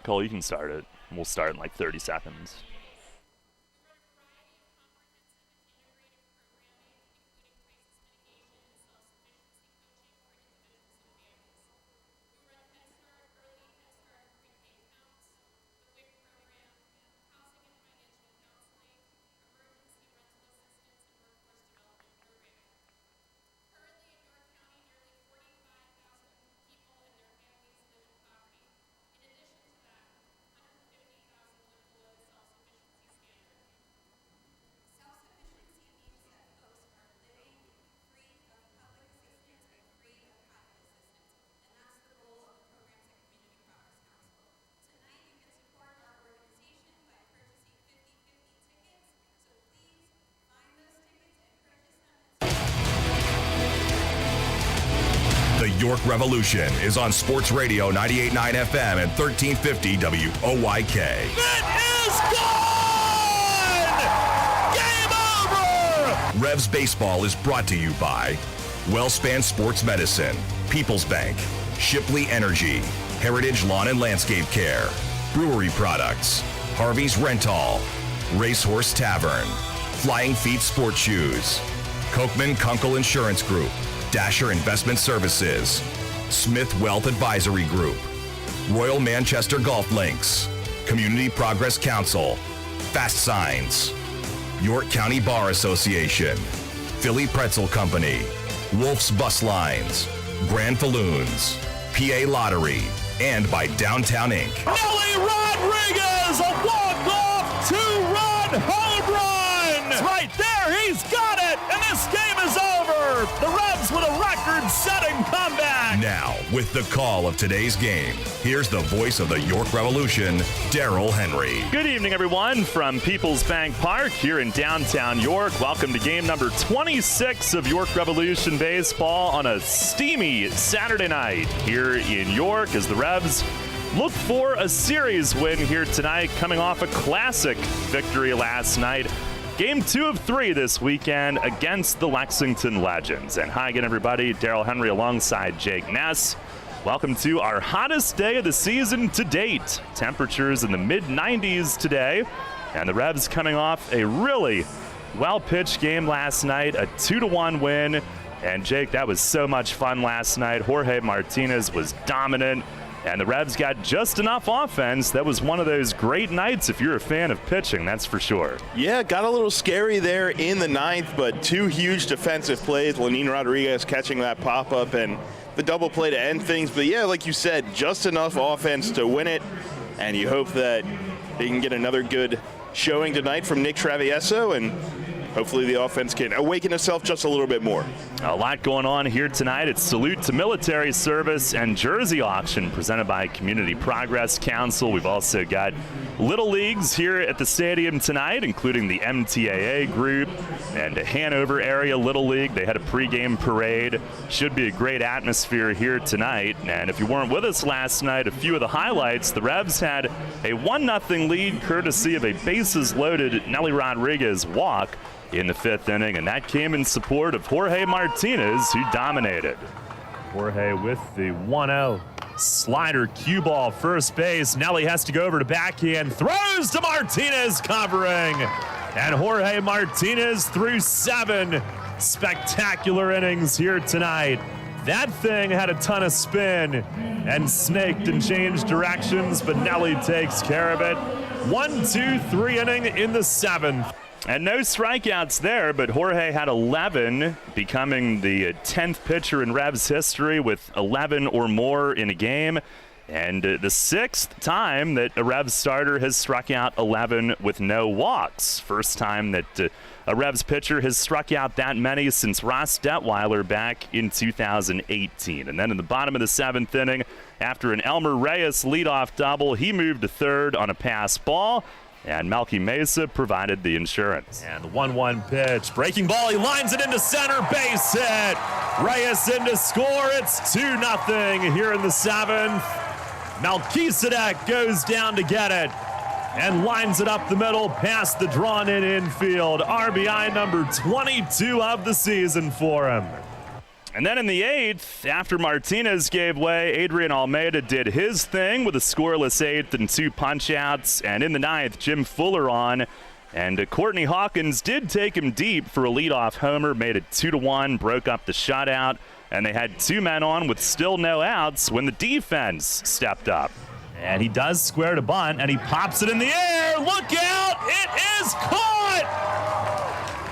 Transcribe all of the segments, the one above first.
Cole, you can start it. We'll start in like 30 seconds. The York Revolution is on Sports Radio 98.9 FM and 1350 WOYK. It is gone! Game over! Revs Baseball is brought to you by Wellspan Sports Medicine, People's Bank, Shipley Energy, Heritage Lawn and Landscape Care, Brewery Products, Harvey's Rental, Racehorse Tavern, Flying Feet Sports Shoes, Kochman Kunkel Insurance Group, Dasher Investment Services, Smith Wealth Advisory Group, Royal Manchester Golf Links, Community Progress Council, Fast Signs, York County Bar Association, Philly Pretzel Company, Wolf's Bus Lines, Grand Falloons, PA Lottery, and by Downtown Inc. Nelly Rodriguez, a walk-off two-run home run! It's right there, he's got it, and this game is over! The Revs with a record-setting comeback! Now, with the call of today's game, here's the voice of the York Revolution, Daryl Henry. Good evening, everyone, from People's Bank Park here in downtown York. Welcome to game number 26 of York Revolution Baseball on a steamy Saturday night here in York as the Revs look for a series win here tonight, coming off a classic victory last night. Game 2 of 3 this weekend against the Lexington Legends. And hi again, everybody. Daryl Henry alongside Jake Ness. Welcome to our hottest day of the season to date. Temperatures in the mid-90s today. And the Revs coming off a really well-pitched game last night, a 2-1 win. And Jake, that was so much fun last night. Jorge Martinez was dominant. And the Revs got just enough offense. That was one of those great nights if you're a fan of pitching, that's for sure. Yeah, got a little scary there in the ninth, but two huge defensive plays. Nelly Rodriguez catching that pop-up and the double play to end things. But yeah, like you said, just enough offense to win it. And you hope that they can get another good showing tonight from Nick Travieso, and hopefully the offense can awaken itself just a little bit more. A lot going on here tonight. It's Salute to Military Service and Jersey Auction presented by Community Progress Council. We've also got Little Leagues here at the stadium tonight, including the MTAA group and a Hanover area Little League. They had a pregame parade. Should be a great atmosphere here tonight. And if you weren't with us last night, a few of the highlights. The Revs had a 1-0 lead courtesy of a bases-loaded Nelly Rodriguez walk in the 5th inning, and that came in support of Jorge Martinez, who dominated. Jorge with the 1-0 slider cue ball first base. Nelly has to go over to backhand, throws to Martinez covering, and Jorge Martinez threw 7 spectacular innings here tonight. That thing had a ton of spin and snaked and changed directions, but Nelly takes care of it. 1-2-3 inning in the 7th. And no strikeouts there, but Jorge had 11, becoming the 10th pitcher in Revs history with 11 or more in a game. And the 6th time that a Revs starter has struck out 11 with no walks. First time that a Revs pitcher has struck out that many since Ross Detweiler back in 2018. And then in the bottom of the 7th inning, after an Elmer Reyes leadoff double, he moved to third on a pass ball. And Melky Mesa provided the insurance. And the 1-1 pitch. Breaking ball. He lines it into center. Base hit. Reyes in to score. It's 2-0 here in the 7th. Melchizedek goes down to get it and lines it up the middle past the drawn-in infield. RBI number 22 of the season for him. And then in the 8th, after Martinez gave way, Adrian Almeida did his thing with a scoreless 8th and 2 punch-outs. And in the 9th, Jim Fuller on. And Courtney Hawkins did take him deep for a leadoff homer, made it 2-1, broke up the shutout. And they had 2 men on with still no outs when the defense stepped up. And he does square to bunt, and he pops it in the air. Look out! It is caught!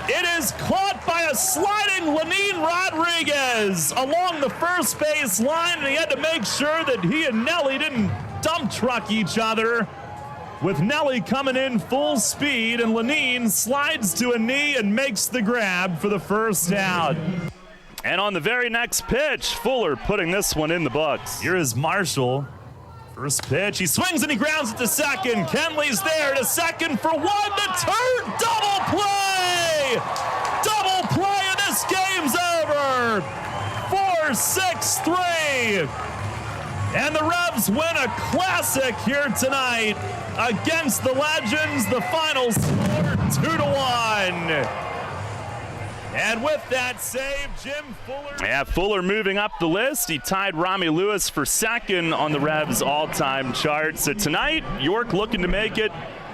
It is caught by a sliding Lenny Rodriguez along the first base line, and he had to make sure that he and Nelly didn't dump truck each other. With Nelly coming in full speed, and Lenny slides to a knee and makes the grab for the first out. And on the very next pitch, Fuller putting this one in the books. Here is Marshall. First pitch, he swings and he grounds it to second. Kenley's there to second for 1 to turn. Double play! Double play, and this game's over. 4-6-3. And the Revs win a classic here tonight against the Legends. The final score 2-1. And with that save, Jim Fuller. Yeah, Fuller moving up the list. He tied Rami Lewis for second on the Revs all-time chart. So tonight, York looking to make it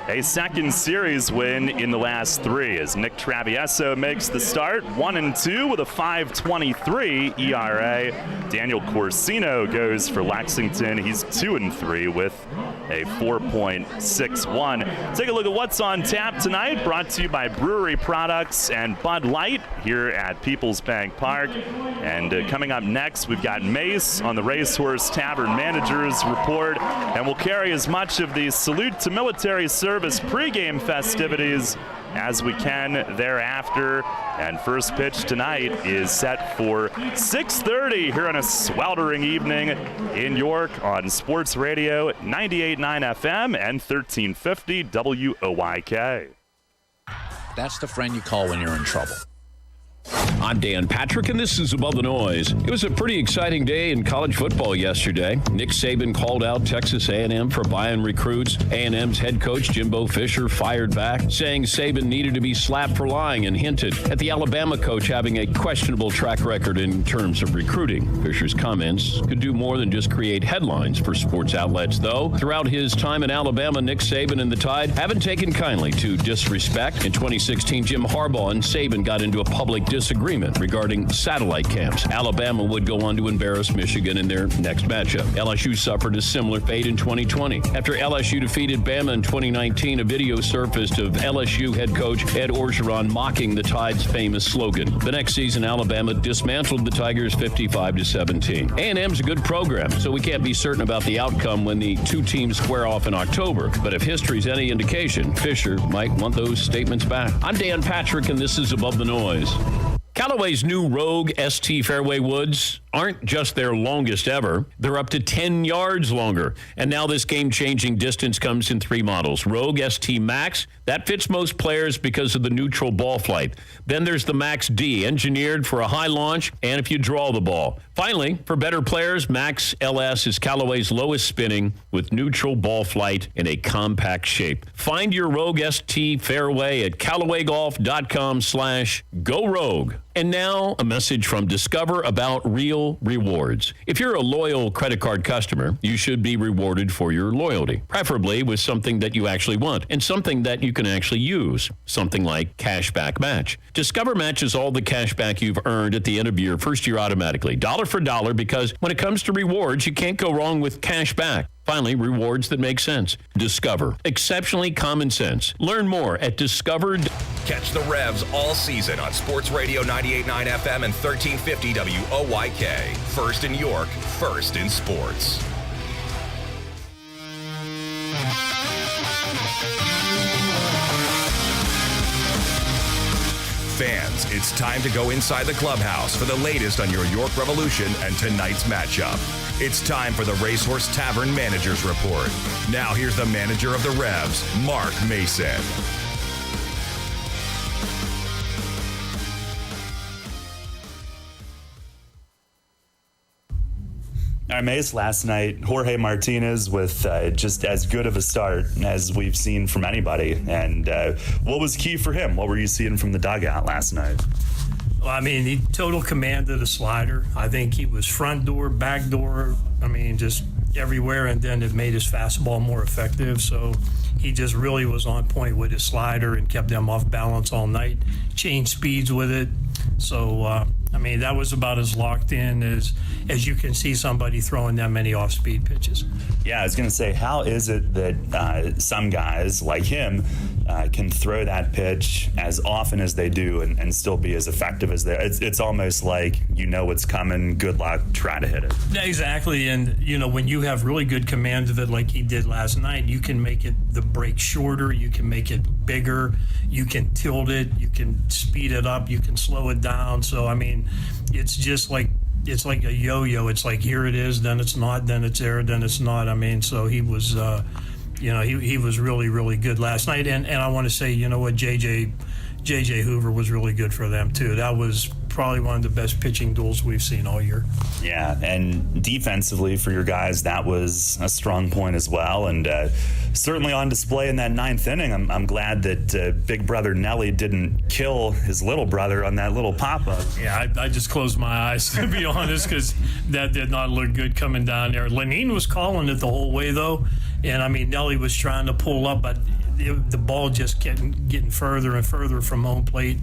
a second series win in the last 3 as Nick Travieso makes the start, 1-2 with a 5.23 ERA. Daniel Corsino goes for Lexington. He's 2-3 with a 4.61. Take a look at what's on tap tonight, brought to you by Brewery Products and Bud Light here at Peoples Bank Park. And coming up next, we've got Mace on the Racehorse Tavern Managers Report, and we'll carry as much of the Salute to Military Service pregame festivities as we can thereafter. And first pitch tonight is set for 6:30 here on a sweltering evening in York on Sports Radio 98.9 FM and 1350 WOYK. That's the friend you call when you're in trouble. I'm Dan Patrick, and this is Above the Noise. It was a pretty exciting day in college football yesterday. Nick Saban called out Texas A&M for buying recruits. A&M's head coach, Jimbo Fisher, fired back, saying Saban needed to be slapped for lying and hinted at the Alabama coach having a questionable track record in terms of recruiting. Fisher's comments could do more than just create headlines for sports outlets, though. Throughout his time in Alabama, Nick Saban and the Tide haven't taken kindly to disrespect. In 2016, Jim Harbaugh and Saban got into a public disagreement regarding satellite camps. Alabama would go on to embarrass Michigan in their next matchup. LSU suffered a similar fate in 2020. After LSU defeated Bama in 2019, a video surfaced of LSU head coach Ed Orgeron mocking the Tide's famous slogan. The next season, Alabama dismantled the Tigers 55-17. A&M's a good program, so we can't be certain about the outcome when the 2 teams square off in October. But if history's any indication, Fisher might want those statements back. I'm Dan Patrick, and this is Above the Noise. Callaway's new Rogue ST Fairway Woods aren't just their longest ever. They're up to 10 yards longer. And now this game-changing distance comes in 3 models. Rogue ST Max, that fits most players because of the neutral ball flight. Then there's the Max D, engineered for a high launch and if you draw the ball. Finally, for better players, Max LS is Callaway's lowest spinning with neutral ball flight in a compact shape. Find your Rogue ST Fairway at CallawayGolf.com/Go Rogue. And now, a message from Discover about real rewards. If you're a loyal credit card customer, you should be rewarded for your loyalty, preferably with something that you actually want and something that you can actually use, something like Cashback Match. Discover matches all the cash back you've earned at the end of your first year automatically, dollar for dollar, because when it comes to rewards, you can't go wrong with cash back. Finally, rewards that make sense. Discover. Exceptionally common sense. Learn more at Discover. Catch the Revs all season on Sports Radio 98.9 FM and 1350 WOYK. First in York, first in sports. Fans, it's time to go inside the clubhouse for the latest on your York Revolution and tonight's matchup. It's time for the Racehorse Tavern Managers Report. Now here's the manager of the Revs, Mark Mason. All right, Mace, last night, Jorge Martinez with just as good of a start as we've seen from anybody. And what was key for him? What were you seeing from the dugout last night? Well, I mean, he total command of the slider. I think he was front door, back door, I mean, just everywhere, and then it made his fastball more effective. So he just really was on point with his slider and kept them off balance all night, changed speeds with it. So, I mean, that was about as locked in as you can see somebody throwing that many off-speed pitches. Yeah, I was going to say, how is it that some guys like him can throw that pitch as often as they do and still be as effective as they are? It's almost like you know what's coming, good luck, try to hit it. Exactly, and when you have really good command of it like he did last night, you can make it the break shorter, you can make it bigger, you can tilt it, you can speed it up, you can slow it down. So, I mean, it's just like a yo-yo. It's like here it is, then it's not, then it's there, then it's not. I mean, so he was, he was really, really good last night. And I want to say, you know what, JJ Hoover was really good for them too. That was probably one of the best pitching duels we've seen all year. Yeah, and defensively for your guys, that was a strong point as well, and certainly on display in that ninth inning. I'm glad that big brother Nelly didn't kill his little brother on that little pop-up. Yeah, I just closed my eyes, to be honest, because that did not look good coming down there. Lenine was calling it the whole way, though, and, I mean, Nelly was trying to pull up, but the ball just getting further and further from home plate.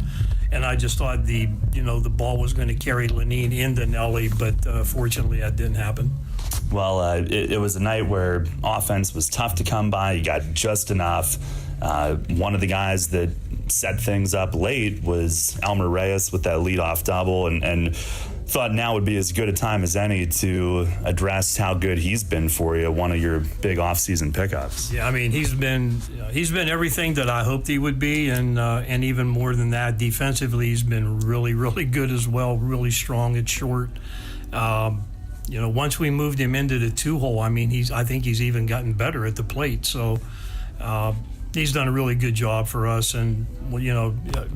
And I just thought the ball was going to carry Lenine into Nelly, but fortunately that didn't happen. Well, it was a night where offense was tough to come by. You got just enough. One of the guys that set things up late was Elmer Reyes with that leadoff double, and thought now would be as good a time as any to address how good he's been for you, one of your big offseason pickups. Yeah, I mean, he's been everything that I hoped he would be, and even more than that. Defensively, he's been really, really good as well, really strong at short. Once we moved him into the 2-hole, I mean, I think he's even gotten better at the plate. So he's done a really good job for us, and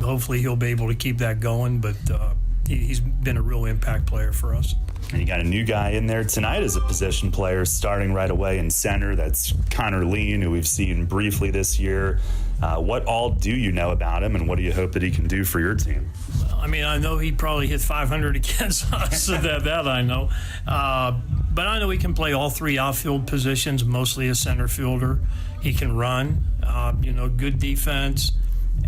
hopefully he'll be able to keep that going. But he's been a real impact player for us. And you got a new guy in there tonight as a position player, starting right away in center. That's Connor Lean, who we've seen briefly this year. What all do you know about him, and what do you hope that he can do for your team? Well, I mean, I know he probably hit 500 against us, so that I know. But I know he can play all three outfield positions, mostly a center fielder. He can run, good defense,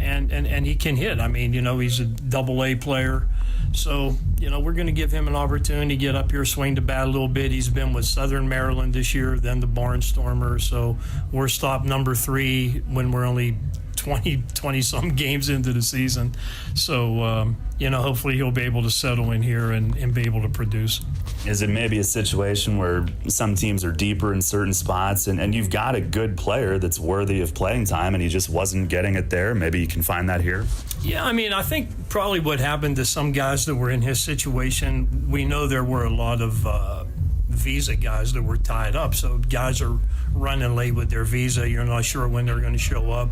and he can hit. I mean, he's a double-A player. So, we're going to give him an opportunity to get up here, swing the bat a little bit. He's been with Southern Maryland this year, then the Barnstormers. So we're stop number 3 when we're only 20-some games into the season. So, hopefully he'll be able to settle in here and be able to produce. Is it maybe a situation where some teams are deeper in certain spots and you've got a good player that's worthy of playing time and he just wasn't getting it there? Maybe you can find that here? Yeah, I mean, I think probably what happened to some guys that were in his situation, we know there were a lot of visa guys that were tied up. So guys are running late with their visa. You're not sure when they're going to show up.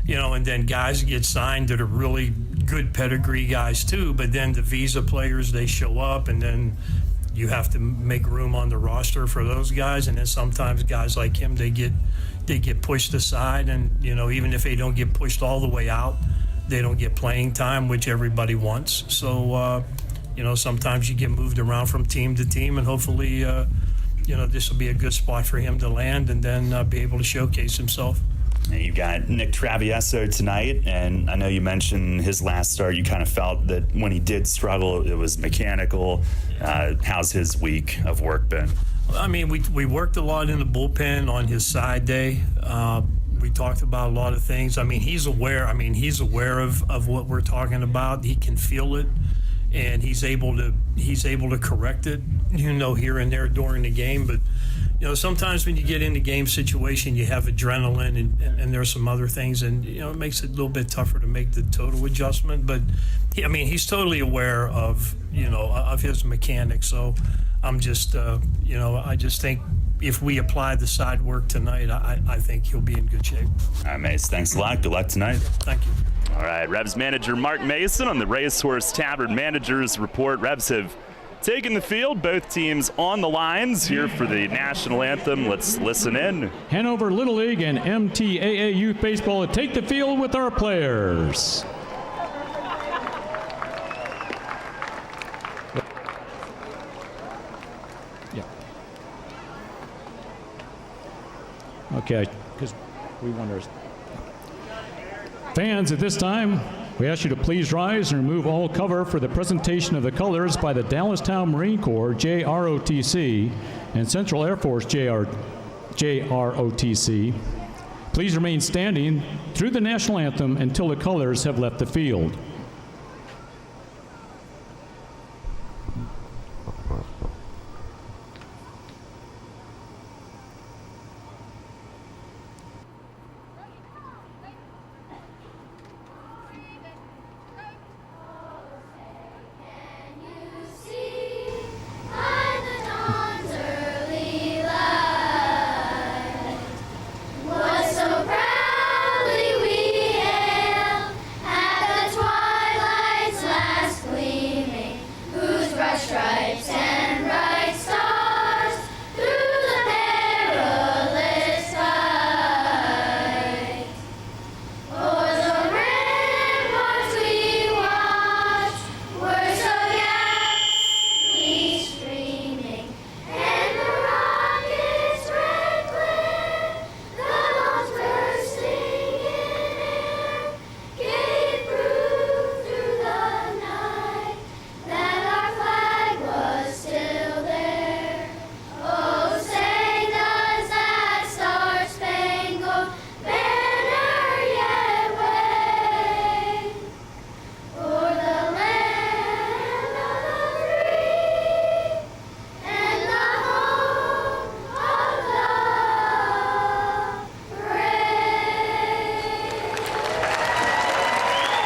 And then guys get signed that are really good pedigree guys too, but then the visa players, they show up, and then you have to make room on the roster for those guys. And then sometimes guys like him, they get pushed aside, and even if they don't get pushed all the way out, they don't get playing time, which everybody wants. So sometimes you get moved around from team to team, and hopefully this will be a good spot for him to land and then be able to showcase himself. And you got Nick Travieso tonight, and I know you mentioned his last start. You kind of felt that when he did struggle, it was mechanical. How's his week of work been? I mean, we worked a lot in the bullpen on his side day. We talked about a lot of things. I mean, he's aware of what we're talking about. He can feel it, and he's able to correct it, here and there during the game. But sometimes when you get in the game situation, you have adrenaline and there's some other things, and it makes it a little bit tougher to make the total adjustment. But he's totally aware of of his mechanics. So I'm just I just think if we apply the side work tonight, I think he'll be in good shape. All right, Mace, thanks a lot. Good luck tonight. Thank you. All right, Revs manager Mark Mason on the Racehorse Tavern Managers Report. Revs have taken the field, both teams on the lines here for the national anthem. Let's listen in. Hanover Little League and MTAA Youth Baseball take the field with our players. Yeah. Okay, because we wonder. Fans, at this time, we ask you to please rise and remove all cover for the presentation of the colors by the Dallastown Marine Corps, JROTC, and Central Air Force, JROTC. Please remain standing through the national anthem until the colors have left the field.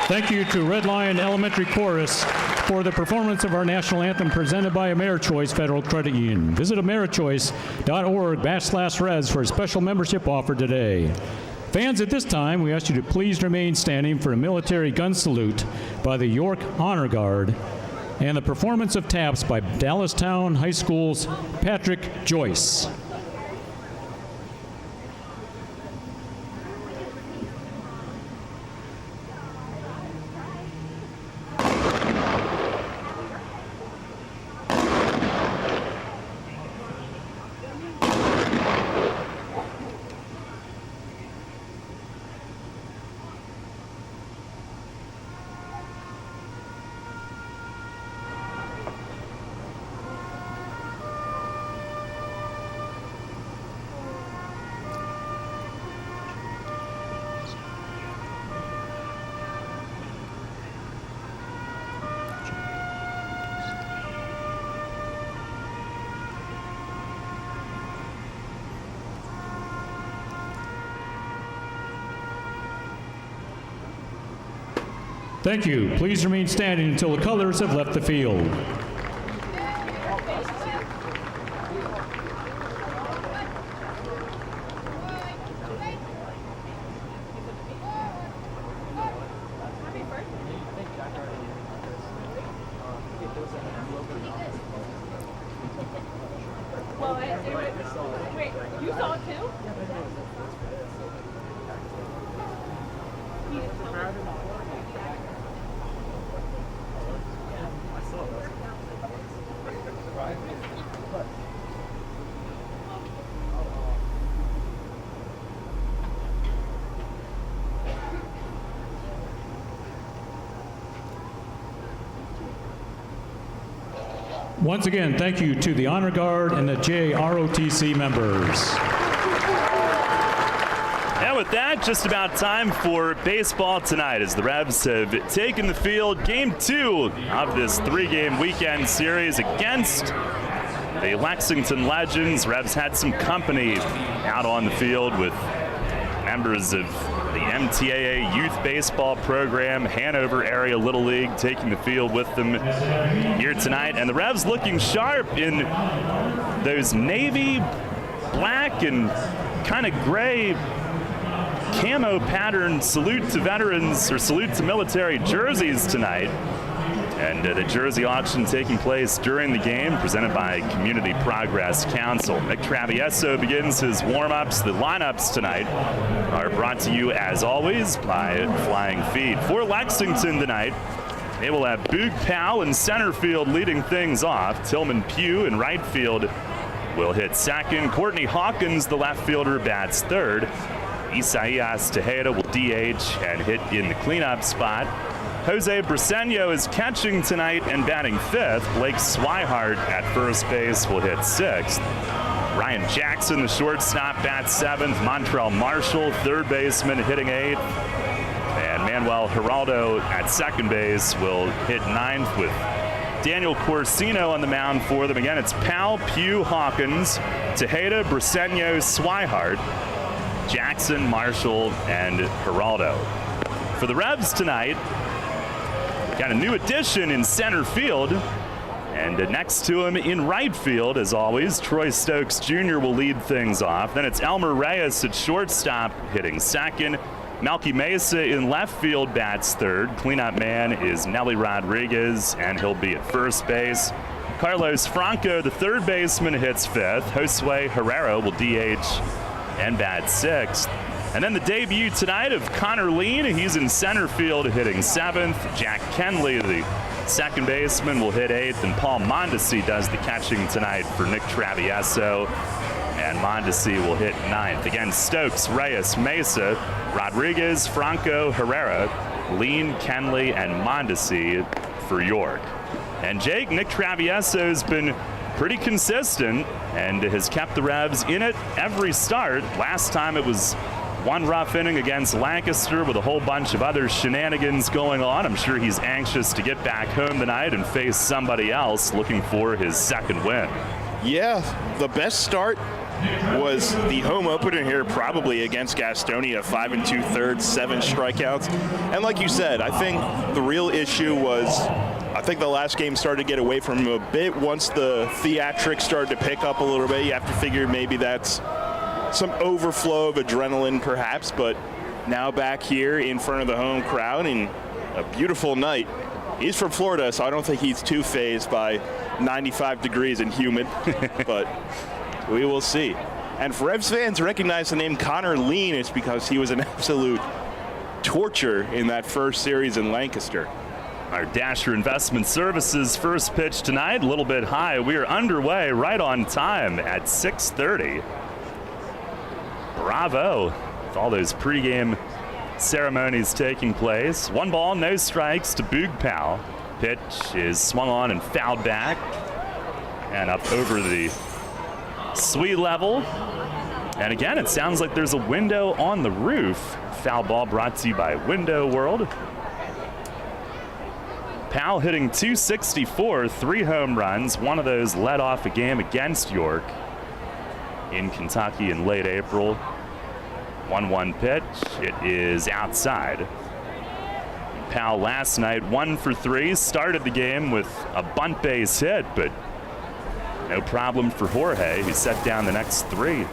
Thank you to Red Lion Elementary Chorus for the performance of our national anthem presented by AmeriChoice Federal Credit Union. Visit americhoice.org/Revs for a special membership offer today. Fans, at this time, we ask you to please remain standing for a military gun salute by the York Honor Guard and the performance of taps by Dallastown High School's Patrick Joyce. Thank you. Please remain standing until the colors have left the field. Wait, you saw it too? Once again, thank you to the Honor Guard and the JROTC members. And with that, just about time for baseball tonight as the Revs have taken the field. Game 2 of this 3-game weekend series against the Lexington Legends. Revs had some company out on the field with members of the MTAA Youth Baseball Program, Hanover Area Little League, taking the field with them here tonight. And the Revs looking sharp in those navy, black, and kind of gray camo pattern salute to veterans or salute to military jerseys tonight. And the jersey auction taking place during the game, presented by Community Progress Council. Nick Travieso begins his warm-ups. The lineups tonight are brought to you, as always, by Flying Feet. For Lexington tonight, They will have Boog Powell in center field leading things off. Tillman Pugh in right field will hit second. Courtney Hawkins, the left fielder, bats third. Isaias Tejeda will DH and hit in the cleanup spot. Jose Briseño is catching tonight and batting fifth. Blake Swihart at first base will hit sixth. Ryan Jackson, the shortstop, bats seventh. Montrell Marshall, third baseman, hitting eighth. And Manuel Geraldo at second base will hit ninth with Daniel Corsino on the mound for them. Again, it's Powell, Pugh, Hawkins, Tejeda, Briseño, Swihart, Jackson, Marshall, and Geraldo. For the Revs tonight, got a new addition in center field. And next to him in right field, as always, Troy Stokes Jr. will lead things off. Then it's Elmer Reyes at shortstop hitting second. Melky Mesa in left field bats third. Cleanup man is Nelly Rodriguez, and he'll be at first base. Carlos Franco, the third baseman, hits fifth. Josue Herrera will DH and bat sixth. And then the debut tonight of Connor Lean. He's in center field hitting seventh. Jack Kenley, the second baseman, will hit eighth. And Paul Mondesi does the catching tonight for Nick Travieso. And Mondesi will hit ninth. Again, Stokes, Reyes, Mesa, Rodriguez, Franco, Herrera, Lean, Kenley, and Mondesi for York. And Jake, Nick Travieso's been pretty consistent and has kept the Revs in it every start. Last time it was one rough inning against Lancaster with a whole bunch of other shenanigans going on. I'm sure he's anxious to get back home tonight and face somebody else looking for his second win. Yeah, the best start was the home opener here, probably against Gastonia, 5 2/3, 7 strikeouts. And like you said, I think the real issue was, I think the last game started to get away from him a bit. Once the theatrics started to pick up a little bit, you have to figure maybe that's some overflow of adrenaline perhaps, but now back here in front of the home crowd in a beautiful night. He's from Florida, so I don't think he's too fazed by 95 degrees and humid, but we will see. And for Revs fans recognize the name Connor Lean, it's because he was an absolute torture in that first series in Lancaster. Our Dasher Investment Services first pitch tonight, a little bit high. We are underway right on time at 6:30. Bravo with all those pregame ceremonies taking place. 1 ball, no strikes to Boog Powell. Pitch is swung on and fouled back and up over the sweet level. And again, it sounds like there's a window on the roof. Foul ball brought to you by Window World. Powell hitting .264, 3 home runs. One of those led off a game against York in Kentucky in late April. 1-1 pitch. It is outside. Powell last night 1 for 3. Started the game with a bunt base hit, but no problem for Jorge, who set down the next 3.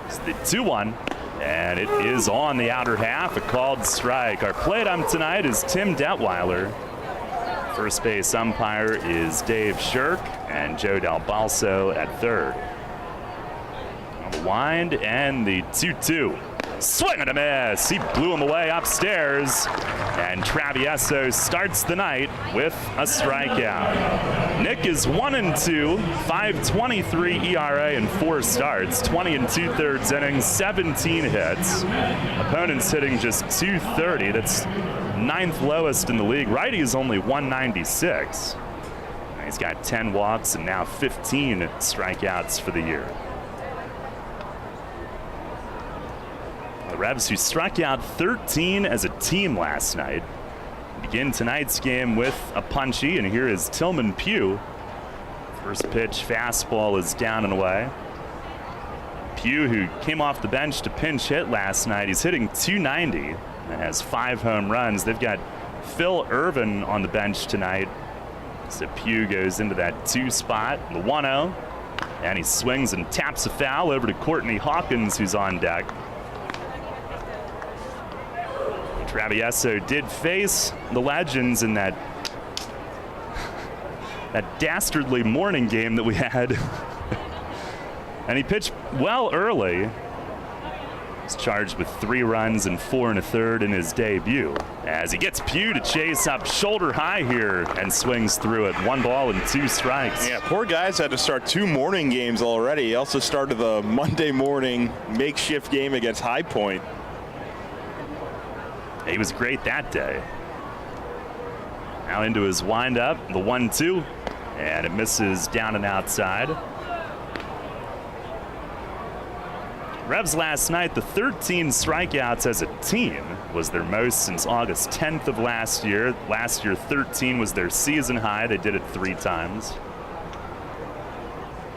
It's the 2-1, and it is on the outer half. A called strike. Our plate ump tonight is Tim Detweiler. First base umpire is Dave Shirk, and Joe Del Balso at third. The wind and the 2-2. Swing and a miss. He blew him away upstairs. And Travieso starts the night with a strikeout. Nick is 1-2, 5.23 ERA in 4 starts, 20 2/3 innings, 17 hits. Opponents hitting just .230. That's 9th lowest in the league. Righty is only 196. He's got 10 walks and now 15 strikeouts for the year. The Revs, who struck out 13 as a team last night, begin tonight's game with a punchy, and here is Tillman Pugh. First pitch, fastball is down and away. Pugh, who came off the bench to pinch hit last night, he's hitting .290 and has 5 home runs. They've got Phil Irvin on the bench tonight. So Pugh goes into that 2 spot, the 1-0, and he swings and taps a foul over to Courtney Hawkins, who's on deck. Travieso did face the Legends in that dastardly morning game that we had. And he pitched well early. He's charged with 3 runs and 4 1/3 in his debut. As he gets Pugh to chase up shoulder high here and swings through it. 1 ball and 2 strikes. Yeah, poor guy's had to start 2 morning games already. He also started the Monday morning makeshift game against High Point. He was great that day. Now into his windup, the 1-2, and it misses down and outside. Revs last night, the 13 strikeouts as a team was their most since August 10th of last year. Last year, 13 was their season high. They did it 3 times.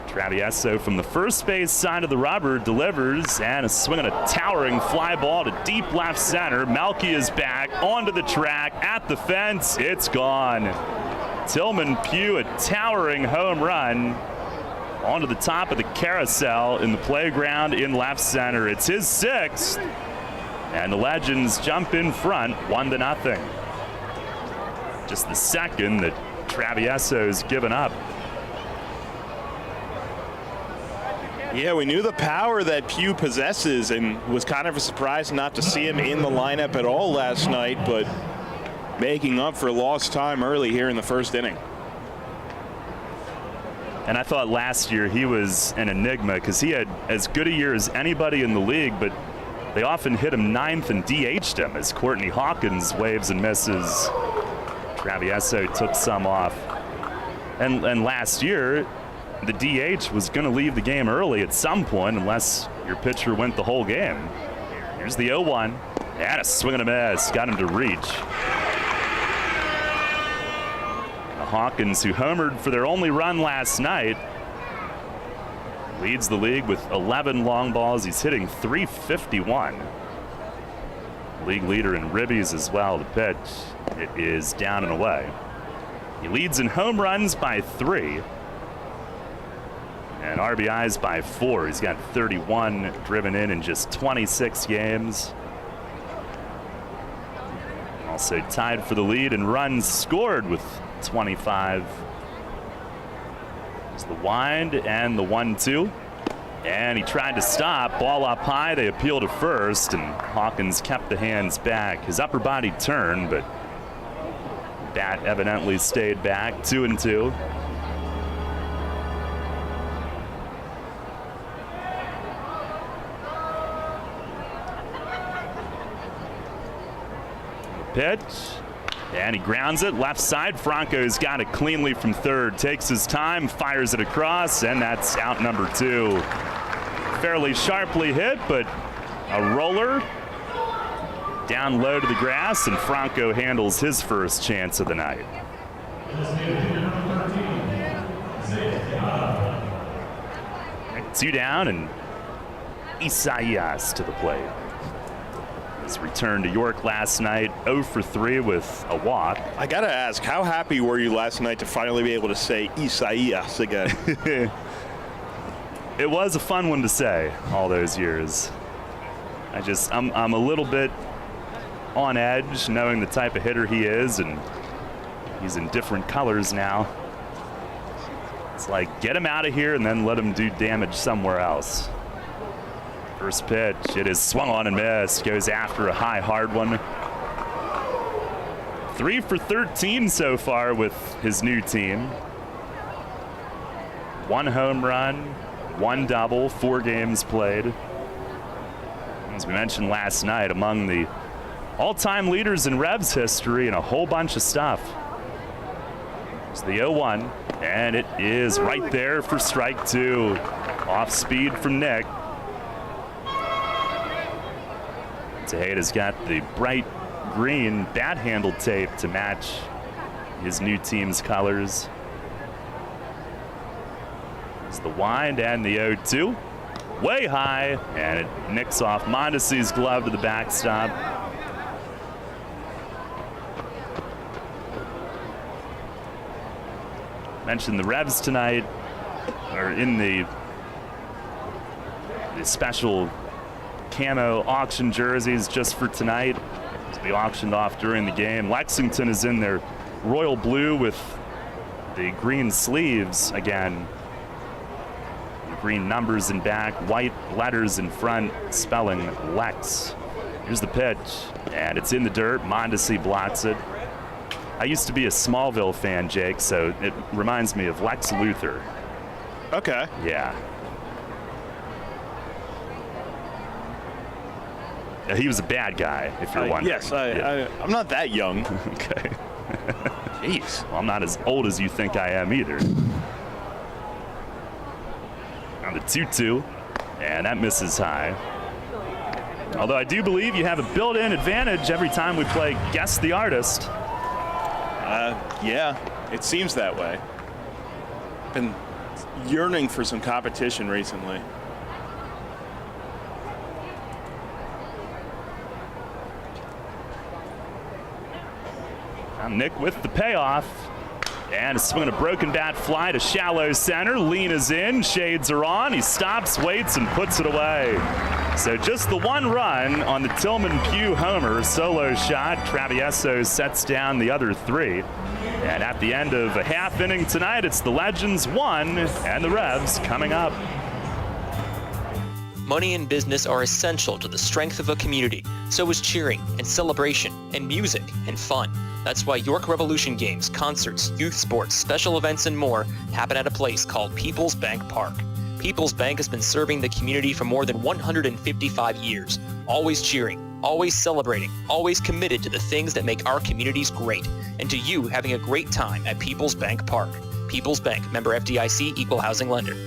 Travieso from the first base side of the rubber delivers, and a swing on a towering fly ball to deep left center. Melky is back onto the track at the fence. It's gone. Tillman Pugh, a towering home run onto the top of the carousel in the playground in left center. It's his 6th, and the Legends jump in front 1-0. Just the 2nd that Travieso's given up. Yeah, we knew the power that Pugh possesses, and was kind of a surprise not to see him in the lineup at all last night, but making up for lost time early here in the first inning. And I thought last year he was an enigma because he had as good a year as anybody in the league, but they often hit him 9th and DH'd him as Courtney Hawkins waves and misses. Travieso took some off. And last year, the DH was going to leave the game early at some point unless your pitcher went the whole game. Here's the 0-1. And a swing and a miss. Got him to reach. Hawkins, who homered for their only run last night, leads the league with 11 long balls. He's hitting .351. League leader in ribbies as well. The pitch, it is down and away. He leads in home runs by 3 and RBIs by 4. He's got 31 driven in just 26 games. Also tied for the lead in runs scored with 25. It's the wind and the 1-2. And he tried to stop. Ball up high. They appeal to first, and Hawkins kept the hands back. His upper body turned, but bat evidently stayed back. 2-2. Pitch. And he grounds it left side. Franco's got it cleanly from third. Takes his time, fires it across, and that's out number 2. Fairly sharply hit, but a roller down low to the grass, and Franco handles his first chance of the night. Two down, and Isaias to the plate. His return to York last night, 0 for 3 with a walk. I gotta ask, how happy were you last night to finally be able to say Isaias again? It was a fun one to say all those years. I'm a little bit on edge knowing the type of hitter he is, and he's in different colors now. It's like, get him out of here and then let him do damage somewhere else. First pitch, it is swung on and missed. Goes after a high, hard one. 3 for 13 so far with his new team. 1 home run, 1 double, 4 games played. As we mentioned last night, among the all-time leaders in Revs history and a whole bunch of stuff. It's the 0-1, and it is right there for strike 2. Off speed from Nick. Tejeda's got the bright green bat handle tape to match his new team's colors. It's the wind and the 0-2. Way high, and it nicks off Mondesi's glove to the backstop. Mentioned the Revs tonight are in the special camo auction jerseys just for tonight to be auctioned off during the game. Lexington is in their royal blue with the green sleeves again. Green numbers in back, white letters in front, spelling Lex. Here's the pitch, and it's in the dirt. Mondesi blocks it. I used to be a Smallville fan, Jake, so it reminds me of Lex Luthor. Okay. Yeah. He was a bad guy, if you're wondering. Yes, I'm not that young. Okay. Jeez. Well, I'm not as old as you think I am either. On the 2-2, and that misses high. Although I do believe you have a built-in advantage every time we play Guess the Artist. Yeah, it seems that way. Been yearning for some competition recently. Now Nick with the payoff. And a swing and a broken bat fly to shallow center. Lean is in, shades are on. He stops, waits, and puts it away. So just the one run on the Tillman Pugh homer solo shot. Travieso sets down the other three. And at the end of a half inning tonight, it's the Legends 1 and the Revs coming up. Money and business are essential to the strength of a community. So is cheering and celebration and music and fun. That's why York Revolution games, concerts, youth sports, special events, and more happen at a place called People's Bank Park. People's Bank has been serving the community for more than 155 years. Always cheering, always celebrating, always committed to the things that make our communities great, and to you having a great time at People's Bank Park. People's Bank, member FDIC, equal housing lender.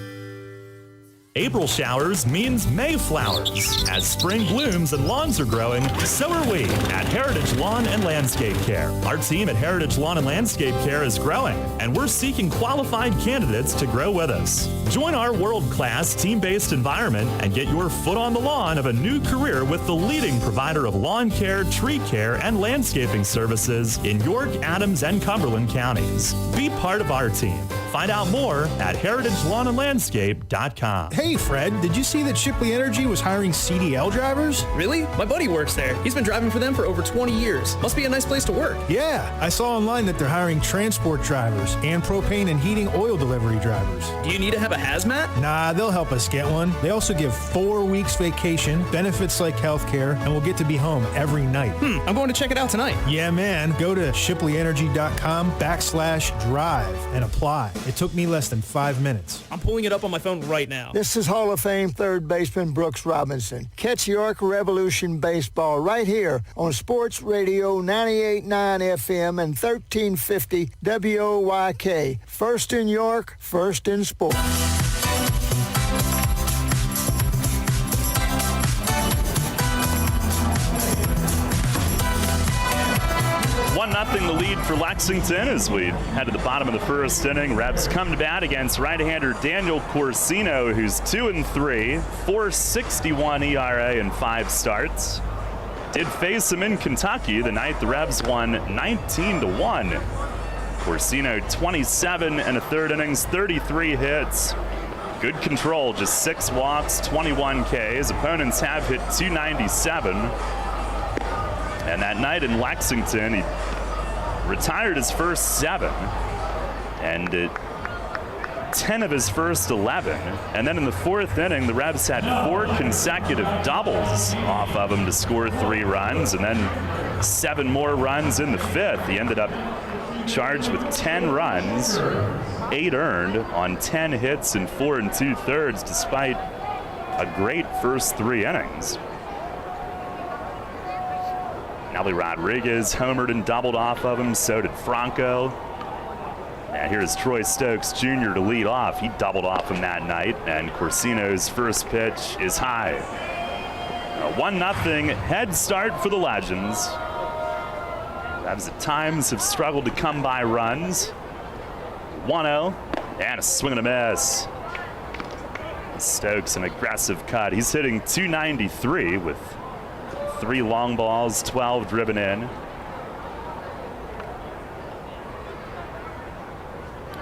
April showers means May flowers. As spring blooms and lawns are growing, so are we at Heritage Lawn and Landscape Care. Our team at Heritage Lawn and Landscape Care is growing, and we're seeking qualified candidates to grow with us. Join our world-class team-based environment and get your foot on the lawn of a new career with the leading provider of lawn care, tree care, and landscaping services in York, Adams, and Cumberland counties. Be part of our team. Find out more at heritagelawnandlandscape.com. Hey, Fred, did you see that Shipley Energy was hiring CDL drivers? Really? My buddy works there. He's been driving for them for over 20 years. Must be a nice place to work. Yeah, I saw online that they're hiring transport drivers and propane and heating oil delivery drivers. Do you need to have a hazmat? Nah, they'll help us get one. They also give 4 weeks vacation, benefits like healthcare, and we'll get to be home every night. I'm going to check it out tonight. Yeah, man. Go to shipleyenergy.com/drive and apply. It took me less than 5 minutes. I'm pulling it up on my phone right now. This is Hall of Fame third baseman Brooks Robinson. Catch York Revolution baseball right here on Sports Radio 98.9 FM and 1350 WOYK. First in York, first in sports. 1-0 the lead for Lexington as we head to the bottom of the first inning. Revs come to bat against right-hander Daniel Corsino, who's 2-3, 4.61 ERA in 5 starts. Did face him in Kentucky the night the Revs won 19-1. Corsino 27 and a third innings, 33 hits. Good control, just 6 walks, 21 Ks. Opponents have hit 297. And that night in Lexington, he retired his first 7 and 10 of his first 11. And then in the 4th inning, the Revs had 4 consecutive doubles off of him to score 3 runs, and then 7 more runs in the 5th. He ended up charged with 10 runs, 8 earned on 10 hits and 4 2/3, despite a great first 3 innings. Nelly Rodriguez homered and doubled off of him. So did Franco. And here's Troy Stokes Jr. to lead off. He doubled off him that night. And Corsino's first pitch is high. A 1-0 head start for the Legends. Revs at times have struggled to come by runs. 1-0 and a swing and a miss. Stokes an aggressive cut. He's hitting 293 with 3 long balls, 12 driven in.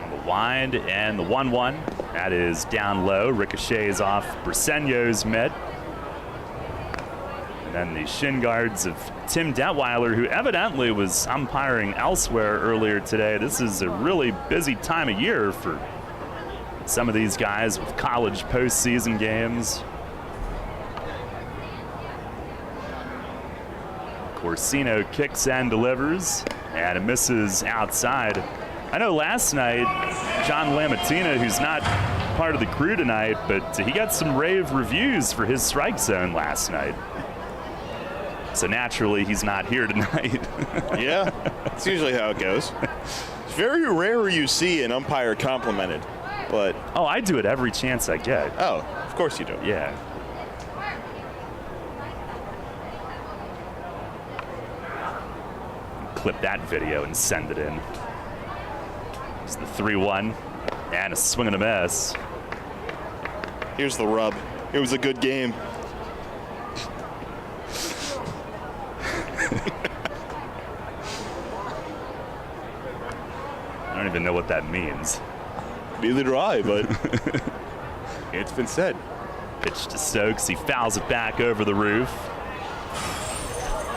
On the wind and the 1-1. That is down low. Ricochets off Briseño's mitt. And then the shin guards of Tim Detweiler, who evidently was umpiring elsewhere earlier today. This is a really busy time of year for Some of these guys with college postseason games. Corsino kicks and delivers, and it misses outside. I know last night, John Lamatina, who's not part of the crew tonight, but he got some rave reviews for his strike zone last night. So naturally, he's not here tonight. Yeah, that's usually how it goes. It's very rare you see an umpire complimented, but... Oh, I do it every chance I get. Oh, of course you do. Yeah. Clip that video and send it in. It's the 3-1, and a swing and a miss. Here's the rub. It was a good game. I don't even know what that means. Neither do I, but it's been said. Pitch to Stokes. He fouls it back over the roof.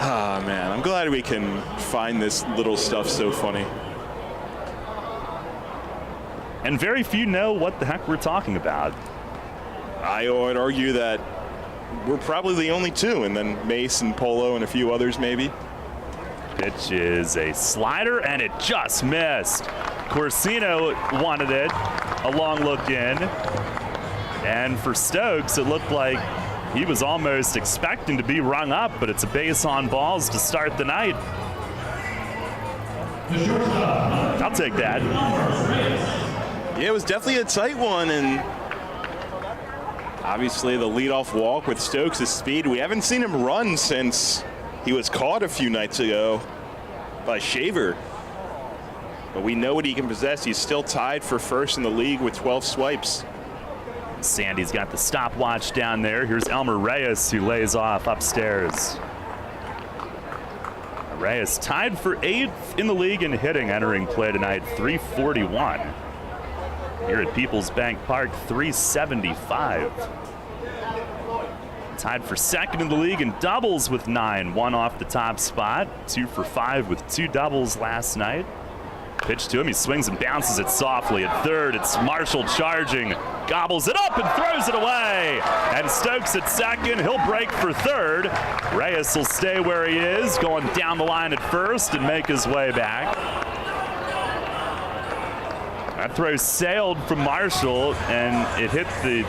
Ah, man. I'm glad we can find this little stuff so funny. And very few know what the heck we're talking about. I would argue that we're probably the only two, and then Mace and Polo and a few others maybe. Pitch is a slider, and it just missed. Corsino wanted it. A long look in. And for Stokes, it looked like he was almost expecting to be rung up, but it's a base on balls to start the night. I'll take that. Yeah, it was definitely a tight one, and obviously the leadoff walk with Stokes' speed. We haven't seen him run since he was caught a few nights ago by Shaver. But we know what he can possess. He's still tied for first in the league with 12 swipes. Sandy's got the stopwatch down there. Here's Elmer Reyes, who lays off upstairs. Reyes tied for 8th in the league in hitting, entering play tonight, 341. Here at People's Bank Park, 375. Tied for 2nd in the league in doubles with 9. 1 off the top spot. 2 for 5 with 2 doubles last night. Pitch to him, he swings and bounces it softly. At 3rd, it's Marshall charging. Gobbles it up and throws it away. And Stokes at 2nd, he'll break for 3rd. Reyes will stay where he is, going down the line at 1st and make his way back. That throw sailed from Marshall, and it hit the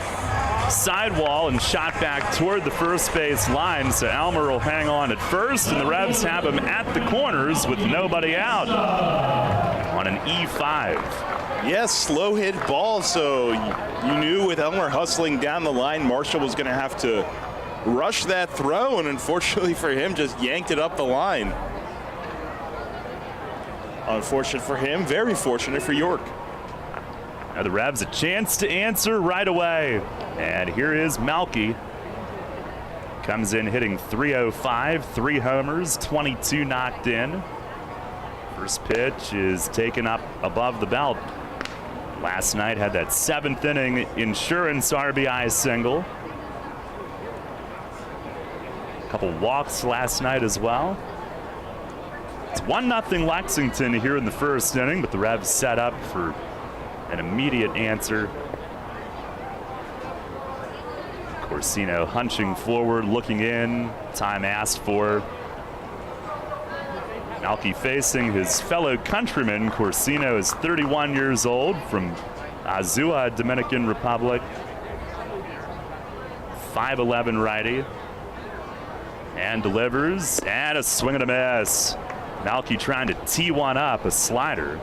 sidewall and shot back toward the first base line. So Elmer will hang on at 1st, and the Revs have him at the corners with nobody out on an E5. Yes, slow hit ball, so you knew with Elmer hustling down the line, Marshall was going to have to rush that throw, and unfortunately for him, just yanked it up the line. Unfortunate for him, very fortunate for York. Now the Revs a chance to answer right away. And here is Malky. Comes in hitting .305, 3 homers, 22 knocked in. First pitch is taken up above the belt. Last night had that 7th inning insurance RBI single. A couple walks last night as well. It's 1-0 Lexington here in the first inning, but the Revs set up for an immediate answer. Corsino hunching forward, looking in, time asked for. Malky facing his fellow countryman. Corsino is 31 years old from Azua, Dominican Republic. 5'11" righty. And delivers, and a swing and a miss. Malky trying to tee one up, a slider.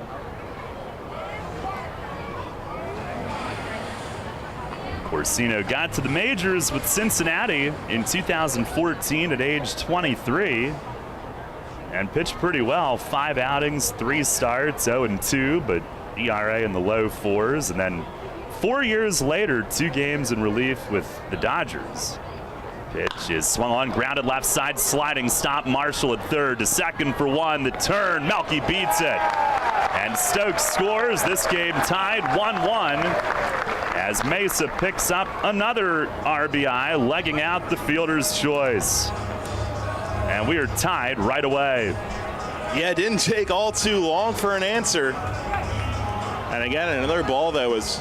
Corsino got to the majors with Cincinnati in 2014 at age 23 and pitched pretty well. 5 outings, 3 starts, 0-2, but ERA in the low 4s. And then 4 years later, 2 games in relief with the Dodgers. Pitch is swung on, grounded left side, sliding stop. Marshall at 3rd to 2nd for 1. The turn, Malky beats it. And Stokes scores. This game tied 1-1. As Mesa picks up another RBI, legging out the fielder's choice. And we are tied right away. Yeah, it didn't take all too long for an answer. And again, another ball that was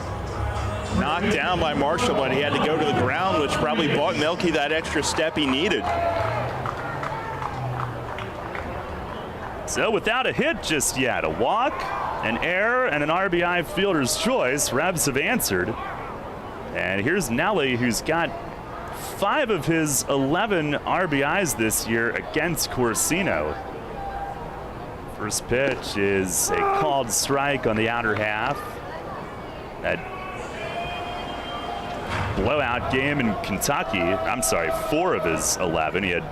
knocked down by Marshall, but he had to go to the ground, which probably bought Melky that extra step he needed. So without a hit just yet, a walk, an error, and an RBI fielder's choice, Revs have answered. And here's Nelly, who's got 5 of his 11 RBIs this year against Corsino. First pitch is a called strike on the outer half. That blowout game in Kentucky, 4 of his 11. He had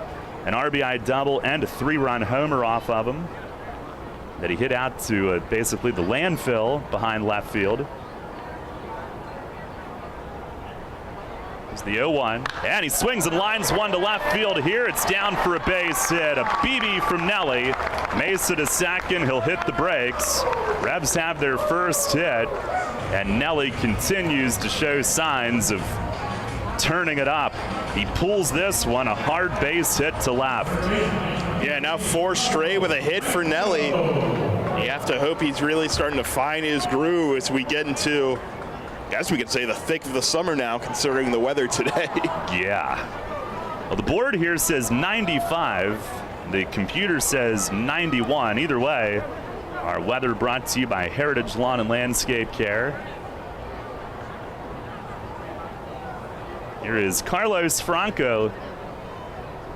an RBI double and a 3-run homer off of him that he hit out to basically the landfill behind left field. It's the 0-1, and he swings and lines one to left field here. It's down for a base hit. A BB from Nelly. Mesa to second. He'll hit the brakes. Revs have their first hit, and Nelly continues to show signs of turning it up. He pulls this one, a hard base hit to left. Yeah, now 4 straight with a hit for Nelly. You have to hope he's really starting to find his groove as we get into, I guess we could say, the thick of the summer now, considering the weather today. Yeah. Well, the board here says 95. The computer says 91. Either way, our weather brought to you by Heritage Lawn and Landscape Care. Here is Carlos Franco.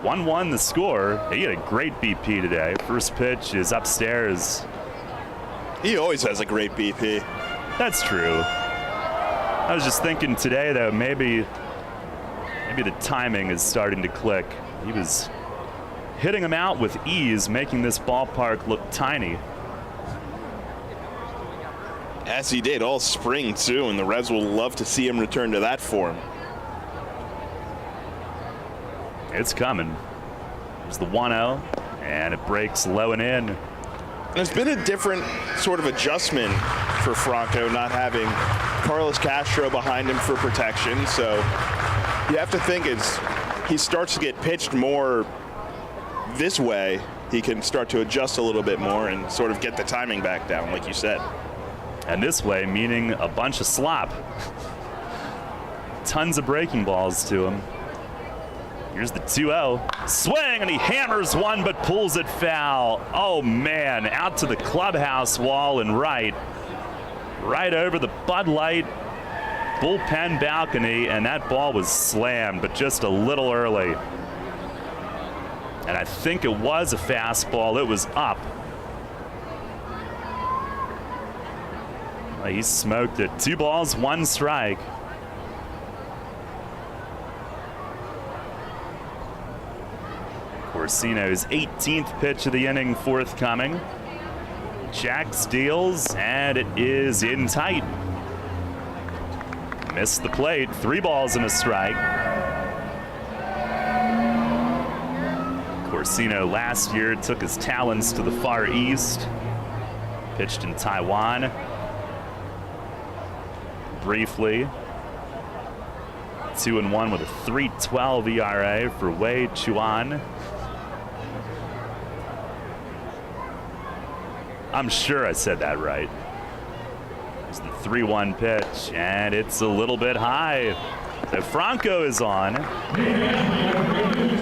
1-1 the score. He had a great BP today. First pitch is upstairs. He always has a great BP. That's true. I was just thinking today, though, maybe the timing is starting to click. He was hitting him out with ease, making this ballpark look tiny. As he did all spring, too, and the Revs will love to see him return to that form. It's coming. There's the 1-0, and it breaks low and in. There's been a different sort of adjustment for Franco, not having Carlos Castro behind him for protection. So you have to think as he starts to get pitched more this way, he can start to adjust a little bit more and sort of get the timing back down, like you said. And this way, meaning a bunch of slop. Tons of breaking balls to him. Here's the 2-0. Swing, and he hammers one, but pulls it foul. Oh, man, out to the clubhouse wall and right over the Bud Light bullpen balcony, and that ball was slammed, but just a little early. And I think it was a fastball. It was up. He smoked it. 2 balls, 1 strike. Corsino's 18th pitch of the inning forthcoming. Jack steals, and it is in tight. Missed the plate. 3 balls and a strike. Corsino last year took his talents to the Far East. Pitched in Taiwan briefly. 2-1 with a 3.12 ERA for Wei Chuan. I'm sure I said that right. It's the 3-1 pitch, and it's a little bit high. So Franco is on.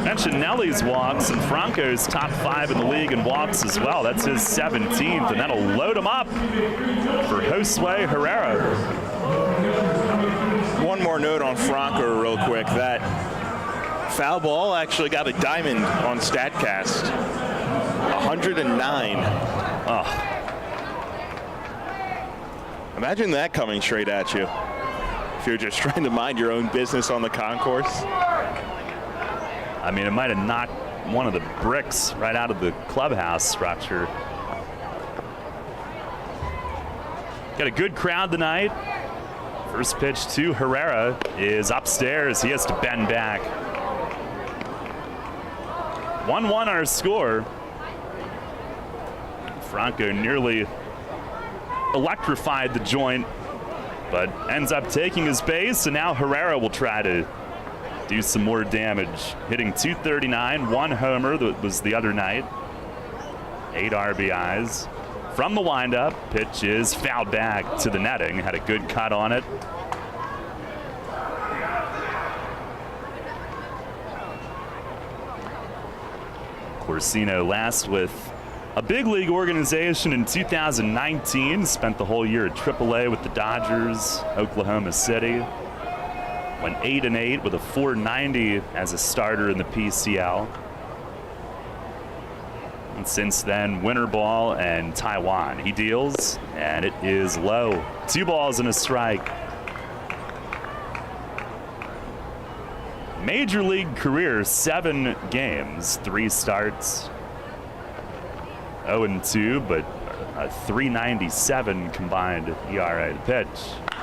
Mentioned Nelly's walks, and Franco's top 5 in the league in walks as well. That's his 17th, and that'll load him up for Josue Herrera. One more note on Franco real quick. That foul ball actually got a diamond on StatCast. 109. Oh. Imagine that coming straight at you if you're just trying to mind your own business on the concourse. I mean, it might have knocked one of the bricks right out of the clubhouse structure. Got a good crowd tonight. First pitch to Herrera is upstairs. He has to bend back. 1-1 our score. Franco nearly electrified the joint, but ends up taking his base, and now Herrera will try to do some more damage. Hitting .239, 1 homer that was the other night. 8 RBIs. From the windup, pitch is fouled back to the netting. Had a good cut on it. Corsino last with a big league organization in 2019. Spent the whole year at AAA with the Dodgers, Oklahoma City. Went 8-8 with a .490 as a starter in the PCL. And since then, winter ball and Taiwan. He deals, and it is low. 2 balls and a strike. Major league career, 7 games, 3 starts. 0-2, but a .397 combined ERA. Pitch.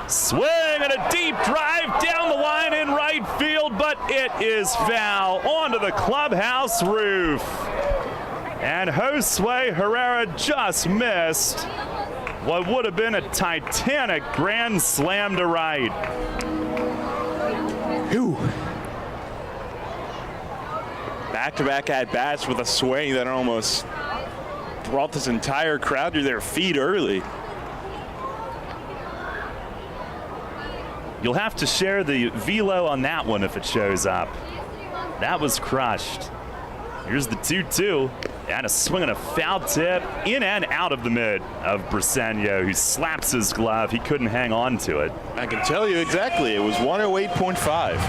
Swing and a deep drive down the line in right field, but it is foul onto the clubhouse roof. And Josue Herrera just missed what would have been a titanic grand slam to right. Whew. Back-to-back at-bats with a swing that almost brought this entire crowd to their feet early. You'll have to share the velo on that one if it shows up. That was crushed. Here's the 2-2. And a swing and a foul tip in and out of the mid of Briseño, who slaps his glove. He couldn't hang on to it. I can tell you exactly. It was 108.5.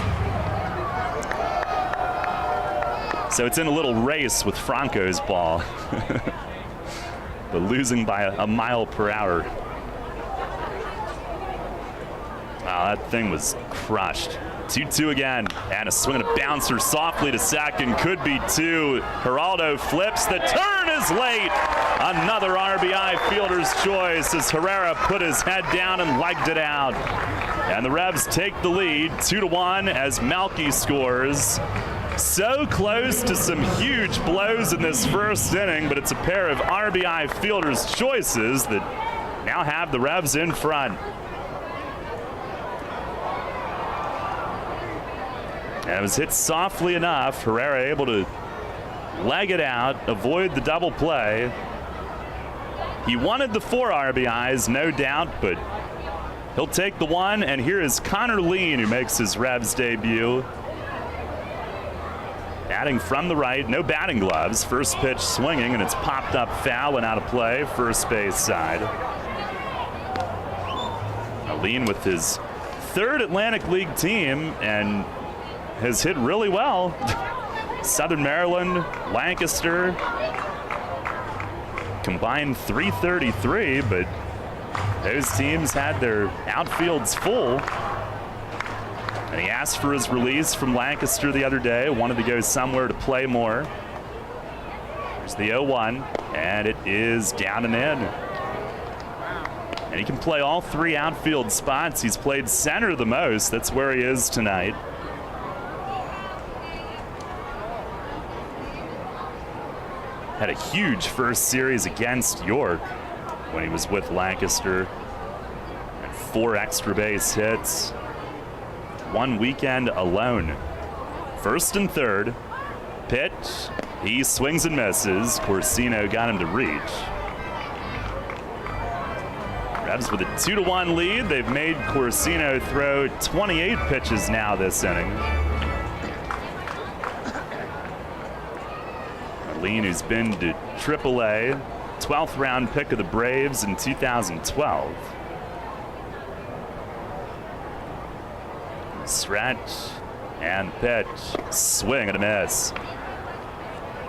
So it's in a little race with Franco's ball. But losing by a mile per hour. Wow, that thing was crushed. 2-2 again, and a swing and a bouncer softly to second. Could be 2. Geraldo flips. The turn is late. Another RBI fielder's choice as Herrera put his head down and legged it out. And the Revs take the lead 2-1 as Melky scores. So close to some huge blows in this first inning, but it's a pair of RBI fielder's choices that now have the Revs in front. And it was hit softly enough. Herrera able to leg it out, avoid the double play. He wanted the 4 RBIs, no doubt, but he'll take the 1. And here is Connor Lean, who makes his Revs debut. Batting from the right, no batting gloves. First pitch swinging, and it's popped up foul and out of play, first base side. Lean with his 3rd Atlantic League team, and has hit really well. Southern Maryland, Lancaster, combined .333, but those teams had their outfields full. And he asked for his release from Lancaster the other day, wanted to go somewhere to play more. There's the 0-1, and it is down and in. And he can play all 3 outfield spots. He's played center the most. That's where he is tonight. Had a huge first series against York when he was with Lancaster. And 4 extra base hits. 1 weekend alone. 1st and 3rd. Pitch. He swings and misses. Corsino got him to reach. Revs with a 2-1 lead. They've made Corsino throw 28 pitches now this inning. Lean, who's been to AAA, 12th round pick of the Braves in 2012. Stretch and pitch, swing and a miss.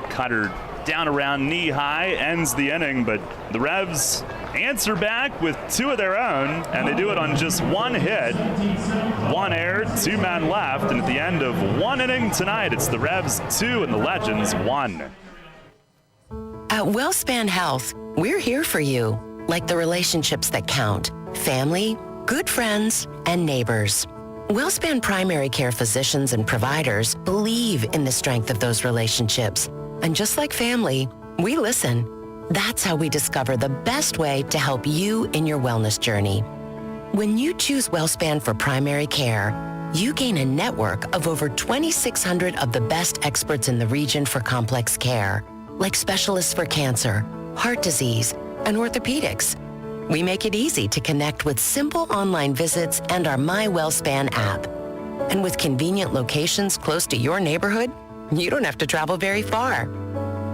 Cutter down around knee high, ends the inning, but the Revs answer back with 2 of their own, and they do it on just 1 hit. 1 error, 2 men left, and at the end of 1 inning tonight, it's the Revs 2 and the Legends 1. At WellSpan Health, we're here for you, like the relationships that count: family, good friends, and neighbors. WellSpan primary care physicians and providers believe in the strength of those relationships. And just like family, we listen. That's how we discover the best way to help you in your wellness journey. When you choose WellSpan for primary care, you gain a network of over 2,600 of the best experts in the region for complex care, like specialists for cancer, heart disease, and orthopedics. We make it easy to connect with simple online visits and our My WellSpan app. And with convenient locations close to your neighborhood, you don't have to travel very far.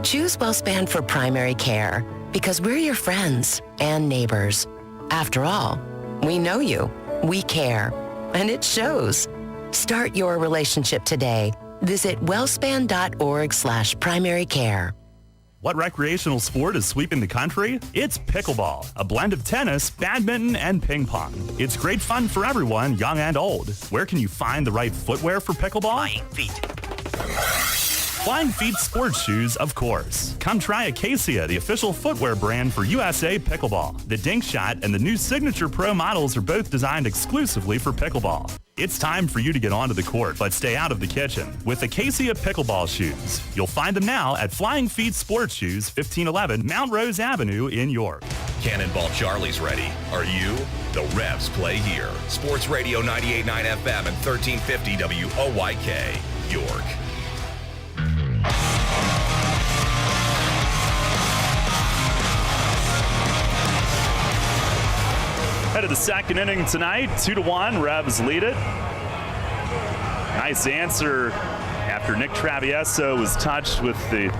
Choose WellSpan for primary care because we're your friends and neighbors. After all, we know you, we care, and it shows. Start your relationship today. Visit wellspan.org/primary care. What recreational sport is sweeping the country? It's pickleball, a blend of tennis, badminton, and ping pong. It's great fun for everyone, young and old. Where can you find the right footwear for pickleball? Flying Feet. Flying Feet sports shoes, of course. Come try Acacia, the official footwear brand for USA Pickleball. The Dink Shot and the new Signature Pro models are both designed exclusively for pickleball. It's time for you to get onto the court, but stay out of the kitchen with Acacia Pickleball shoes. You'll find them now at Flying Feet Sports Shoes, 1511 Mount Rose Avenue in York. Cannonball Charlie's ready. Are you? The Revs play here. Sports Radio 98.9 FM and 1350 WOYK, York. Head of the second inning tonight, 2-1. Revs lead it. Nice answer after Nick Travieso was touched with the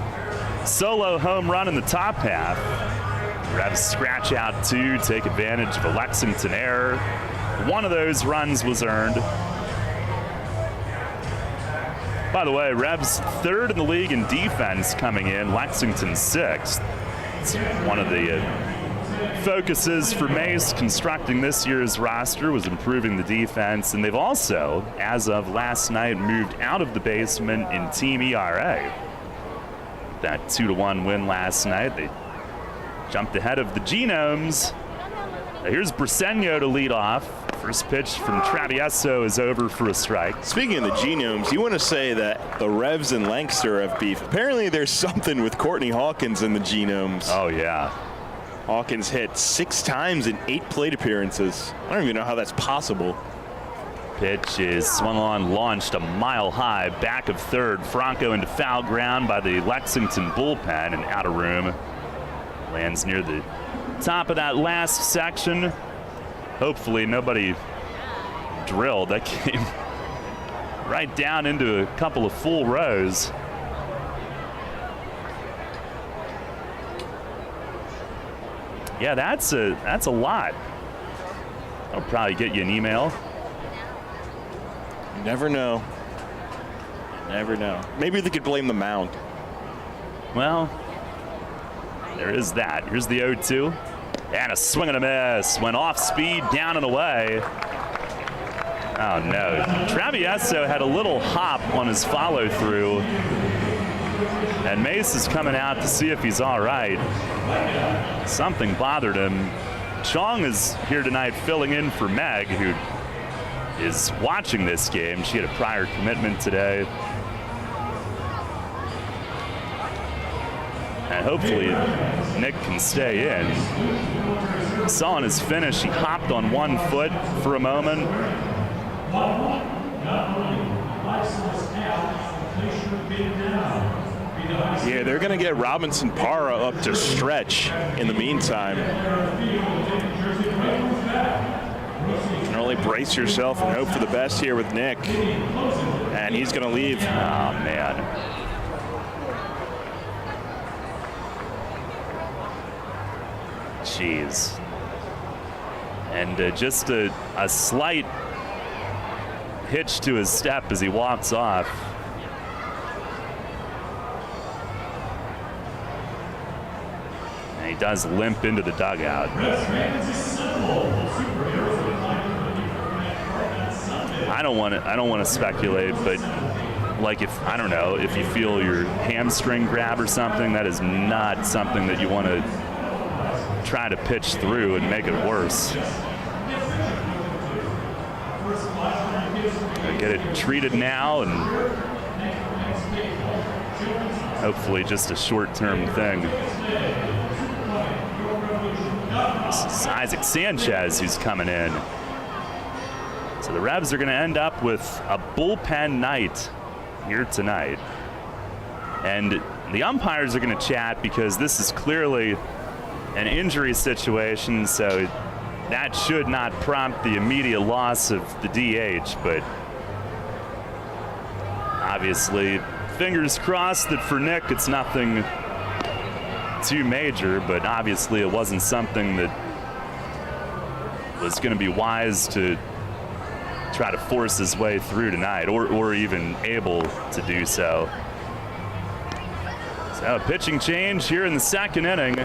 solo home run in the top half. Revs scratch out 2, take advantage of a Lexington error. One of those runs was earned. By the way, Revs third in the league in defense coming in, Lexington 6th. It's one of the focuses for Mace constructing this year's roster was improving the defense, and they've also, as of last night, moved out of the basement in team ERA. That 2-1 win last night, they jumped ahead of the Genomes. Now here's Briseño to lead off. First pitch from Travieso is over for a strike. Speaking of the Genomes, you want to say that the Revs and Lancaster have beef. Apparently there's something with Courtney Hawkins and the Genomes. Oh, yeah. Hawkins hit 6 times in 8 plate appearances. I don't even know how that's possible. Pitch is swung on, launched a mile high, back of third. Franco into foul ground by the Lexington bullpen and out of room. Lands near the top of that last section. Hopefully nobody drilled. That came right down into a couple of full rows. Yeah, that's a lot. That'll probably get you an email. You never know. You never know. Maybe they could blame the mound. Well, there is that. Here's the 0-2. And a swing and a miss. Went off speed, down and away. Oh, no. Travieso had a little hop on his follow-through. And Mace is coming out to see if he's all right. Something bothered him. Chong is here tonight filling in for Meg, who is watching this game. She had a prior commitment today. And hopefully Nick can stay in. Saw in his finish, he hopped on one foot for a moment. Yeah, they're going to get Robinson Parra up to stretch in the meantime. You can only brace yourself and hope for the best here with Nick. And he's going to leave. Oh, man. Jeez. And just a slight hitch to his step as he walks off. And he does limp into the dugout. I don't want to speculate, but like if you feel your hamstring grab or something, that is not something that you want to try to pitch through and make it worse. Get it treated now and hopefully just a short-term thing. This is Isaac Sanchez who's coming in. So the Revs are going to end up with a bullpen night here tonight. And the umpires are going to chat because this is clearly an injury situation, so that should not prompt the immediate loss of the DH, but obviously fingers crossed that for Nick it's nothing too major, but obviously it wasn't something that was going to be wise to try to force his way through tonight, or even able to do so. So a pitching change here in the second inning.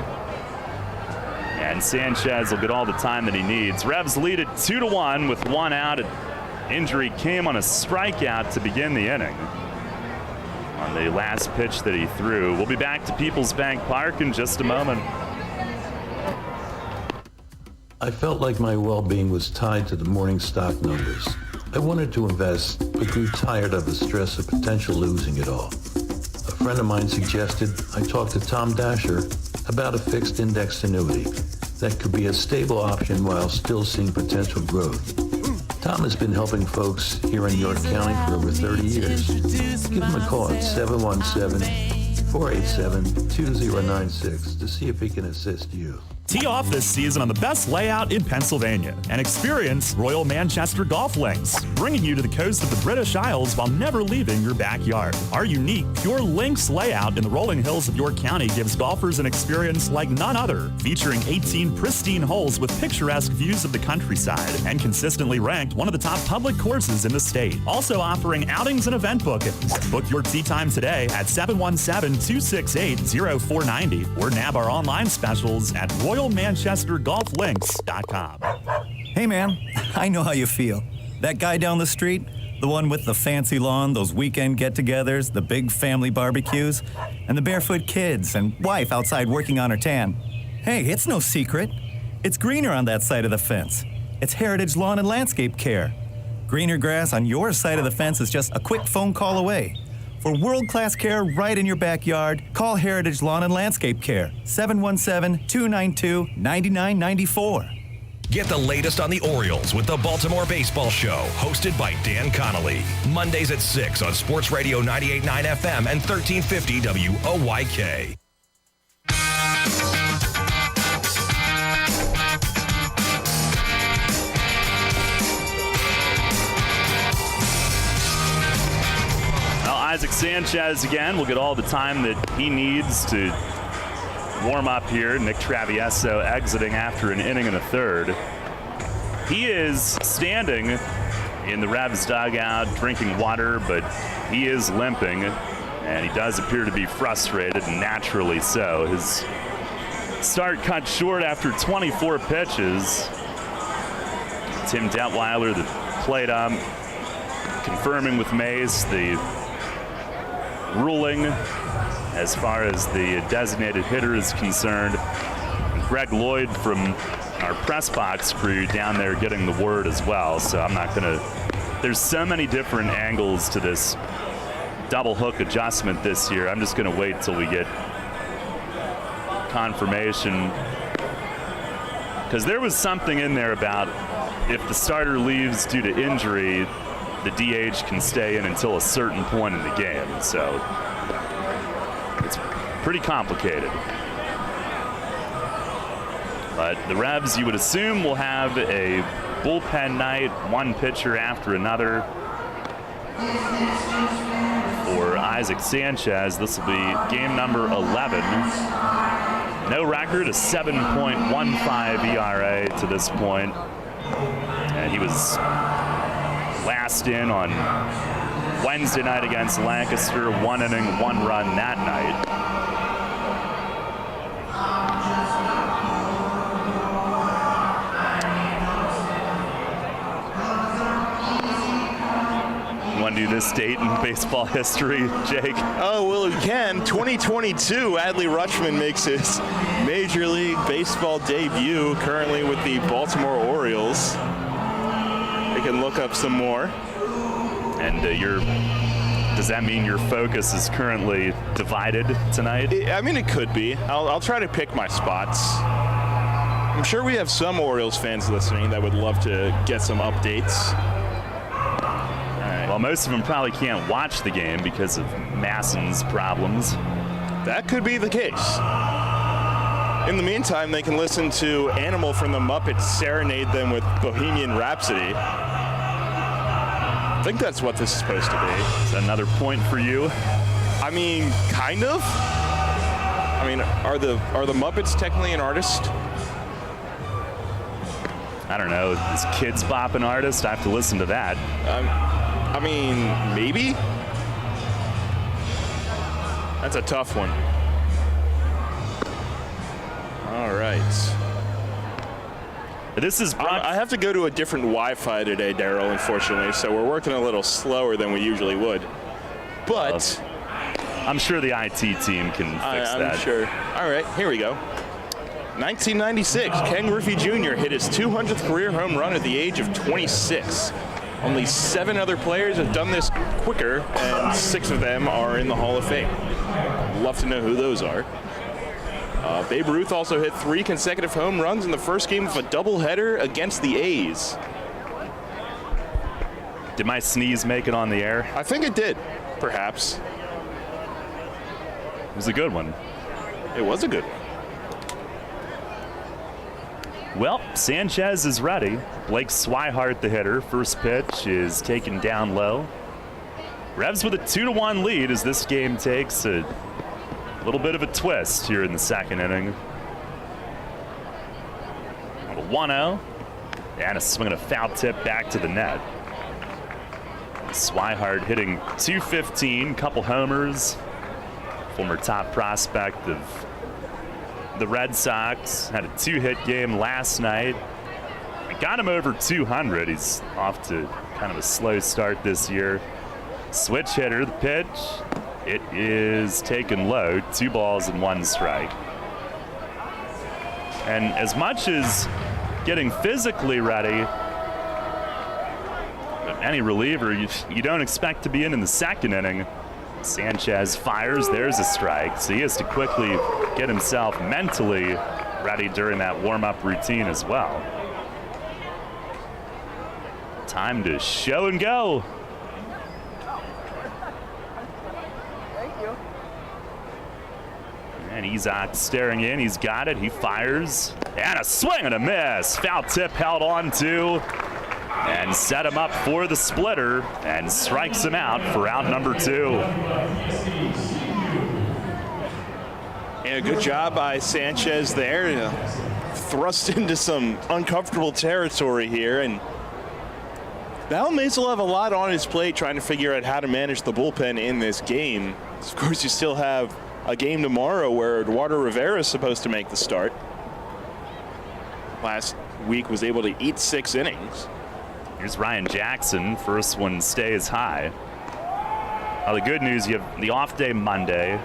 And Sanchez will get all the time that he needs. Revs lead it 2-1 with one out. Injury came on a strikeout to begin the inning on the last pitch that he threw. We'll be back to People's Bank Park in just a moment. I felt like my well-being was tied to the morning stock numbers. I wanted to invest, but grew tired of the stress of potential losing it all. A friend of mine suggested I talk to Tom Dasher about a fixed index annuity that could be a stable option while still seeing potential growth. Tom has been helping folks here in York County for over 30 years. Give him a call at 717-487-2096 to see if he can assist you. Tee off this season on the best layout in Pennsylvania and experience Royal Manchester Golf Links, bringing you to the coast of the British Isles while never leaving your backyard. Our unique Pure Links layout in the rolling hills of York County gives golfers an experience like none other, featuring 18 pristine holes with picturesque views of the countryside and consistently ranked one of the top public courses in the state. Also offering outings and event bookings. Book your tee time today at 717-268-0490 or nab our online specials at RoyalManchesterGolfLinks.com. Hey man, I know how you feel. That guy down the street, the one with the fancy lawn, those weekend get-togethers, the big family barbecues, and the barefoot kids and wife outside working on her tan. Hey, it's no secret. It's greener on that side of the fence. It's Heritage Lawn and Landscape Care. Greener grass on your side of the fence is just a quick phone call away. For world-class care right in your backyard, call Heritage Lawn and Landscape Care, 717-292-9994. Get the latest on the Orioles with the Baltimore Baseball Show, hosted by Dan Connolly. Mondays at 6 on Sports Radio 98.9 FM and 1350 WOYK. Isaac Sanchez again will get all the time that he needs to warm up here. Nick Travieso exiting after an inning and a third. He is standing in the Revs dugout drinking water, but he is limping, and he does appear to be frustrated, and naturally so. His start cut short after 24 pitches. Tim Detweiler, the plate ump, confirming with Mace the ruling as far as the designated hitter is concerned. Greg Lloyd from our press box crew down there getting the word as well, so I'm not going to. There's so many different angles to this double hook adjustment this year. I'm just going to wait till we get confirmation, because there was something in there about if the starter leaves due to injury, the DH can stay in until a certain point in the game. So it's pretty complicated. But the Revs, you would assume, will have a bullpen night, one pitcher after another. For Isaac Sanchez, this will be game number 11. No record, a 7.15 ERA to this point. And he was last in on Wednesday night against Lancaster, 1 inning, 1 run that night. You want to do this date in baseball history, Jake? Oh, well, we can. 2022, Adley Rutschman makes his Major League Baseball debut, currently with the Baltimore Orioles. Can look up some more. And does that mean your focus is currently divided tonight? I mean, it could be. I'll try to pick my spots. I'm sure we have some Orioles fans listening that would love to get some updates. All right. Well, most of them probably can't watch the game because of Masson's problems. That could be the case. In the meantime, they can listen to Animal from the Muppets serenade them with Bohemian Rhapsody. I think that's what this is supposed to be. Is that another point for you? I mean, kind of. I mean, are the Muppets technically an artist? I don't know. Is Kids Bop an artist? I have to listen to that. I mean, maybe? That's a tough one. All right. This is I have to go to a different Wi-Fi today, Daryl, unfortunately, so we're working a little slower than we usually would. But I'm sure the IT team can fix that. I'm sure. All right, here we go. 1996, Ken Griffey Jr. hit his 200th career home run at the age of 26. Only 7 other players have done this quicker, and 6 of them are in the Hall of Fame. Love to know who those are. Babe Ruth also hit 3 consecutive home runs in the first game of a doubleheader against the A's. Did my sneeze make it on the air? I think it did, perhaps. It was a good one. It was a good one. Well, Sanchez is ready. Blake Swihart, the hitter. First pitch is taken down low. Revs with a 2-1 lead as this game takes a little bit of a twist here in the second inning. A 1-0. And a swing and a foul tip back to the net. Swihart hitting .215, couple homers. Former top prospect of the Red Sox. Had a 2-hit game last night. We got him over 200. He's off to kind of a slow start this year. Switch hitter, the pitch. It is taken low. 2 balls and 1 strike. And as much as getting physically ready, any reliever you don't expect to be in the second inning. Sanchez fires. There's a strike. So he has to quickly get himself mentally ready during that warm-up routine as well. Time to show and go. And Izak staring in. He's got it. He fires. And a swing and a miss. Foul tip held on to. And set him up for the splitter and strikes him out for out number 2. Yeah, good job by Sanchez there. Thrust into some uncomfortable territory here. And Val may still have a lot on his plate trying to figure out how to manage the bullpen in this game. Of course, you still have a game tomorrow where Eduardo Rivera is supposed to make the start. Last week was able to eat 6 innings. Here's Ryan Jackson. First one stays high. The good news, you have the off day Monday.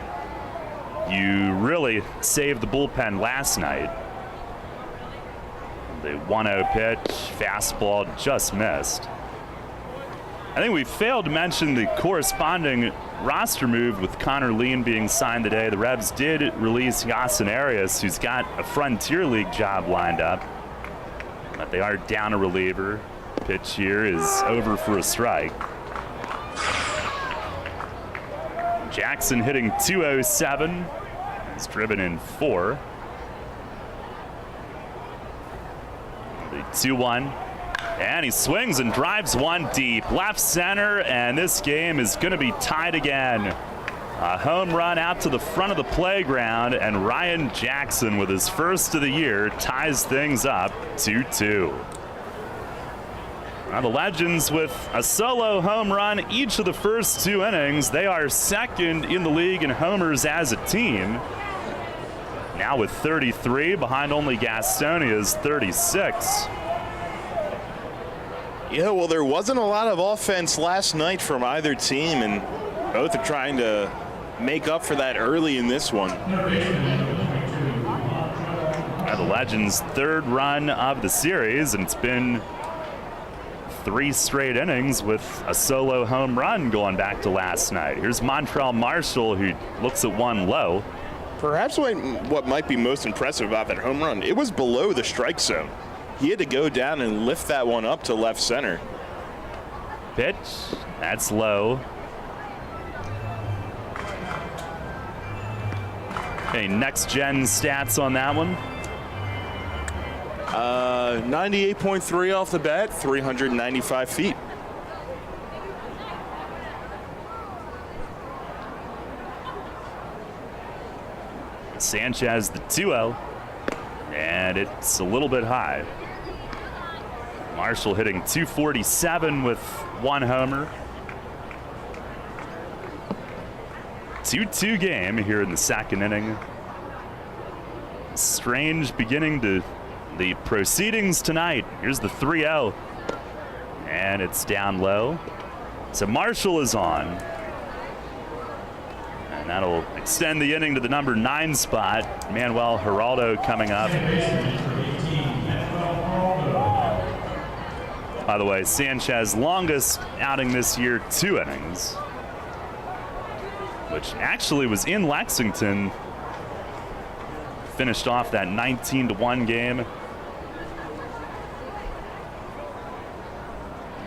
You really saved the bullpen last night. The 1-0 pitch, fastball just missed. I think we failed to mention the corresponding roster move with Connor Lean being signed today. The Revs did release Yasin Arias, who's got a Frontier League job lined up. But they are down a reliever. Pitch here is over for a strike. Jackson hitting .207. He's driven in 4. The 2-1. And he swings and drives one deep left center, and this game is going to be tied again. A home run out to the front of the playground, and Ryan Jackson, with his first of the year, ties things up 2-2. Now the Legends with a solo home run each of the first 2 innings. They are second in the league in homers as a team. Now with 33, behind only Gastonia's 36. Yeah, well, there wasn't a lot of offense last night from either team, and both are trying to make up for that early in this one. Now the Legends' 3rd run of the series, and it's been 3 straight innings with a solo home run going back to last night. Here's Montrell Marshall, who looks at one low. Perhaps what might be most impressive about that home run, it was below the strike zone. He had to go down and lift that one up to left center. Pitch, that's low. Okay, next gen stats on that one. 98.3 off the bat, 395 feet. Sanchez the 2-0, and it's a little bit high. Marshall hitting .247 with 1 homer. 2-2 game here in the second inning. Strange beginning to the proceedings tonight. Here's the 3-0, and it's down low. So Marshall is on, and that'll extend the inning to the number 9 spot. Manuel Geraldo coming up. By the way, Sanchez longest outing this year, 2 innings, which actually was in Lexington. Finished off that 19-1 game.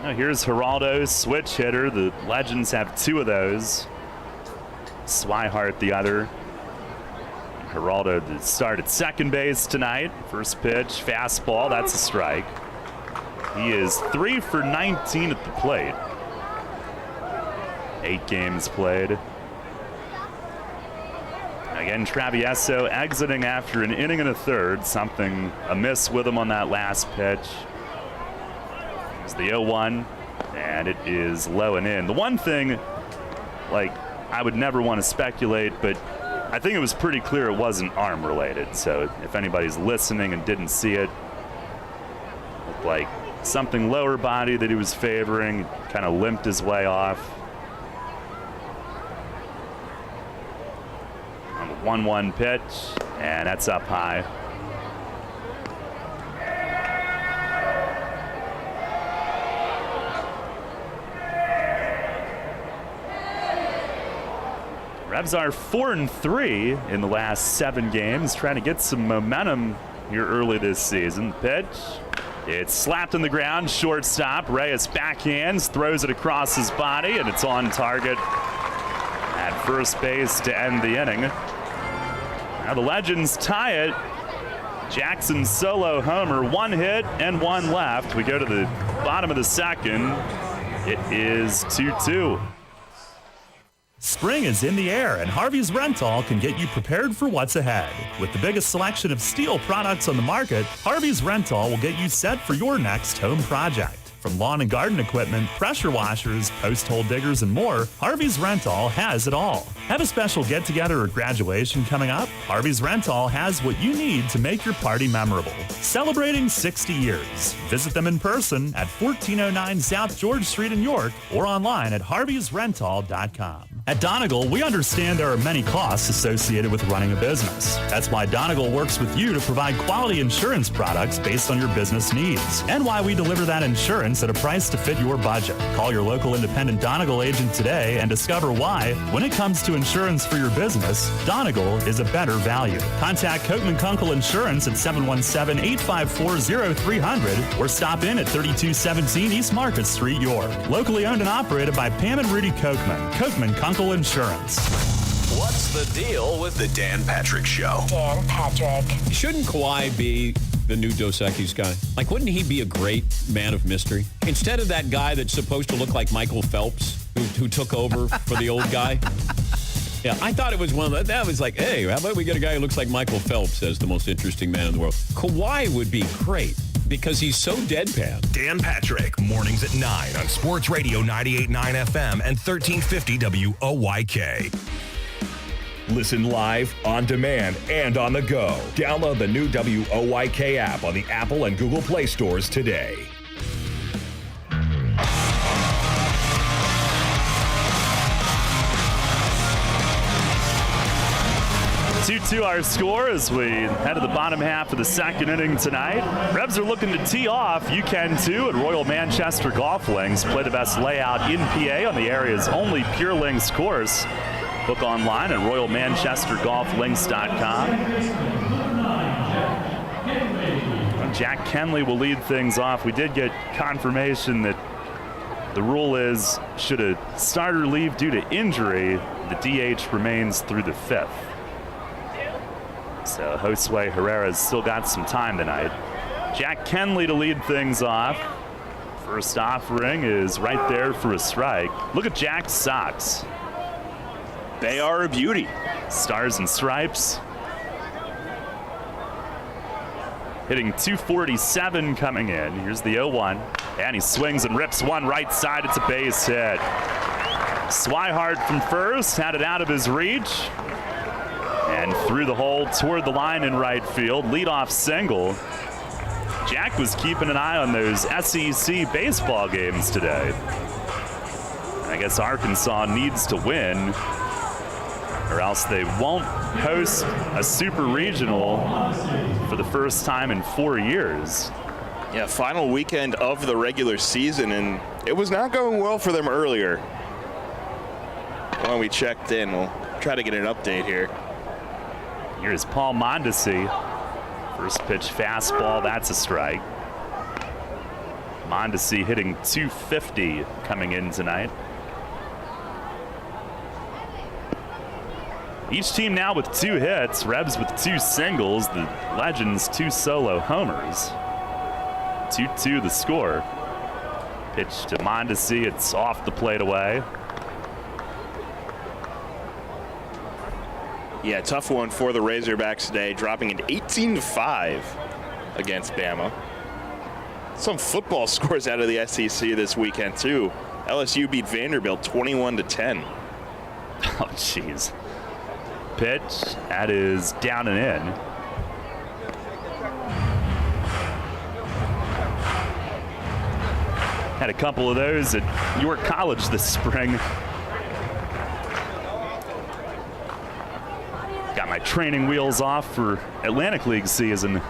Now here's Geraldo, switch hitter. The Legends have 2 of those. Swihart the other. Geraldo to start at second base tonight. First pitch, fastball, that's a strike. He is 3 for 19 at the plate. 8 games played. Again, Travieso exiting after an inning and a third. Something amiss with him on that last pitch. It's the 0-1, and it is low and in. The one thing, like, I would never want to speculate, but I think it was pretty clear it wasn't arm related. So if anybody's listening and didn't see it, looked like something lower body that he was favoring, kind of limped his way off. On the 1-1 pitch, and that's up high. Revs are 4-3 in the last 7 games, trying to get some momentum here early this season. Pitch, it's slapped on the ground, shortstop. Reyes backhands, throws it across his body, and it's on target at first base to end the inning. Now the Legends tie it. Jackson solo homer, 1 hit and 1 left. We go to the bottom of the second. It is 2-2. Spring is in the air, and Harvey's Rental can get you prepared for what's ahead. With the biggest selection of steel products on the market, Harvey's Rental will get you set for your next home project. From lawn and garden equipment, pressure washers, post hole diggers, and more, Harvey's Rental has it all. Have a special get-together or graduation coming up? Harvey's Rental has what you need to make your party memorable. Celebrating 60 years. Visit them in person at 1409 South George Street in York or online at harveysrental.com. At Donegal, we understand there are many costs associated with running a business. That's why Donegal works with you to provide quality insurance products based on your business needs, and why we deliver that insurance at a price to fit your budget. Call your local independent Donegal agent today and discover why, when it comes to insurance for your business, Donegal is a better value. Contact Kochman Kunkel Insurance at 717-854-0300 or stop in at 3217 East Market Street, York. Locally owned and operated by Pam and Rudy Kochman. Kochman Kunkel Insurance. What's the deal with the Dan Patrick Show? Dan Patrick. Shouldn't Kawhi be the new Dos Equis guy? Like, wouldn't he be a great man of mystery? Instead of that guy that's supposed to look like Michael Phelps, who took over for the old guy. Yeah, I thought it was one of that was like, hey, how about we get a guy who looks like Michael Phelps as the most interesting man in the world? Kawhi would be great because he's so deadpan. Dan Patrick, mornings at 9 on Sports Radio 98.9 FM and 1350 WOYK. Listen live, on demand, and on the go. Download the new WOYK app on the Apple and Google Play stores today. 2-2 our score as we head to the bottom half of the second inning tonight. Revs are looking to tee off. You can too at Royal Manchester Golf Links. Play the best layout in PA on the area's only Pure Links course. Book online at royalmanchestergolflinks.com. Jack Kenley will lead things off. We did get confirmation that the rule is, should a starter leave due to injury, the DH remains through the 5th. So Josue Herrera's still got some time tonight. Jack Kenley to lead things off. First offering is right there for a strike. Look at Jack's socks. They are a beauty. Stars and stripes. hitting .247 coming in. Here's the 0-1, and he swings and rips one right side. It's a base hit. Swihart from first had it out of his reach and through the hole toward the line in right field. Leadoff single. Jack was keeping an eye on those SEC baseball games today. I guess Arkansas needs to win, or else they won't host a super regional for the first time in 4 years. Yeah, final weekend of the regular season, and it was not going well for them earlier. When we checked in, we'll try to get an update here. Here's Paul Mondesi. First pitch fastball, that's a strike. Mondesi hitting .250 coming in tonight. Each team now with 2 hits, Revs with 2 singles, the Legends 2 solo homers. 2-2 the score. Pitch to Mondesi, it's off the plate away. Yeah, tough one for the Razorbacks today, dropping it 18-5 against Bama. Some football scores out of the SEC this weekend too. LSU beat Vanderbilt 21-10. Oh, jeez. Pitch, that is down and in. Had a couple of those at York College this spring. Got my training wheels off for Atlantic League season.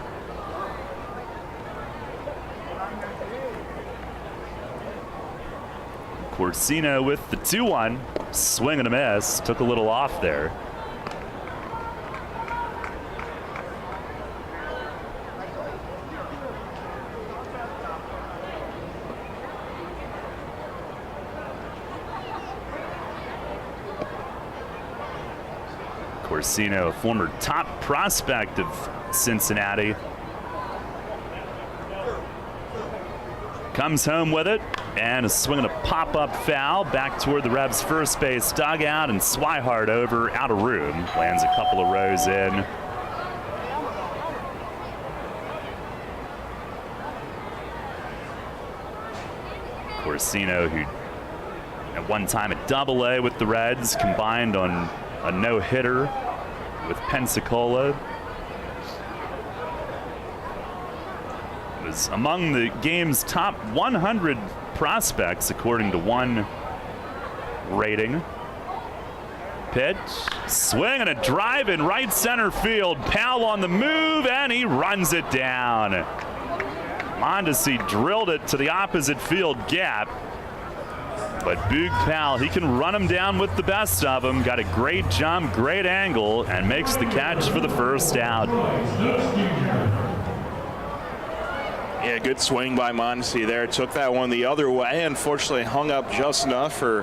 Corsino with the 2-1. Swing and a miss. Took a little off there. Corsino, a former top prospect of Cincinnati, comes home with it, and is swinging a pop-up foul back toward the Revs' first base dugout, and Swihart over out of room. Lands a couple of rows in. Corsino, who at one time at Double-A with the Reds, combined on a no-hitter with Pensacola. Was among the game's top 100 prospects according to one rating. Pitch, swing and a drive in right center field. Powell on the move, and he runs it down. Mondesi drilled it to the opposite field gap. But Boog Powell, he can run him down with the best of them. Got a great jump, great angle, and makes the catch for the first out. Yeah, good swing by Mondesi there. Took that one the other way. Unfortunately, hung up just enough for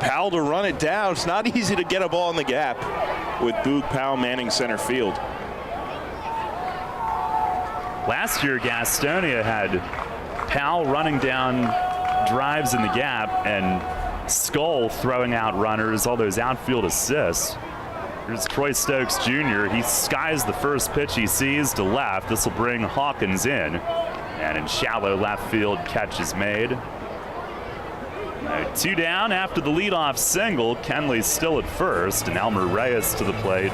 Powell to run it down. It's not easy to get a ball in the gap with Boog Powell manning center field. Last year, Gastonia had Powell running down drives in the gap and Skull throwing out runners, all those outfield assists. Here's Troy Stokes Jr. He skies the first pitch he sees to left. This will bring Hawkins in. And in shallow left field, catch is made. 2 down after the leadoff single. Kenley's still at first, and Elmer Reyes to the plate.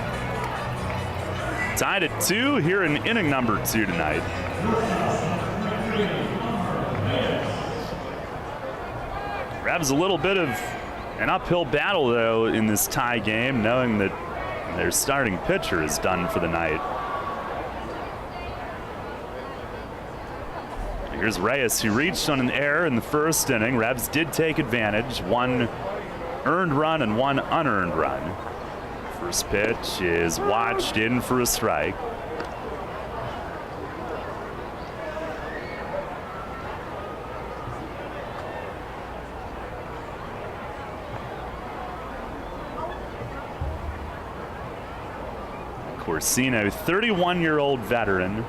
Tied at 2 here in inning number 2 tonight. Revs a little bit of an uphill battle, though, in this tie game, knowing that their starting pitcher is done for the night. Here's Reyes, who reached on an error in the first inning. Revs did take advantage. 1 earned run and 1 unearned run. First pitch is watched in for a strike. Corsino, 31-year-old veteran.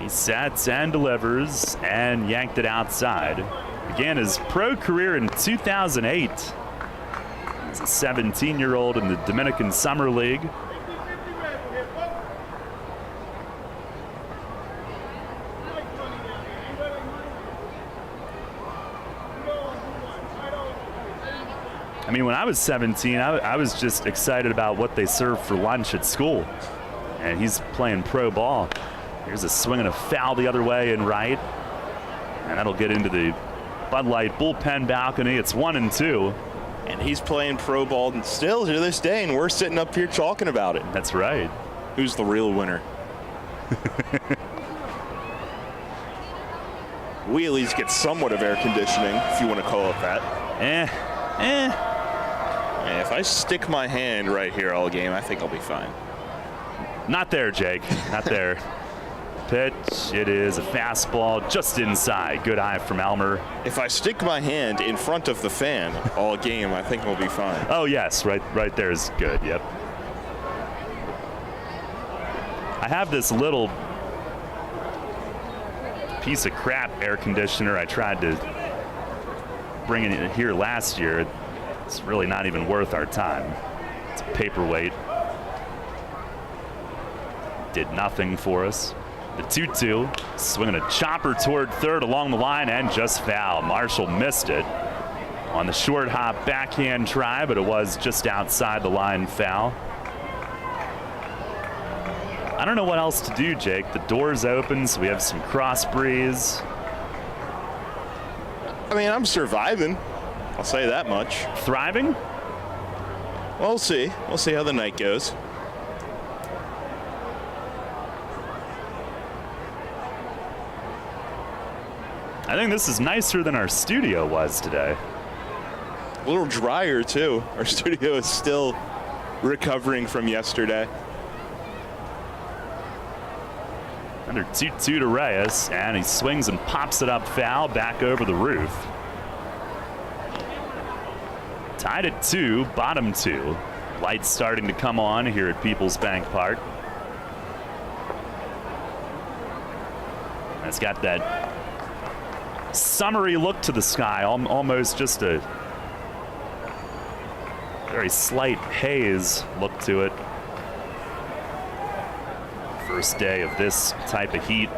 He sets and delivers and yanked it outside. Began his pro career in 2008. He's a 17-year-old in the Dominican Summer League. I mean, when I was 17, I was just excited about what they served for lunch at school. And he's playing pro ball. Here's a swing and a foul the other way and right. And that'll get into the Bud Light bullpen balcony. It's 1-2. And he's playing pro ball still to this day, and we're sitting up here talking about it. That's right. Who's the real winner? We at least get somewhat of air conditioning, if you want to call it that. If I stick my hand right here all game, I think I'll be fine. Not there, Jake. Not there. Pitch. It is a fastball just inside. Good eye from Elmer. If I stick my hand in front of the fan all game, I think we'll be fine. Oh, yes. Right there is good. Yep. I have this little piece of crap air conditioner I tried to bring in here last year. It's really not even worth our time. It's a paperweight. Did nothing for us. The 2-2, swinging a chopper toward third along the line and just foul. Marshall missed it on the short hop backhand try, but it was just outside the line foul. I don't know what else to do, Jake. The door's open, so we have some cross breeze. I mean, I'm surviving. I'll say that much. Thriving? Well, we'll see. We'll see how the night goes. I think this is nicer than our studio was today. A little drier, too. Our studio is still recovering from yesterday. Under 2-2 to Reyes, and he swings and pops it up foul back over the roof. Tied at 2, bottom 2. Lights starting to come on here at Peoples Bank Park. And it's got that summery look to the sky, almost just a very slight haze look to it. First day of this type of heat.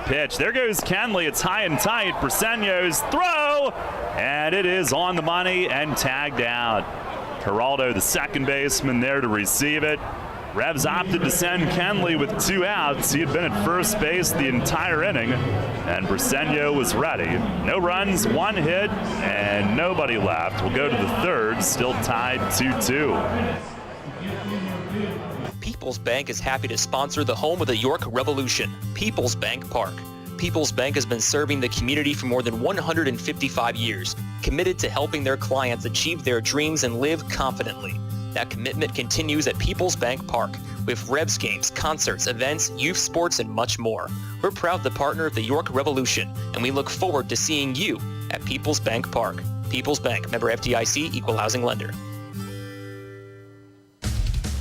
Pitch, there goes Kenley, it's high and tight. Briseño's throw, and it is on the money and tagged out. Geraldo, the second baseman, there to receive it. Revs opted to send Kenley with 2 outs. He had been at first base the entire inning, and Briseño was ready. No runs, 1 hit, and nobody left. We'll go to the third, still tied 2-2. Peoples Bank is happy to sponsor the home of the York Revolution, Peoples Bank Park. Peoples Bank has been serving the community for more than 155 years, committed to helping their clients achieve their dreams and live confidently. That commitment continues at Peoples Bank Park with Revs games, concerts, events, youth sports, and much more. We're proud to partner of the York Revolution, and we look forward to seeing you at Peoples Bank Park. Peoples Bank, member FDIC, equal housing lender.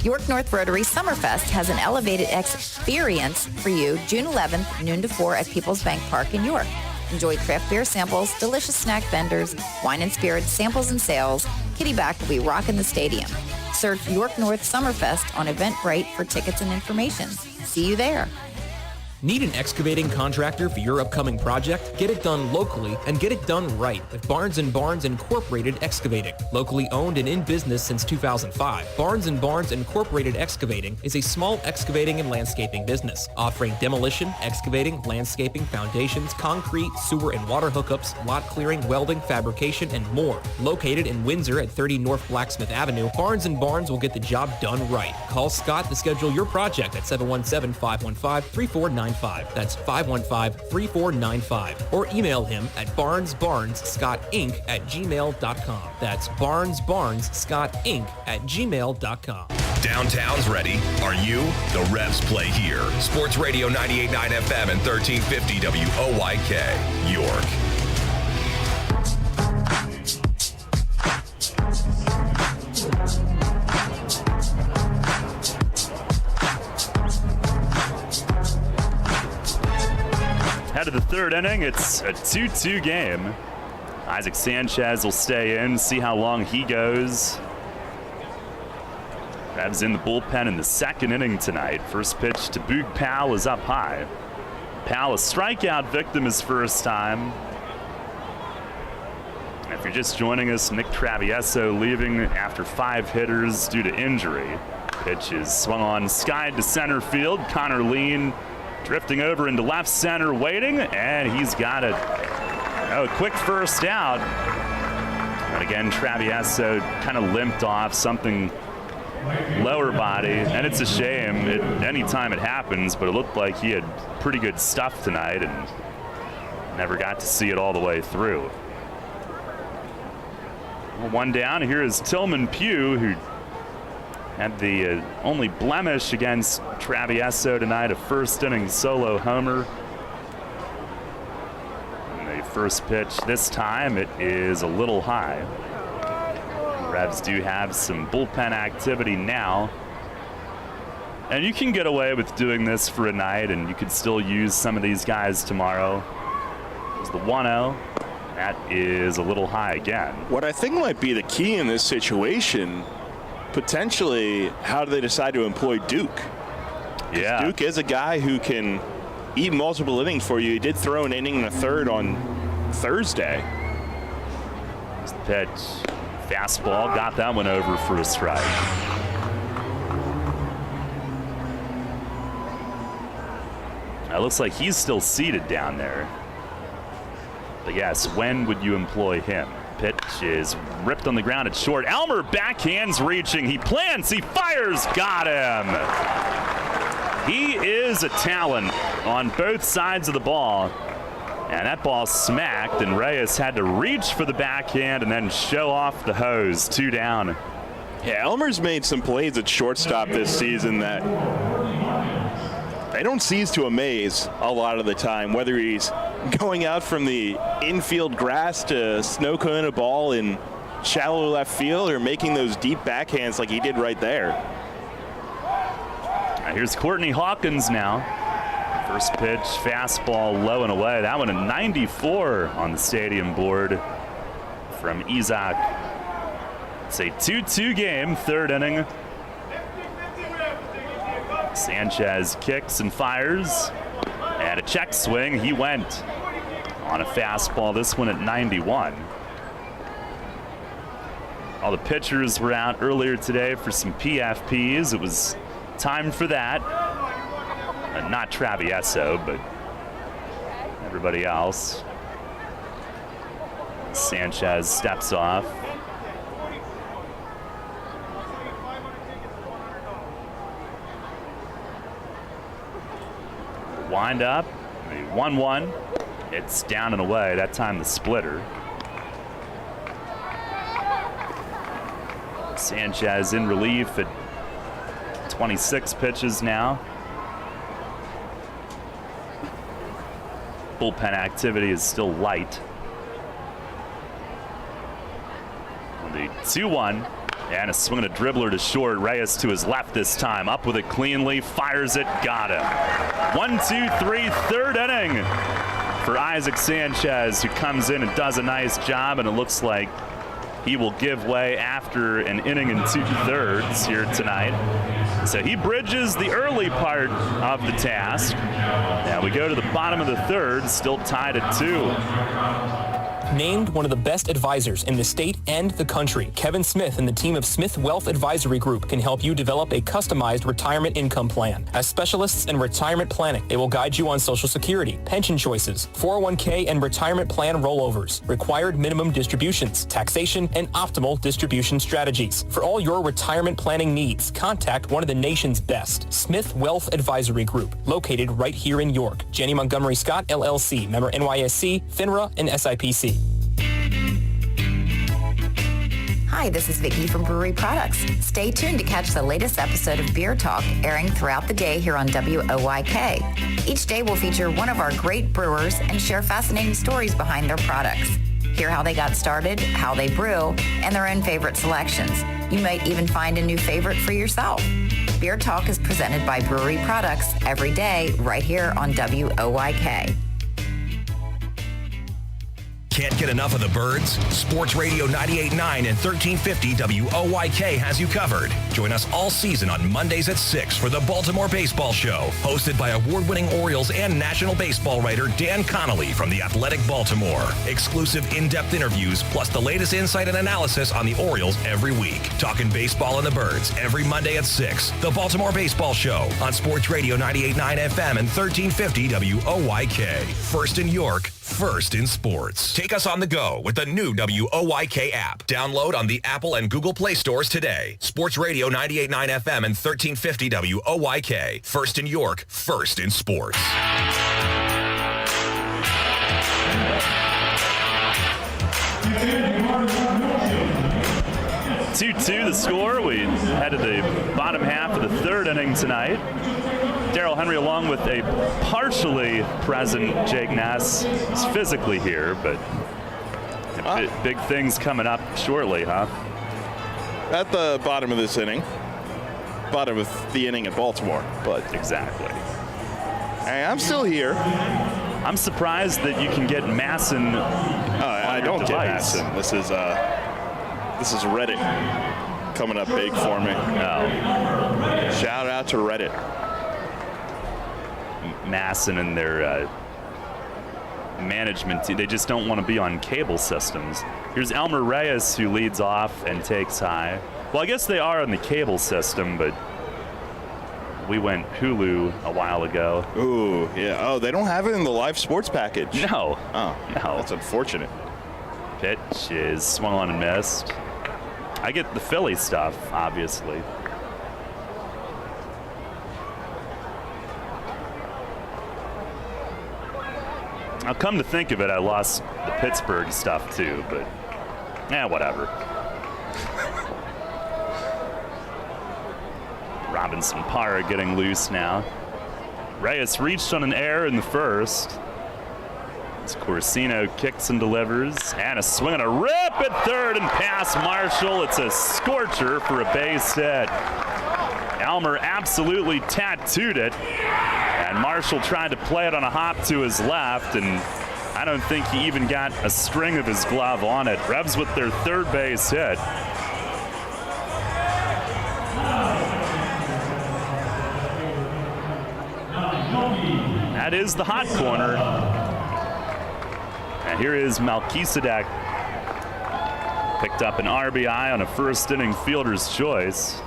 York North Rotary Summerfest has an elevated experience for you June 11th, noon to 4 at Peoples Bank Park in York. Enjoy craft beer samples, delicious snack vendors, wine and spirits samples and sales. Kitty Back will be rocking the stadium. Search York North Summerfest on Eventbrite for tickets and information. See you there. Need an excavating contractor for your upcoming project? Get it done locally and get it done right with Barnes & Barnes Incorporated Excavating. Locally owned and in business since 2005, Barnes & Barnes Incorporated Excavating is a small excavating and landscaping business offering demolition, excavating, landscaping, foundations, concrete, sewer and water hookups, lot clearing, welding, fabrication, and more. Located in Windsor at 30 North Blacksmith Avenue, Barnes & Barnes will get the job done right. Call Scott to schedule your project at 717-515-3495. That's 515-3495. Or email him at barnesbarnesscottinc@gmail.com. That's barnesbarnesscottinc@gmail.com. Downtown's ready. Are you? The Revs play here. Sports Radio 98.9 FM and 1350 WOYK, York. Head of the third inning, it's a 2-2 game. Isaac Sanchez will stay in, see how long he goes. Revs in the bullpen in the second inning tonight. First pitch to Boog Powell is up high. Powell, a strikeout victim his first time. If you're just joining us, Nick Travieso leaving after 5 hitters due to injury. Pitch is swung on, skied to center field. Connor Lean drifting over into left center, waiting, and he's got a quick first out. And again, Travieso kind of limped off something lower body, and it's a shame. Any time it happens, but it looked like he had pretty good stuff tonight and never got to see it all the way through. One down. Here is Tillman Pugh, who had the only blemish against Travieso tonight, a first inning solo homer. And the first pitch this time, it is a little high. The Revs do have some bullpen activity now. And you can get away with doing this for a night, and you could still use some of these guys tomorrow. It's the 1-0. That is a little high again. What I think might be the key in this situation, potentially, how do they decide to employ Duke? Yeah. Duke is a guy who can eat multiple innings for you. He did throw an inning and a third on Thursday. This pitch, fastball, got that one over for a strike. It looks like he's still seated down there. But yes, when would you employ him? Pitch is ripped on the ground at short. Elmer backhands reaching. He plants. He fires. Got him. He is a talent on both sides of the ball. And that ball smacked, and Reyes had to reach for the backhand and then show off the hose. 2 down. Yeah, Elmer's made some plays at shortstop this season that they don't cease to amaze a lot of the time, whether he's going out from the infield grass to snow cone a ball in shallow left field or making those deep backhands like he did right there. Here's Courtney Hawkins now. First pitch, fastball low and away. That one a 94 on the stadium board from Isaac. It's a 2-2 game, 3rd inning. Sanchez kicks and fires, and a check swing. He went on a fastball, this one at 91. All the pitchers were out earlier today for some PFPs. It was time for that. Not Travieso, but everybody else. Sanchez steps off. Wind up, 1-1. It's down and away, that time the splitter. Sanchez in relief at 26 pitches now. Bullpen activity is still light. The 2-1. And a swing and a dribbler to short. Reyes to his left this time. Up with it cleanly. Fires it. Got him. 1-2-3. 3rd inning for Isaac Sanchez, who comes in and does a nice job. And it looks like he will give way after an inning and 2/3 here tonight. So he bridges the early part of the task. Now we go to the bottom of the 3rd. Still tied at 2. Named one of the best advisors in the state and the country, Kevin Smith and the team of Smith Wealth Advisory Group can help you develop a customized retirement income plan. As specialists in retirement planning, they will guide you on Social Security, pension choices, 401k and retirement plan rollovers, required minimum distributions, taxation, and optimal distribution strategies. For all your retirement planning needs, contact one of the nation's best, Smith Wealth Advisory Group, located right here in York. Janney Montgomery Scott, LLC, member NYSE, FINRA, and SIPC. Hi, this is Vicki from Brewery Products. Stay tuned to catch the latest episode of Beer Talk airing throughout the day here on WOYK. Each day will feature one of our great brewers and share fascinating stories behind their products. Hear how they got started, how they brew, and their own favorite selections. You might even find a new favorite for yourself. Beer Talk is presented by Brewery Products every day right here on WOYK. Can't get enough of the Birds? Sports Radio 98.9 and 1350 WOYK has you covered. Join us all season on Mondays at 6 for the Baltimore Baseball Show, hosted by award-winning Orioles and National Baseball writer Dan Connolly from The Athletic Baltimore. Exclusive in-depth interviews, plus the latest insight and analysis on the Orioles every week. Talking baseball and the Birds every Monday at 6. The Baltimore Baseball Show on Sports Radio 98.9 FM and 1350 WOYK. First in York, first in sports. Take us on the go with the new WOYK app. Download on the Apple and Google Play stores today. Sports Radio 98.9 FM and 1350 WOYK. First in York, first in sports. 2-2 the score. We head to the bottom half of the third inning tonight. Darrell Henry, along with a partially present Jake Ness, is physically here, but big things coming up shortly, huh? At the bottom of this inning. Bottom of the inning in Baltimore, but exactly. Hey, I'm still here. I'm surprised that you can get Masson. I don't get Masson. This is Reddit coming up big for me. Oh. Shout out to Reddit. Masson and their management team, they just don't want to be on cable systems. Here's Elmer Reyes, who leads off and takes high. Well, I guess they are on the cable system, but we went Hulu a while ago. Ooh, yeah. Oh, they don't have it in the live sports package. No. Oh, no. That's unfortunate. Pitch is swung on and missed. I get the Philly stuff, obviously. Now, come to think of it, I lost the Pittsburgh stuff too, but whatever. Robinson Parra getting loose now. Reyes reached on an error in the first. As Corsino kicks and delivers, and a swing and a rip at third and past Marshall. It's a scorcher for a base hit. Elmer absolutely tattooed it, and Marshall tried to play it on a hop to his left, and I don't think he even got a string of his glove on it. Revs with their third base hit. That is the hot corner. And here is Melchizedek. Picked up an RBI on a first inning fielder's choice.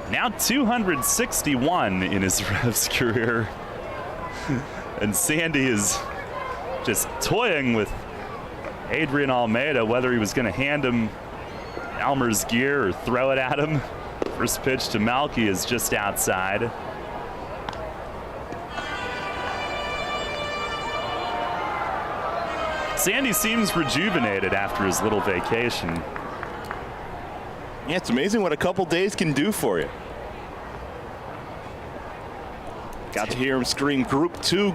Now 261 in his Revs career. And Sandy is just toying with Adrian Almeida, whether he was going to hand him Elmer's gear or throw it at him. First pitch to Malky is just outside. Sandy seems rejuvenated after his little vacation. Yeah, it's amazing what a couple days can do for you. Got to hear him scream Group 2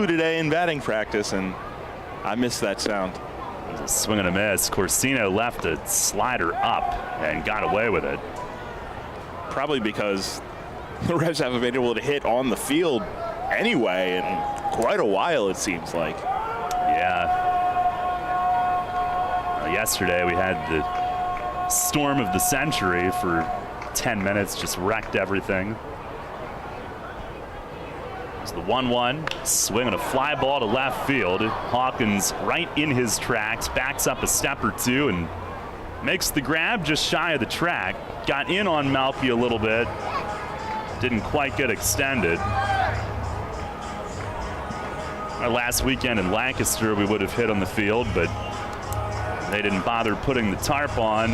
today in batting practice, and I missed that sound. It was a swing and a miss. Corsino left a slider up and got away with it. Probably because the Revs haven't been able to hit on the field anyway in quite a while, it seems like. Yeah. Yesterday we had the storm of the century for 10 minutes, just wrecked everything. It's the 1-1, swing and a fly ball to left field. Hawkins right in his tracks, backs up a step or two and makes the grab just shy of the track. Got in on Malky a little bit, didn't quite get extended. Last weekend in Lancaster we would have hit on the field, but they didn't bother putting the tarp on.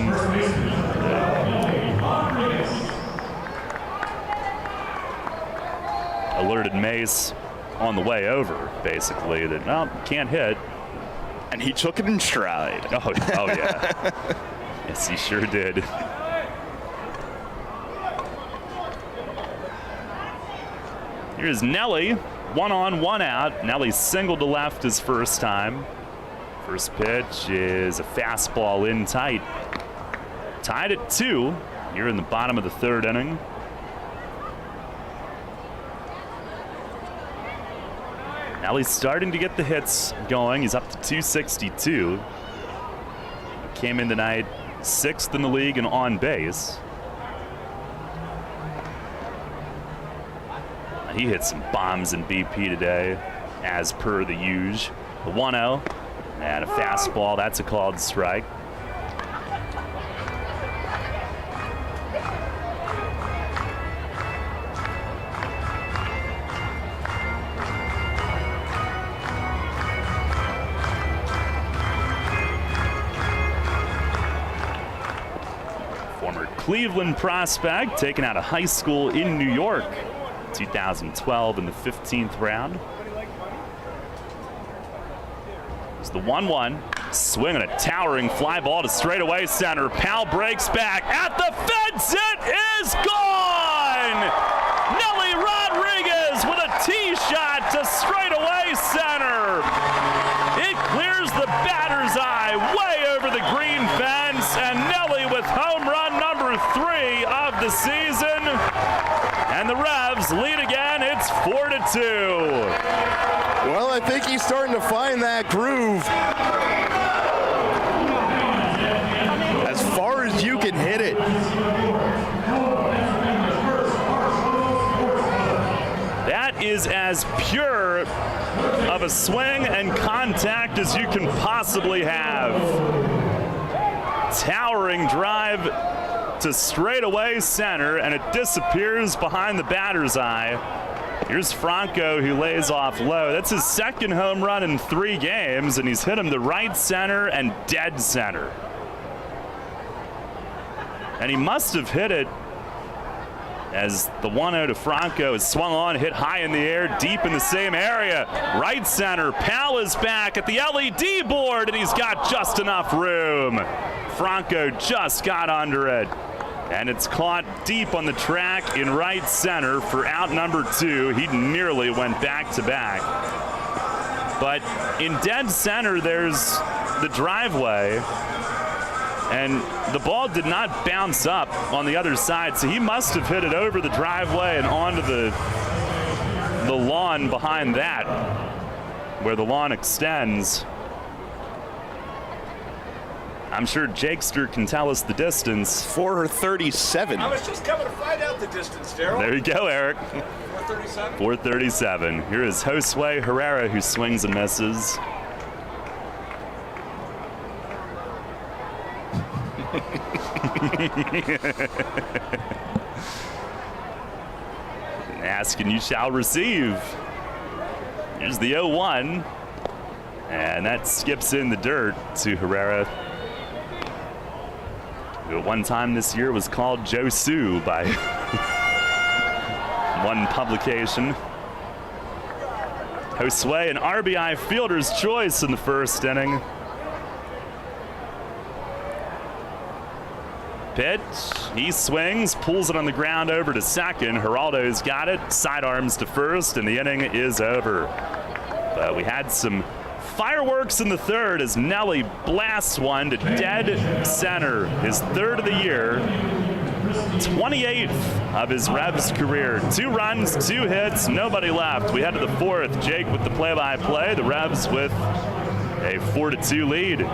Alerted Mace on the way over, basically, that, no, can't hit. And he took it in stride. Oh yeah. Yes, he sure did. Here's Nelly, 1 on, 1 out. Nelly singled to left his first time. First pitch is a fastball in tight. Tied at 2 here in the bottom of the third inning. Nelly's starting to get the hits going. He's up to 262. Came in tonight 6th in the league and on base. He hit some bombs in BP today, as per the usual. The 1-0 and a fastball. That's a called strike. Former Cleveland prospect, taken out of high school in New York, 2012 in the 15th round. It's the 1-1. Swing and a towering fly ball to straightaway center. Powell breaks back at the fence. It is gone! Nelly Rodriguez with a tee shot to straightaway center. It clears the batter's eye way over the green fence, and Nelly with home run number 3 of the season. And the Revs lead again. It's 4-2. Well, I think he's starting to find that groove. As far as you can hit it. That is as pure of a swing and contact as you can possibly have. Towering drive to straightaway center, and it disappears behind the batter's eye. Here's Franco, who lays off low. That's his second home run in 3 games, and he's hit him to right center and dead center. And he must have hit it as the 1-0 to Franco is swung on, hit high in the air, deep in the same area. Right center, Powell is back at the LED board, and he's got just enough room. Franco just got under it. And it's caught deep on the track in right center for out number 2. He nearly went back to back. But in dead center, there's the driveway. And the ball did not bounce up on the other side, so he must have hit it over the driveway and onto the lawn behind that, where the lawn extends. I'm sure Jakester can tell us the distance. 437. I was just coming to find out the distance, Daryl. There you go, Eric. 437? 437. Here is Josue Herrera, who swings and misses. Ask and you shall receive. Here's the 0-1. And that skips in the dirt to Herrera, who at one time this year was called Josu by one publication. Josue, an RBI fielder's choice in the first inning. Pitch, he swings, pulls it on the ground over to second. Geraldo's got it, sidearms to first, and the inning is over. But we had some fireworks in the third as Nelly blasts one to dead center, his 3rd of the year, 28th of his Revs career. 2 runs, 2 hits, nobody left. We head to the 4th. Jake with the play-by-play. The Revs with a 4-2 lead.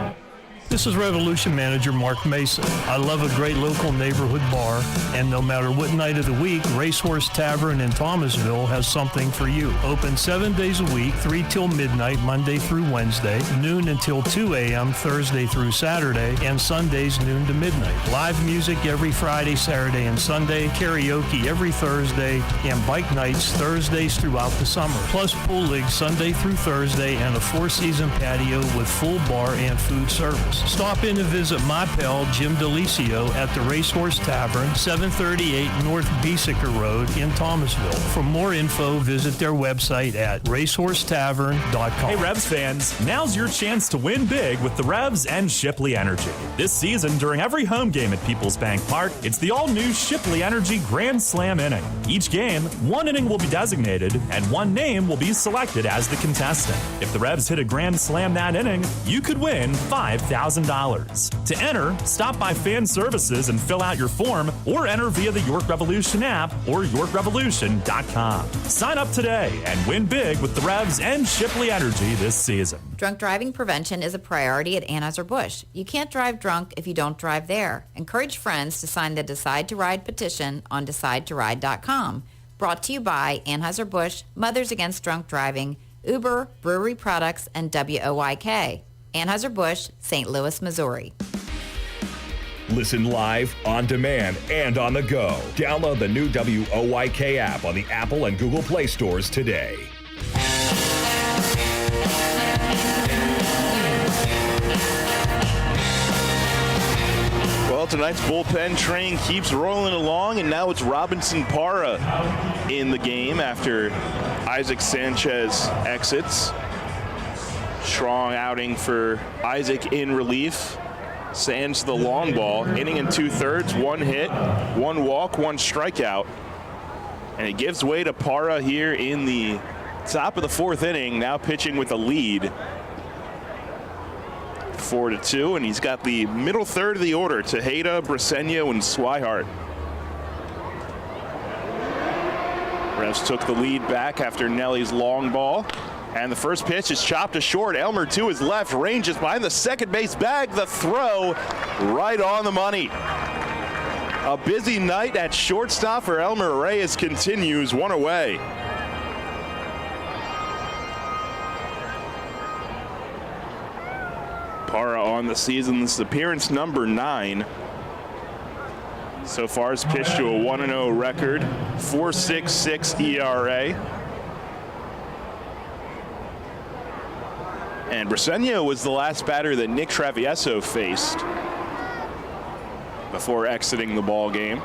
This is Revolution Manager Mark Mason. I love a great local neighborhood bar, and no matter what night of the week, Racehorse Tavern in Thomasville has something for you. Open 7 days a week, 3 till midnight, Monday through Wednesday, noon until 2 a.m., Thursday through Saturday, and Sundays noon to midnight. Live music every Friday, Saturday, and Sunday, karaoke every Thursday, and bike nights Thursdays throughout the summer. Plus pool league Sunday through Thursday, and a 4-season patio with full bar and food service. Stop in and visit my pal Jim DeLisio at the Racehorse Tavern, 738 North Beesicker Road in Thomasville. For more info, visit their website at racehorsetavern.com. Hey Revs fans, now's your chance to win big with the Revs and Shipley Energy. This season, during every home game at Peoples Bank Park, it's the all-new Shipley Energy Grand Slam inning. Each game, 1 inning will be designated, and 1 name will be selected as the contestant. If the Revs hit a Grand Slam that inning, you could win $5,000. $1,000. To enter, stop by Fan Services and fill out your form, or enter via the York Revolution app or YorkRevolution.com. Sign up today and win big with the Revs and Shipley Energy this season. Drunk driving prevention is a priority at Anheuser-Busch. You can't drive drunk if you don't drive there. Encourage friends to sign the Decide to Ride petition on DecideToRide.com. Brought to you by Anheuser-Busch, Mothers Against Drunk Driving, Uber, Brewery Products, and WOYK. Anheuser-Busch, St. Louis, Missouri. Listen live, on demand, and on the go. Download the new WOYK app on the Apple and Google Play stores today. Well, tonight's bullpen train keeps rolling along, and now it's Robinson Parra in the game after Isaac Sanchez exits. Strong outing for Isaac in relief. Sands the long ball, inning and 2/3, 1 hit, 1 walk, 1 strikeout. And it gives way to Parra here in the top of the 4th inning, now pitching with a lead. 4-2, and he's got the middle third of the order: Tejeda, Briseño, and Swihart. Revs took the lead back after Nelly's long ball, and the first pitch is chopped to short. Elmer to his left, ranges behind the second base bag. The throw right on the money. A busy night at shortstop for Elmer Reyes continues, 1 away. Parra on the season, this is appearance number 9. So far has pitched to a 1-0 record, 4.66 ERA. And Briseño was the last batter that Nick Travieso faced before exiting the ball game.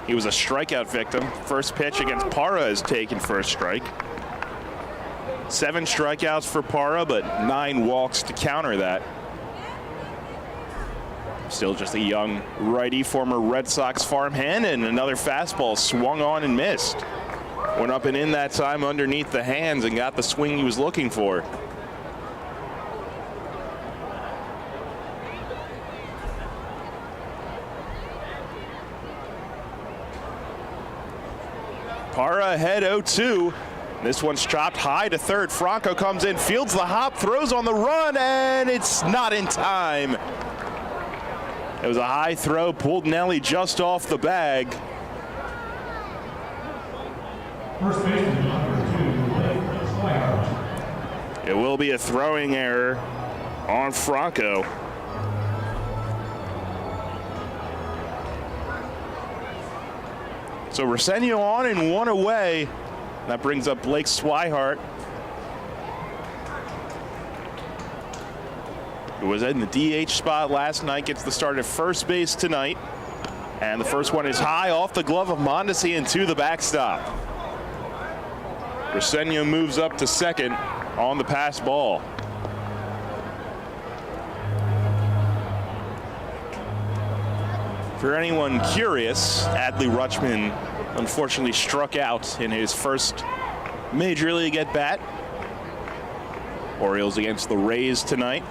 He was a strikeout victim. First pitch against Parra is taken for a strike. 7 strikeouts for Parra, but 9 walks to counter that. Still just a young righty, former Red Sox farmhand, and another fastball swung on and missed. Went up and in that time underneath the hands and got the swing he was looking for. Parra ahead 0-2. This one's chopped high to third. Franco comes in, fields the hop, throws on the run, and it's not in time. It was a high throw, pulled Nelly just off the bag. First baseman, It will be a throwing error on Franco. So Briseño on and 1 away. That brings up Blake Swihart, who was in the DH spot last night, gets the start at first base tonight. And the first one is high off the glove of Mondesi and to the backstop. Briseño moves up to second on the pass ball. For anyone curious, Adley Rutschman unfortunately struck out in his first Major League at-bat. Orioles against the Rays tonight.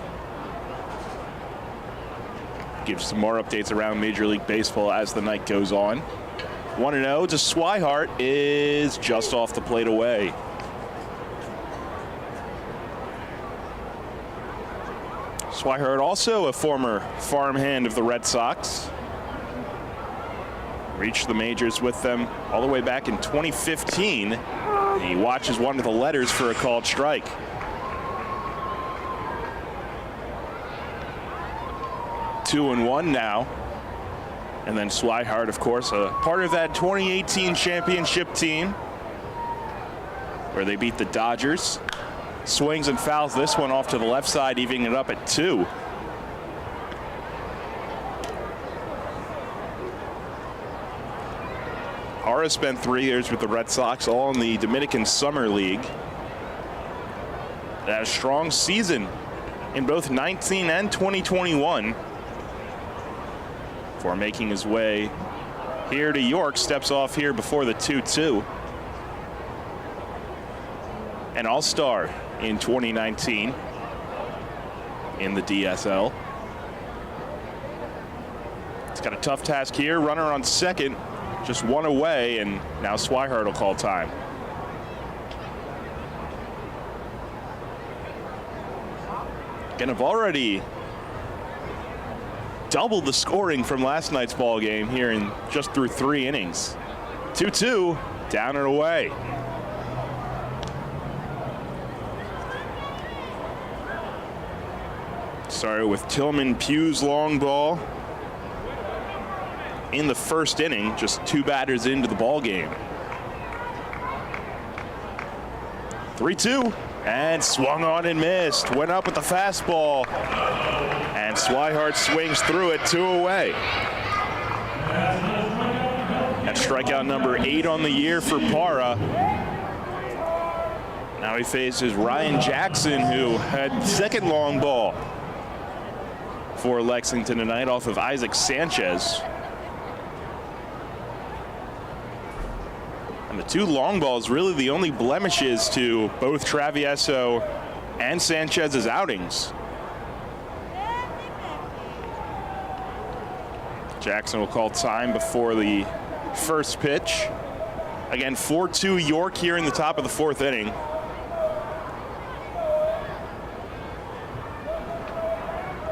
Give some more updates around Major League Baseball as the night goes on. 1-0 to Swihart is just off the plate away. Swihart also a former farmhand of the Red Sox. Reached the majors with them all the way back in 2015. He watches one of the letters for a called strike. Two and one now. And then Swihart, of course, a part of that 2018 championship team where they beat the Dodgers. Swings and fouls this one off to the left side, evening it up at 2. Parra spent 3 years with the Red Sox, all in the Dominican Summer League. Had a strong season in both 19 and 2021. Before making his way here to York, steps off here before the 2-2. An all-star in 2019. in the DSL. It's got a tough task here. Runner on second, just one away, and now Swihart will call time. And have already doubled the scoring from last night's ball game here in just through 3 innings. 2-2, down and away. Started with Tillman Pugh's long ball in the first inning, just 2 batters into the ball game. 3-2, and swung on and missed. Went up with the fastball, and Swihart swings through it, 2 away. That's strikeout number 8 on the year for Parra. Now he faces Ryan Jackson, who had second long ball for Lexington tonight off of Isaac Sanchez. And the 2 long balls really the only blemishes to both Travieso and Sanchez's outings. Jackson will call time before the first pitch. Again, 4-2 York here in the top of the 4th inning.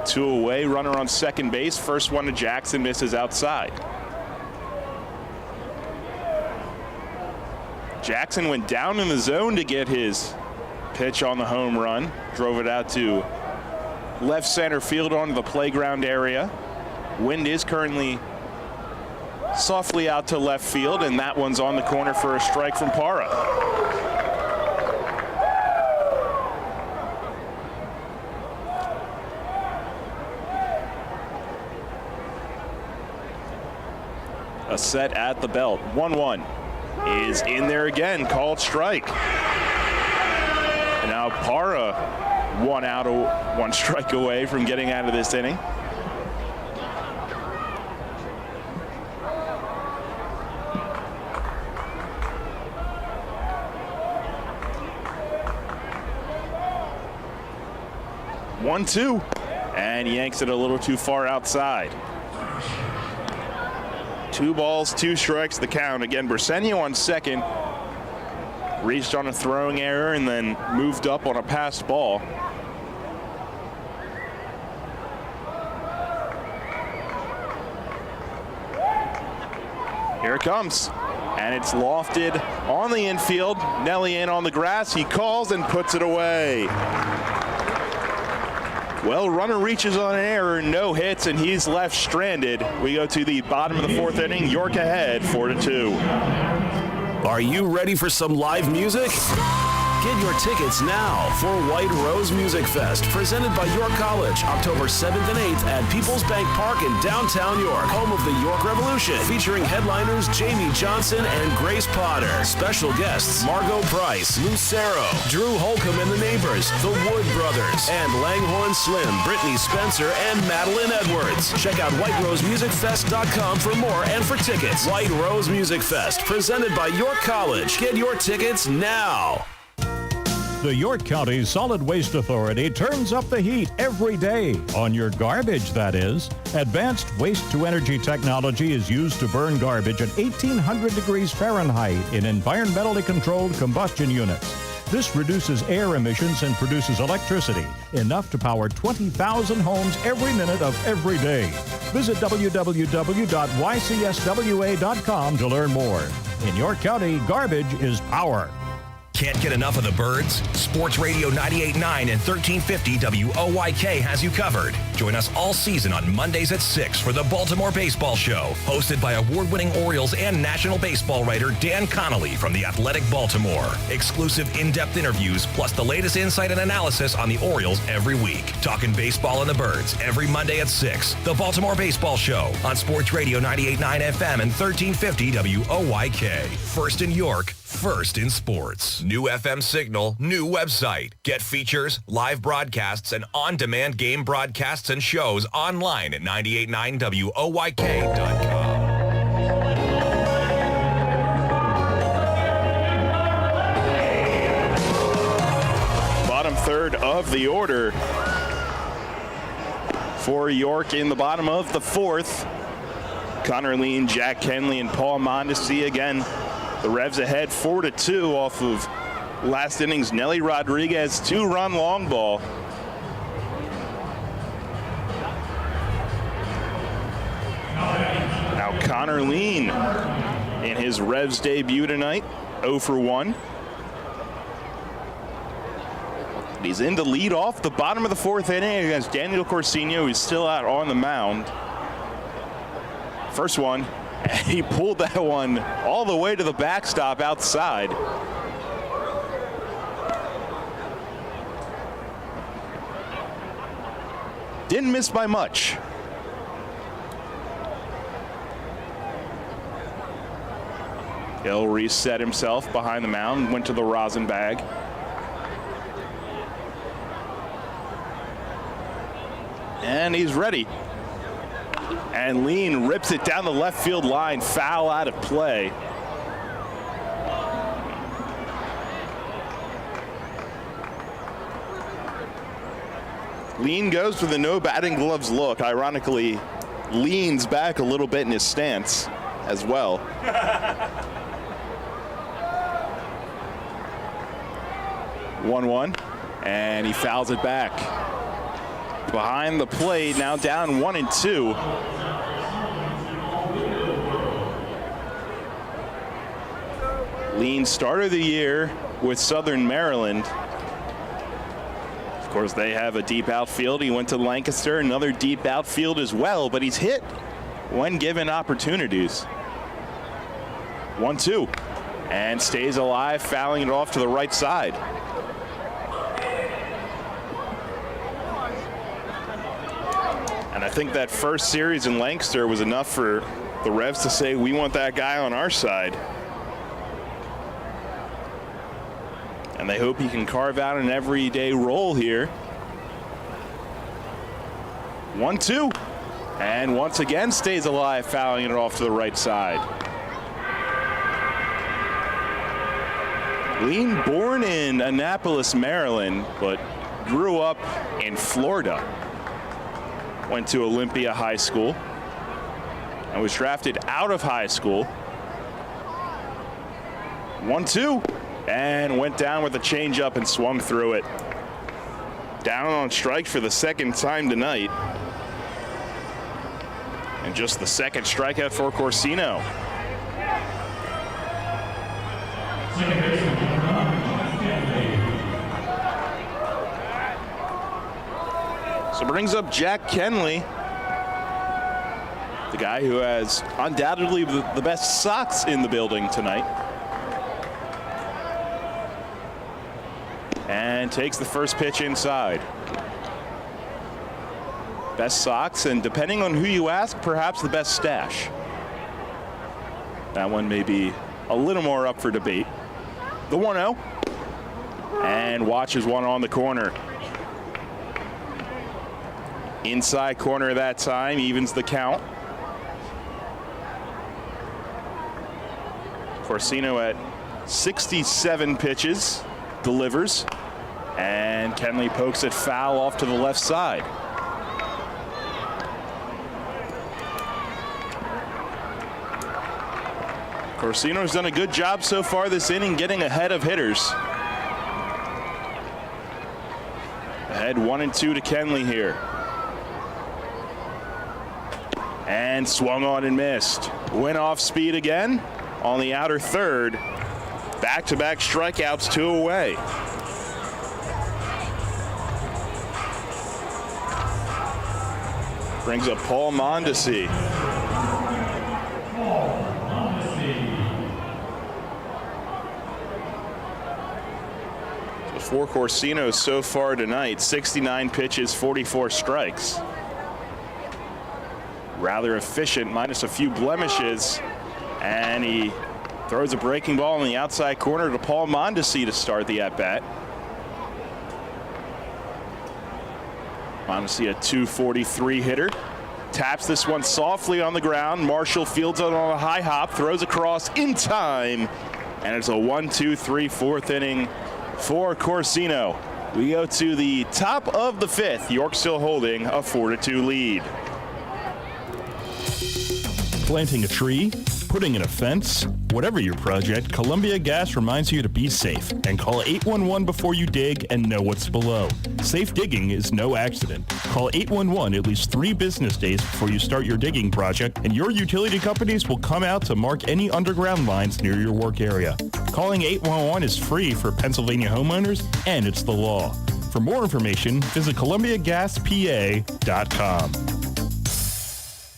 Two away, runner on second base. First one to Jackson, misses outside. Jackson went down in the zone to get his pitch on the home run. Drove it out to left center field onto the playground area. Wind is currently softly out to left field, and that one's on the corner for a strike from Parra. A set at the belt. 1-1 is in there again, called strike. And now Parra 1 out, 1 strike away from getting out of this inning. One-two, and yanks it a little too far outside. 2 balls, 2 strikes, the count. Again, Briseno on second. Reached on a throwing error and then moved up on a passed ball. Here it comes. And it's lofted on the infield. Nelly in on the grass. He calls and puts it away. Well, runner reaches on an error, no hits, and he's left stranded. We go to the bottom of the 4th inning. York ahead, 4-2. Are you ready for some live music? Get your tickets now for White Rose Music Fest, presented by York College, October 7th and 8th at People's Bank Park in downtown York, home of the York Revolution, featuring headliners Jamie Johnson and Grace Potter. Special guests Margot Price, Lucero, Drew Holcomb and the Neighbors, the Wood Brothers, and Langhorne Slim, Brittany Spencer, and Madeline Edwards. Check out whiterosemusicfest.com for more and for tickets. White Rose Music Fest, presented by York College. Get your tickets now. The York County Solid Waste Authority turns up the heat every day. On your garbage, that is. Advanced waste-to-energy technology is used to burn garbage at 1,800 degrees Fahrenheit in environmentally controlled combustion units. This reduces air emissions and produces electricity, enough to power 20,000 homes every minute of every day. Visit www.ycswa.com to learn more. In York County, garbage is power. Can't get enough of the birds? Sports Radio 98.9 and 1350 WOYK has you covered. Join us all season on Mondays at 6 for the Baltimore Baseball Show, hosted by award-winning Orioles and National Baseball writer Dan Connolly from The Athletic Baltimore. Exclusive in-depth interviews, plus the latest insight and analysis on the Orioles every week. Talking baseball and the birds every Monday at 6. The Baltimore Baseball Show on Sports Radio 98.9 FM and 1350 WOYK. First in York, first in sports. New FM signal, new website. Get features, live broadcasts, and on-demand game broadcasts and shows online at 989WOYK.com. Bottom third of the order. for York in the bottom of the fourth. Connor Lean, Jack Kenley, and Paul Mondesi again. The Revs ahead 4-2 off of last inning's Nelly Rodriguez 2-run long ball. Now Connor Lean in his Revs debut tonight, 0 for 1. He's in to lead off the bottom of the fourth inning against Daniel Corsino, who's still out on the mound. First one, and he pulled that one all the way to the backstop outside. Didn't miss by much. He'll reset himself behind the mound, went to the rosin bag. And he's ready. And Lean rips it down the left field line, foul out of play. Lean goes with a no batting gloves look. Ironically, leans back a little bit in his stance as well. 1-1, and he fouls it back. Behind the plate, now down 1-2. Lean start of the year with Southern Maryland. Of course, they have a deep outfield. He went to Lancaster, another deep outfield as well, but he's hit when given opportunities. 1-2, and stays alive, fouling it off to the right side. And I think that first series in Lancaster was enough for the Revs to say, we want that guy on our side. And they hope he can carve out an everyday role here. 1-2, and once again stays alive, fouling it off to the right side. Lean, born in Annapolis, Maryland, but grew up in Florida. Went to Olympia High School and was drafted out of high school. 1-2, and went down with a changeup and swung through it. Down on strike for the second time tonight. And just the second strikeout for Corsino. So brings up Jack Kenley, the guy who has undoubtedly the best socks in the building tonight. And takes the first pitch inside. Best socks, and depending on who you ask, perhaps the best stash. That one may be a little more up for debate. The 1-0, and watches one on the corner. Inside corner that time, evens the count. Corsino at 67 pitches, delivers, and Kenley pokes it foul off to the left side. Corsino's done a good job so far this inning getting ahead of hitters. Ahead 1-2 to Kenley here. And swung on and missed. Went off speed again on the outer third. Back-to-back strikeouts, 2 away. Brings up Paul Mondesi. For Corsino so far tonight, 69 pitches, 44 strikes. Rather efficient, minus a few blemishes. And he throws a breaking ball in the outside corner to Paul Mondesi to start the at-bat. Mondesi, a .243 hitter. Taps this one softly on the ground. Marshall fields it on a high hop, throws across in time. And it's a 1-2-3 fourth inning for Corsino. We go to the top of the fifth. York still holding a 4-2 lead. Planting a tree, putting in a fence, whatever your project, Columbia Gas reminds you to be safe and call 811 before you dig and know what's below. Safe digging is no accident. Call 811 at least 3 business days before you start your digging project, and your utility companies will come out to mark any underground lines near your work area. Calling 811 is free for Pennsylvania homeowners, and it's the law. For more information, visit ColumbiaGasPA.com.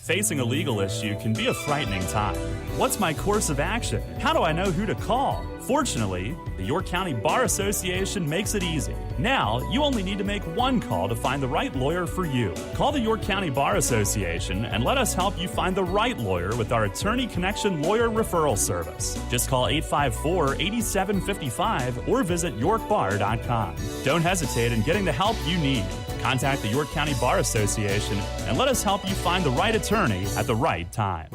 Facing a legal issue can be a frightening time. What's my course of action? How do I know who to call? Fortunately, the York County Bar Association makes it easy. Now, you only need to make one call to find the right lawyer for you. Call the York County Bar Association and let us help you find the right lawyer with our Attorney Connection Lawyer Referral Service. Just call 854-8755 or visit yorkbar.com. Don't hesitate in getting the help you need. Contact the York County Bar Association and let us help you find the right attorney at the right time.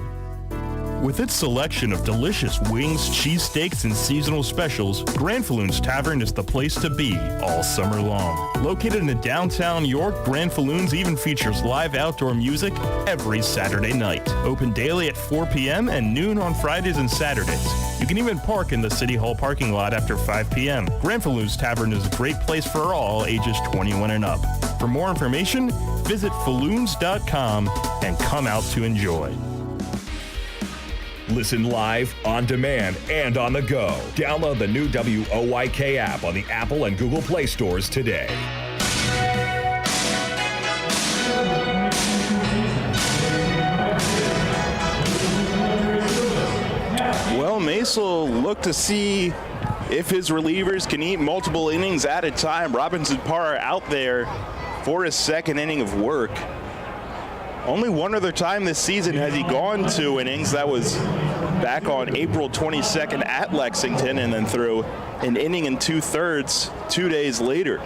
With its selection of delicious wings, cheesesteaks, and seasonal specials, Granfalloon's Tavern is the place to be all summer long. Located in downtown York, Granfalloon's even features live outdoor music every Saturday night. Open daily at 4 p.m. and noon on Fridays and Saturdays. You can even park in the City Hall parking lot after 5 p.m. Granfalloon's Tavern is a great place for all ages 21 and up. For more information, visit falloons.com and come out to enjoy. Listen live, on demand, and on the go. Download the new WOYK app on the Apple and Google Play stores today. Well, Mace will look to see if his relievers can eat multiple innings at a time. Robinson Parra out there for his second inning of work. Only one other time this season has he gone 2 innings. That was back on April 22nd at Lexington, and then threw an inning and 2/3 2 days later.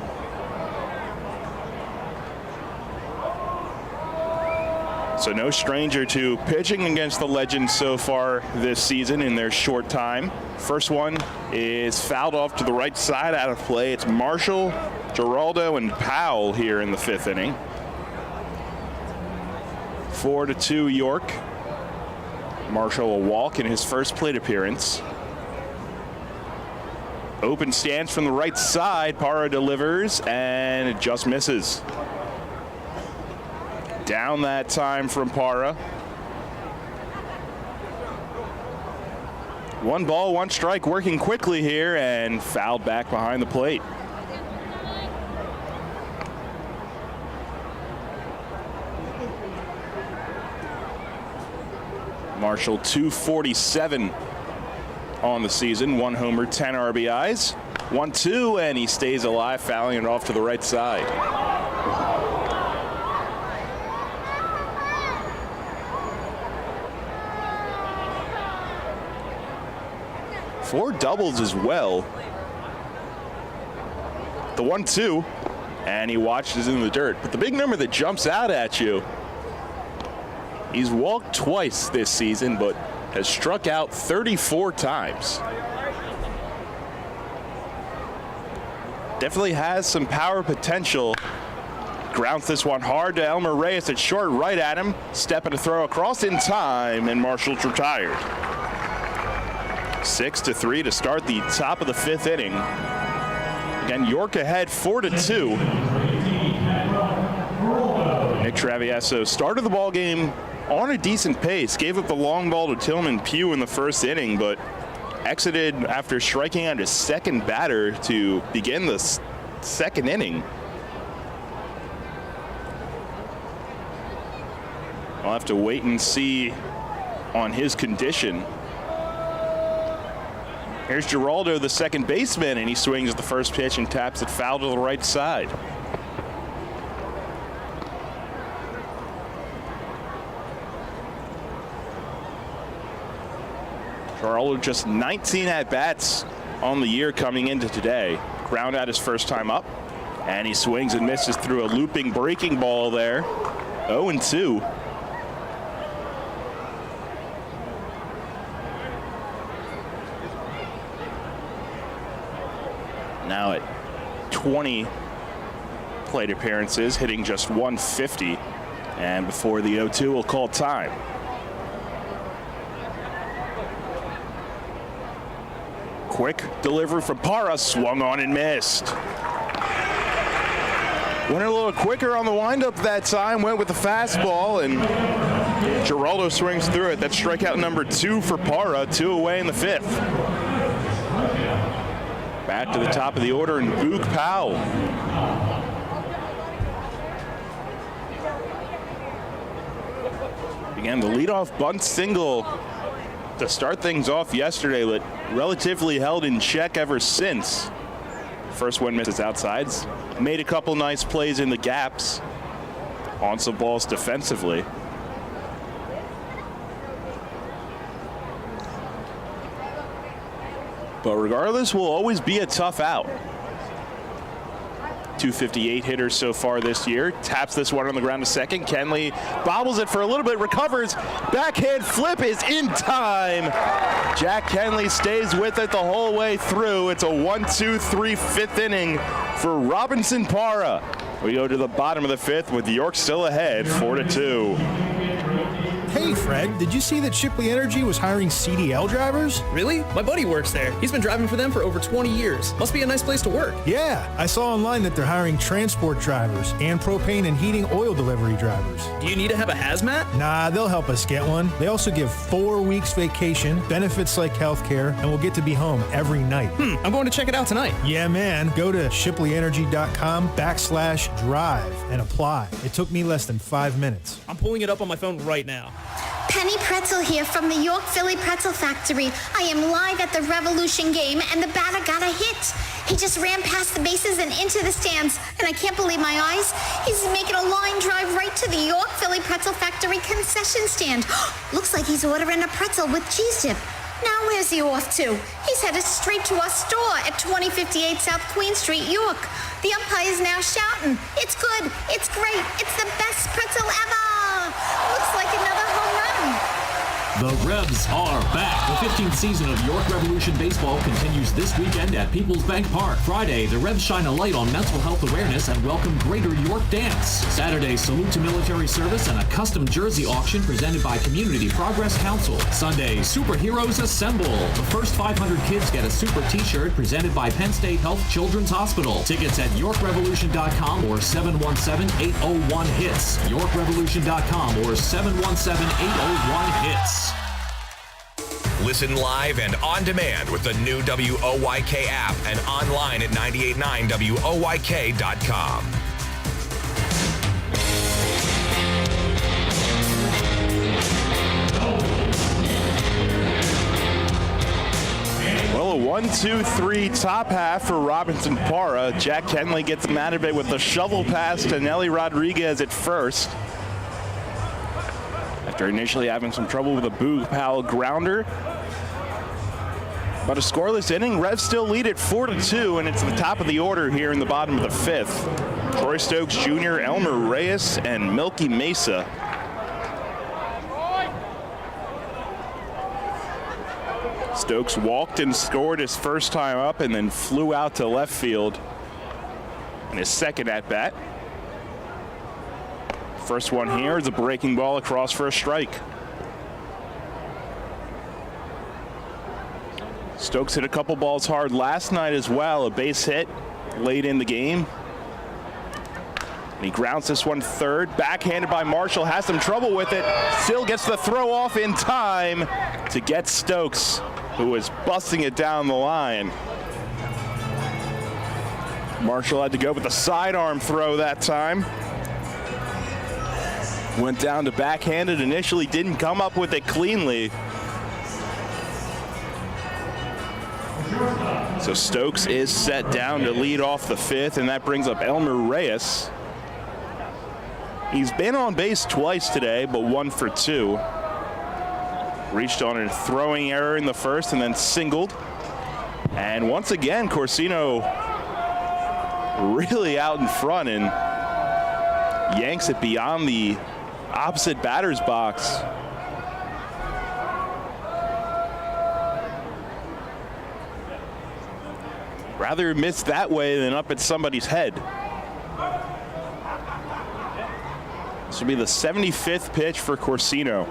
So no stranger to pitching against the Legends so far this season in their short time. First one is fouled off to the right side, out of play. It's Marshall, Giraldo, and Powell here in the 5th inning. 4-2 York. Marshall a walk in his first plate appearance. Open stance from the right side. Parra delivers, and it just misses. Down that time from Parra. 1 ball, 1 strike, working quickly here, and fouled back behind the plate. Marshall 247 on the season, 1 homer, 10 RBIs. 1-2, and he stays alive, fouling it off to the right side. Four doubles as well. The 1-2, and he watches in the dirt. But the big number that jumps out at you, he's walked twice this season, but has struck out 34 times. Definitely has some power potential. Grounds this one hard to Elmer Reyes at short, right at him. Stepping to throw across in time, and Marshall's retired. 6-3 to start the top of the 5th inning. Again, York ahead 4-2. Nick Travieso started the ball game on a decent pace, gave up the long ball to Tillman Pugh in the 1st inning, but exited after striking out his second batter to begin the 2nd inning. I'll have to wait and see on his condition. Here's Giraldo, the second baseman, and he swings at the first pitch and taps it foul to the right side. Giraldo just 19 at-bats on the year coming into today. Ground out his first time up, and he swings and misses through a looping breaking ball there. 0-2. Now at 20 plate appearances, hitting just 150. And before the 0-2, we'll call time. Quick delivery from Parra, swung on and missed. Went a little quicker on the windup that time, went with the fastball, and Giraldo swings through it. That's strikeout number 2 for Parra, 2 away in the 5th. Back to the top of the order, and Boog Powell. Again, the leadoff bunt single to start things off yesterday, but relatively held in check ever since. First one misses outsides. Made a couple nice plays in the gaps on some balls defensively. But regardless, will always be a tough out. 258 hitters so far this year. Taps this one on the ground to second. Kenley bobbles it for a little bit, recovers. Backhand flip is in time. Jack Kenley stays with it the whole way through. It's a 1-2-3 5th inning for Robinson Parra. We go to the bottom of the 5th with York still ahead, 4-2. Hey, Fred, did you see that Shipley Energy was hiring CDL drivers? Really? My buddy works there. He's been driving for them for over 20 years. Must be a nice place to work. Yeah, I saw online that they're hiring transport drivers and propane and heating oil delivery drivers. Do you need to have a hazmat? Nah, they'll help us get one. They also give 4 weeks vacation, benefits like healthcare, and we'll get to be home every night. I'm going to check it out tonight. Yeah, man. Go to shipleyenergy.com/drive and apply. It took me less than 5 minutes. I'm pulling it up on my phone right now. Penny Pretzel here from the York Philly Pretzel Factory. I am live at the Revolution game, and the batter got a hit. He just ran past the bases and into the stands, and I can't believe my eyes. He's making a line drive right to the York Philly Pretzel Factory concession stand. Looks like he's ordering a pretzel with cheese dip. Now where's he off to? He's headed straight to our store at 2058 South Queen Street, York. The umpire's now shouting, "It's good, it's great, it's the best pretzel ever!" Looks like another home run. The Revs are back. The 15th season of York Revolution Baseball continues this weekend at People's Bank Park. Friday, the Revs shine a light on mental health awareness and welcome Greater York Dance. Saturday, salute to military service and a custom jersey auction presented by Community Progress Council. Sunday, superheroes assemble. The first 500 kids get a super t-shirt presented by Penn State Health Children's Hospital. Tickets at YorkRevolution.com or 717-801-HITS. YorkRevolution.com or 717-801-HITS. Listen live and on demand with the new WOYK app and online at 989WOYK.com. Well, a 1-2-3 top half for Robinson Parra. Jack Kenley gets him out of it with a shovel pass to Nelly Rodriguez at first. After initially having some trouble with a Boog Powell grounder. But a scoreless inning, Revs still lead at 4-2, and it's the top of the order here in the bottom of the 5th. Troy Stokes Jr., Elmer Reyes, and Milky Mesa. Stokes walked and scored his first time up and then flew out to left field in his second at-bat. First one here is a breaking ball across for a strike. Stokes hit a couple balls hard last night as well. A base hit late in the game. And he grounds this one third. Backhanded by Marshall. Has some trouble with it. Still gets the throw off in time to get Stokes, who is busting it down the line. Marshall had to go with the sidearm throw that time. Went down to backhanded. Initially didn't come up with it cleanly. So Stokes is set down to lead off the 5th, and that brings up Elmer Reyes. He's been on base twice today, but 1 for 2. Reached on a throwing error in the first and then singled. And once again, Corsino really out in front and yanks it beyond the opposite batter's box. Rather miss that way than up at somebody's head. This will be the 75th pitch for Corsino.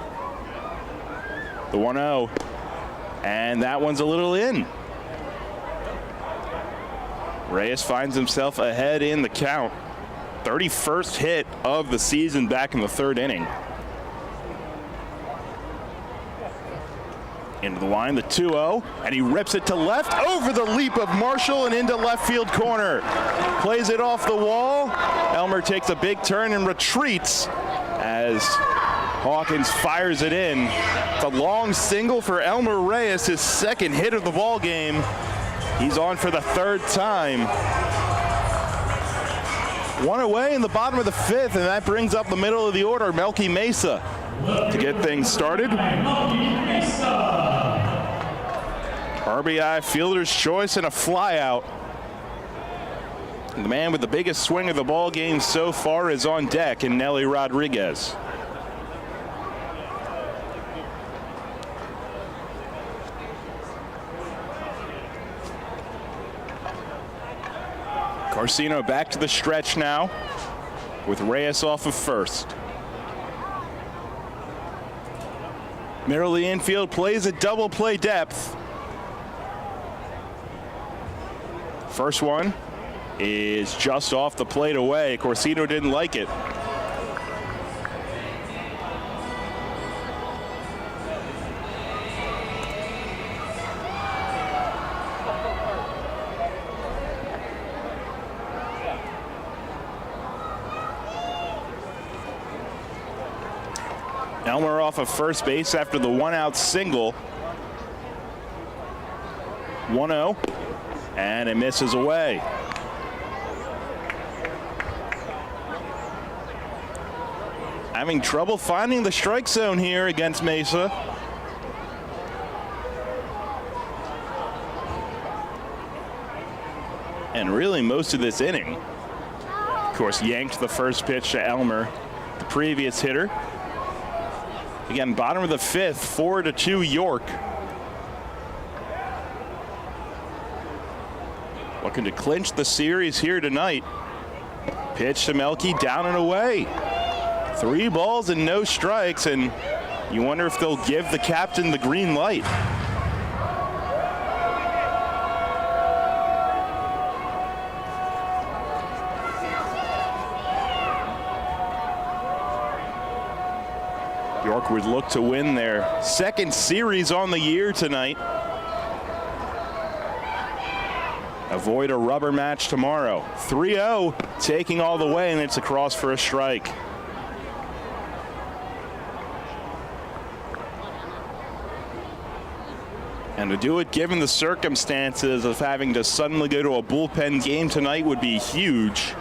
The 1-0. And that one's a little in. Reyes finds himself ahead in the count. 31st hit of the season back in the third inning. Into the line, the 2-0, and he rips it to left over the leap of Marshall and into left field corner. Plays it off the wall. Elmer takes a big turn and retreats as Hawkins fires it in. It's a long single for Elmer Reyes, his second hit of the ball game. He's on for the third time. One away in the bottom of the fifth, and that brings up the middle of the order, Melky Mesa, to get things started. RBI, fielder's choice, and a flyout. And the man with the biggest swing of the ball game so far is on deck in Nelly Rodriguez. Corsino back to the stretch now with Reyes off of first. Middle of the infield, plays a double play depth. First one is just off the plate away. Corsino didn't like it. Elmer off of first base after the one-out single. 1-0, and it misses away. Having trouble finding the strike zone here against Mesa. And really most of this inning. Of course, yanked the first pitch to Elmer, the previous hitter. Again, bottom of the fifth, 4-2 York. Looking to clinch the series here tonight. Pitch to Melky, down and away. 3 balls and no strikes, and you wonder if they'll give the captain the green light. York would look to win their second series on the year tonight. Avoid a rubber match tomorrow. 3-0, taking all the way, and it's across for a strike. And to do it given the circumstances of having to suddenly go to a bullpen game tonight would be huge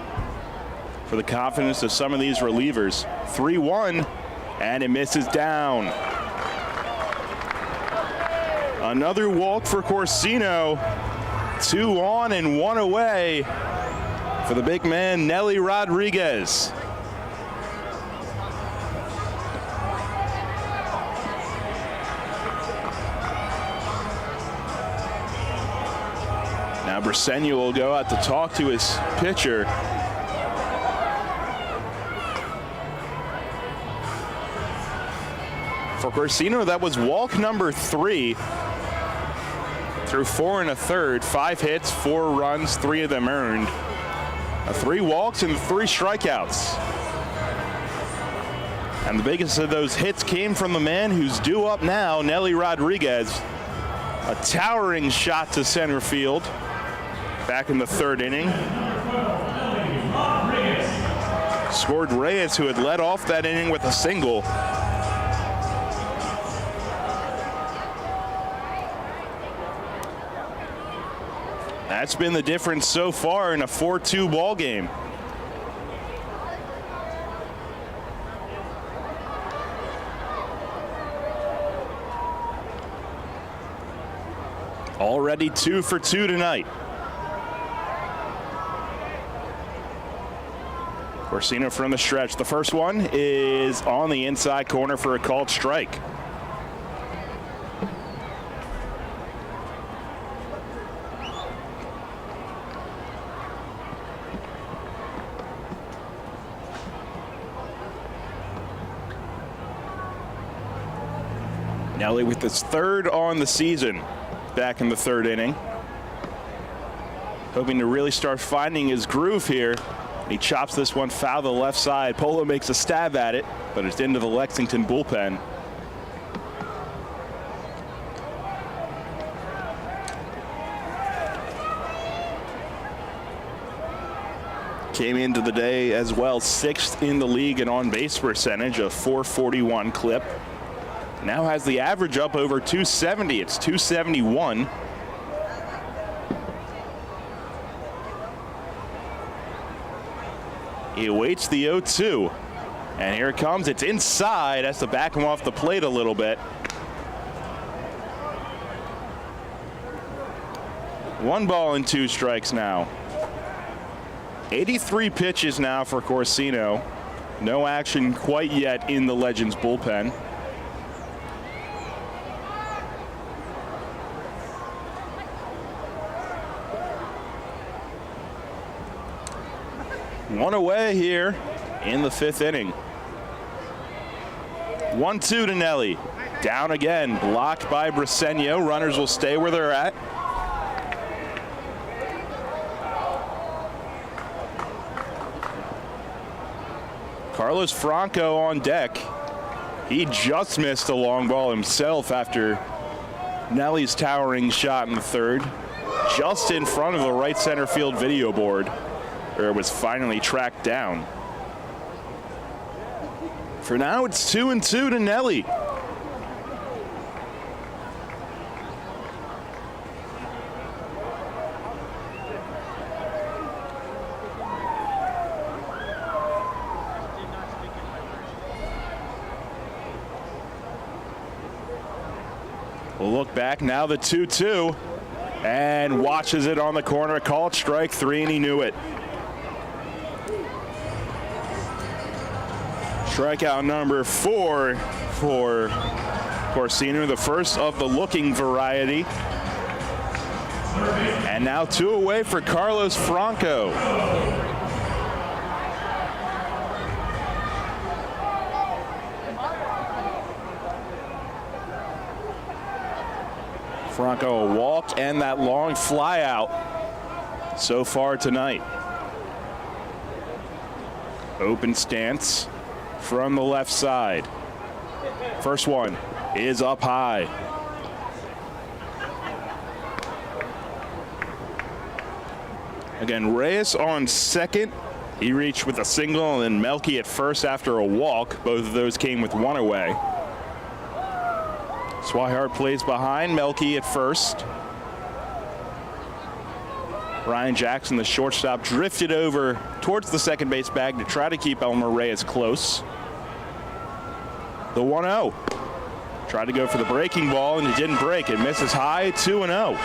for the confidence of some of these relievers. 3-1. And it misses down. Another walk for Corsino. 2 on and 1 away for the big man, Nelly Rodriguez. Now Briseño will go out to talk to his pitcher. For Corsino, that was walk number 3 through 4 1/3, 5 hits, 4 runs, 3 of them earned. 3 walks and 3 strikeouts. And the biggest of those hits came from the man who's due up now, Nelly Rodriguez. A towering shot to center field back in the third inning. Scored Reyes, who had led off that inning with a single. That's been the difference so far in a 4-2 ball game. Already 2 for 2 tonight. Corsino from the stretch. The first one is on the inside corner for a called strike. Nelly with his third on the season, back in the third inning. Hoping to really start finding his groove here. He chops this one foul to the left side. Polo makes a stab at it, but it's into the Lexington bullpen. Came into the day as well, 6th in the league in on-base percentage, a .441 clip. Now has the average up over 270. It's 271. He awaits the 0-2. And here it comes. It's inside. Has to back him off the plate a little bit. 1 ball and 2 strikes now. 83 pitches now for Corsino. No action quite yet in the Legends bullpen. One away here in the 5th inning. 1-2 to Nelly. Down again, blocked by Briseño. Runners will stay where they're at. Carlos Franco on deck. He just missed a long ball himself after Nelly's towering shot in the 3rd. Just in front of the right center field video board, where it was finally tracked down. For now, it's 2-2 to Nelly. We'll look back now, the 2-2, and watches it on the corner. Called strike 3, and he knew it. Strikeout number 4 for Corsino, the first of the looking variety. And now 2 away for Carlos Franco. Franco a walk and that long fly out so far tonight. Open stance from the left side. First one is up high. Again, Reyes on second. He reached with a single, and then Melky at first after a walk. Both of those came with 1 away. Swihart plays behind Melky at first. Ryan Jackson, the shortstop, drifted over towards the second base bag to try to keep Elmer Reyes close. The 1-0. Tried to go for the breaking ball, and it didn't break. It misses high, 2-0.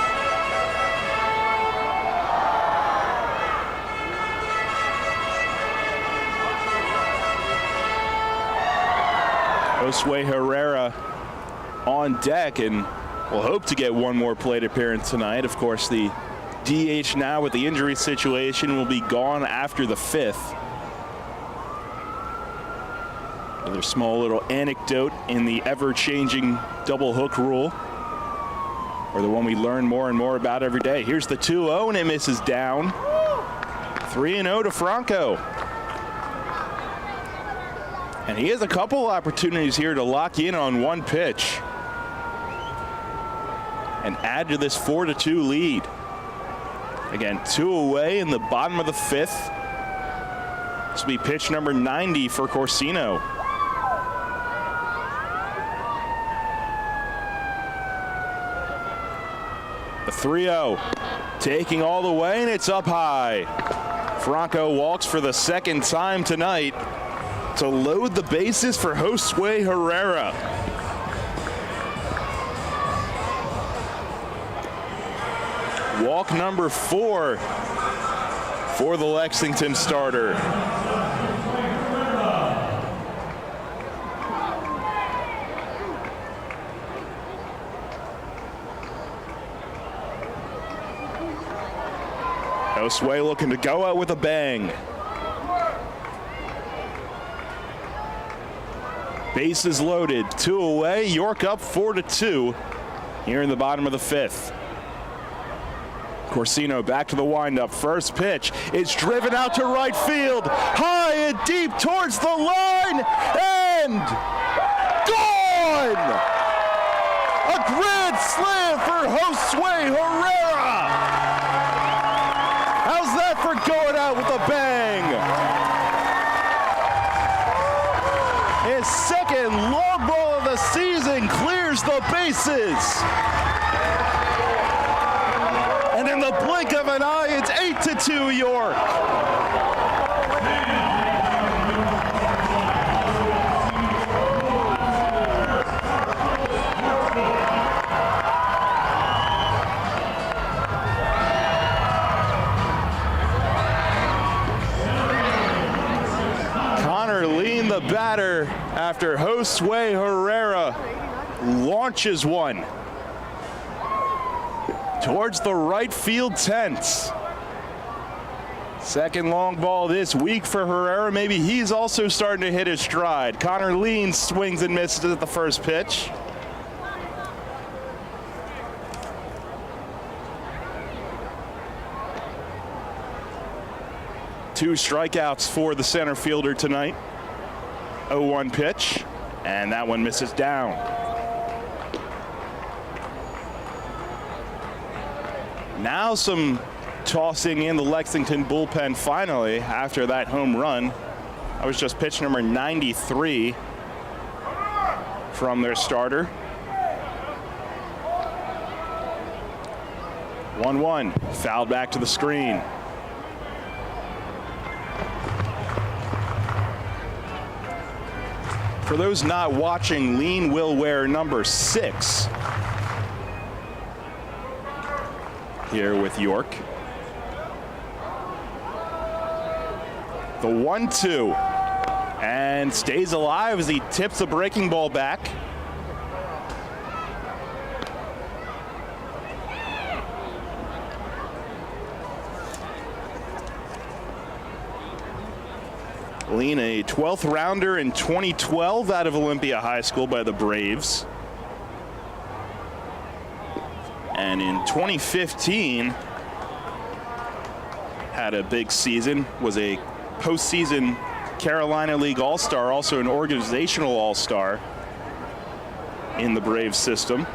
Josue Herrera on deck, and will hope to get 1 more plate appearance tonight. Of course, the DH now with the injury situation will be gone after the 5th. Another small little anecdote in the ever-changing double hook rule, or the one we learn more and more about every day. Here's the 2-0, and it misses down. 3-0 to Franco. And he has a couple opportunities here to lock in on 1 pitch and add to this 4-2 lead. Again, 2 away in the bottom of the 5th. This will be pitch number 90 for Corsino. The 3-0 taking all the way, and it's up high. Franco walks for the 2nd time tonight to load the bases for Josue Herrera. Walk number 4 for the Lexington starter. Josue looking to go out with a bang. Bases loaded, 2 away. York up 4-2 here in the bottom of the 5th. Corsino back to the windup. First pitch is driven out to right field. High and deep towards the line. And gone! A grand slam for Josue Herrera. How's that for going out with a bang? His second long ball of the season clears the bases. And in the blink of an eye, it's 8-2 York. Connor Lean, the batter, after Josue Herrera launches one towards the right field tents. Second long ball this week for Herrera. Maybe he's also starting to hit his stride. Connor Lean swings and misses at the first pitch. Two strikeouts for the center fielder tonight. 0-1 pitch, and that one misses down. Now some tossing in the Lexington bullpen finally after that home run. That was just pitch number 93 from their starter. 1-1, fouled back to the screen. For those not watching, Lean will wear number 6 here with York. The 1-2, and stays alive as he tips a breaking ball back. Lean, a 12th rounder in 2012 out of Olympia High School by the Braves. And in 2015, had a big season, was a postseason Carolina League All-Star, also an organizational All-Star in the Braves system.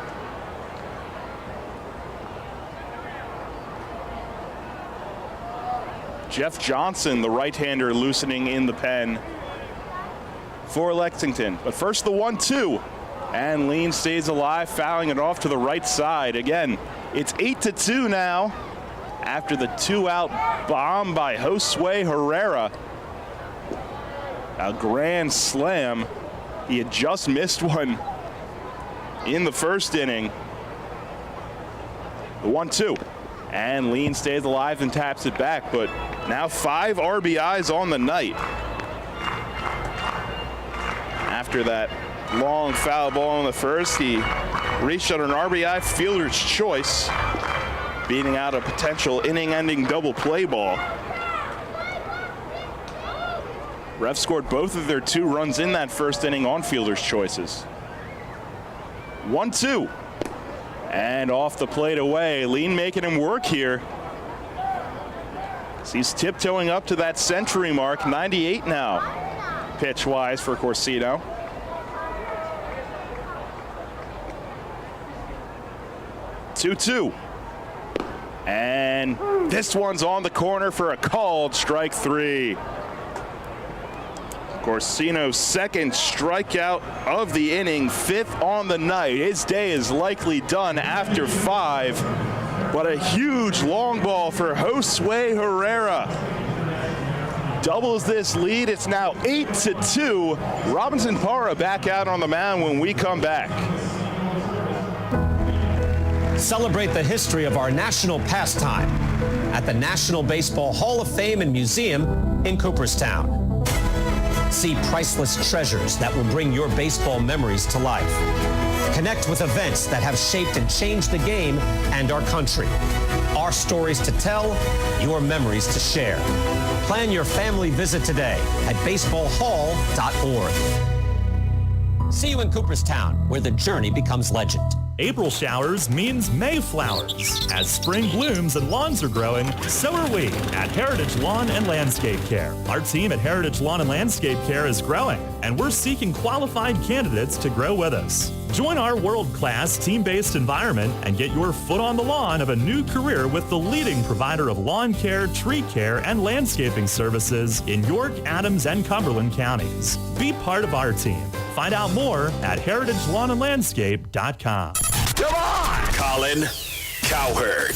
Jeff Johnson, the right-hander, loosening in the pen for Lexington. But first the 1-2. And Lean stays alive, fouling it off to the right side. Again, it's 8-2 now after the 2-out bomb by Josue Herrera. A grand slam. He had just missed one in the first inning. The 1-2. And Lean stays alive and taps it back, but now 5 RBIs on the night. After that long foul ball in the first, he reached out an RBI fielder's choice, beating out a potential inning-ending double play ball. Revs scored both of their 2 runs in that first inning on fielder's choices. 1-2. And off the plate away. Lean making him work here. He's tiptoeing up to that century mark. 98 now, pitch-wise for Corsino. Two. And this one's on the corner for a called strike 3. Corsino's second strikeout of the inning, 5th on the night. His day is likely done after 5, but a huge long ball for Josue Herrera. Doubles this lead. It's now 8-2. Robinson Parra back out on the mound when we come back. Celebrate the history of our national pastime at the National Baseball Hall of Fame and Museum in Cooperstown. See priceless treasures that will bring your baseball memories to life. Connect with events that have shaped and changed the game and our country. Our stories to tell, your memories to share. Plan your family visit today at baseballhall.org. See you in Cooperstown, where the journey becomes legend. April showers means May flowers. As spring blooms and lawns are growing, so are we at Heritage Lawn and Landscape Care. Our team at Heritage Lawn and Landscape Care is growing, and we're seeking qualified candidates to grow with us. Join our world-class team-based environment and get your foot on the lawn of a new career with the leading provider of lawn care, tree care, and landscaping services in York, Adams, and Cumberland counties. Be part of our team. Find out more at heritagelawnandlandscape.com. Come on, Colin Cowherd.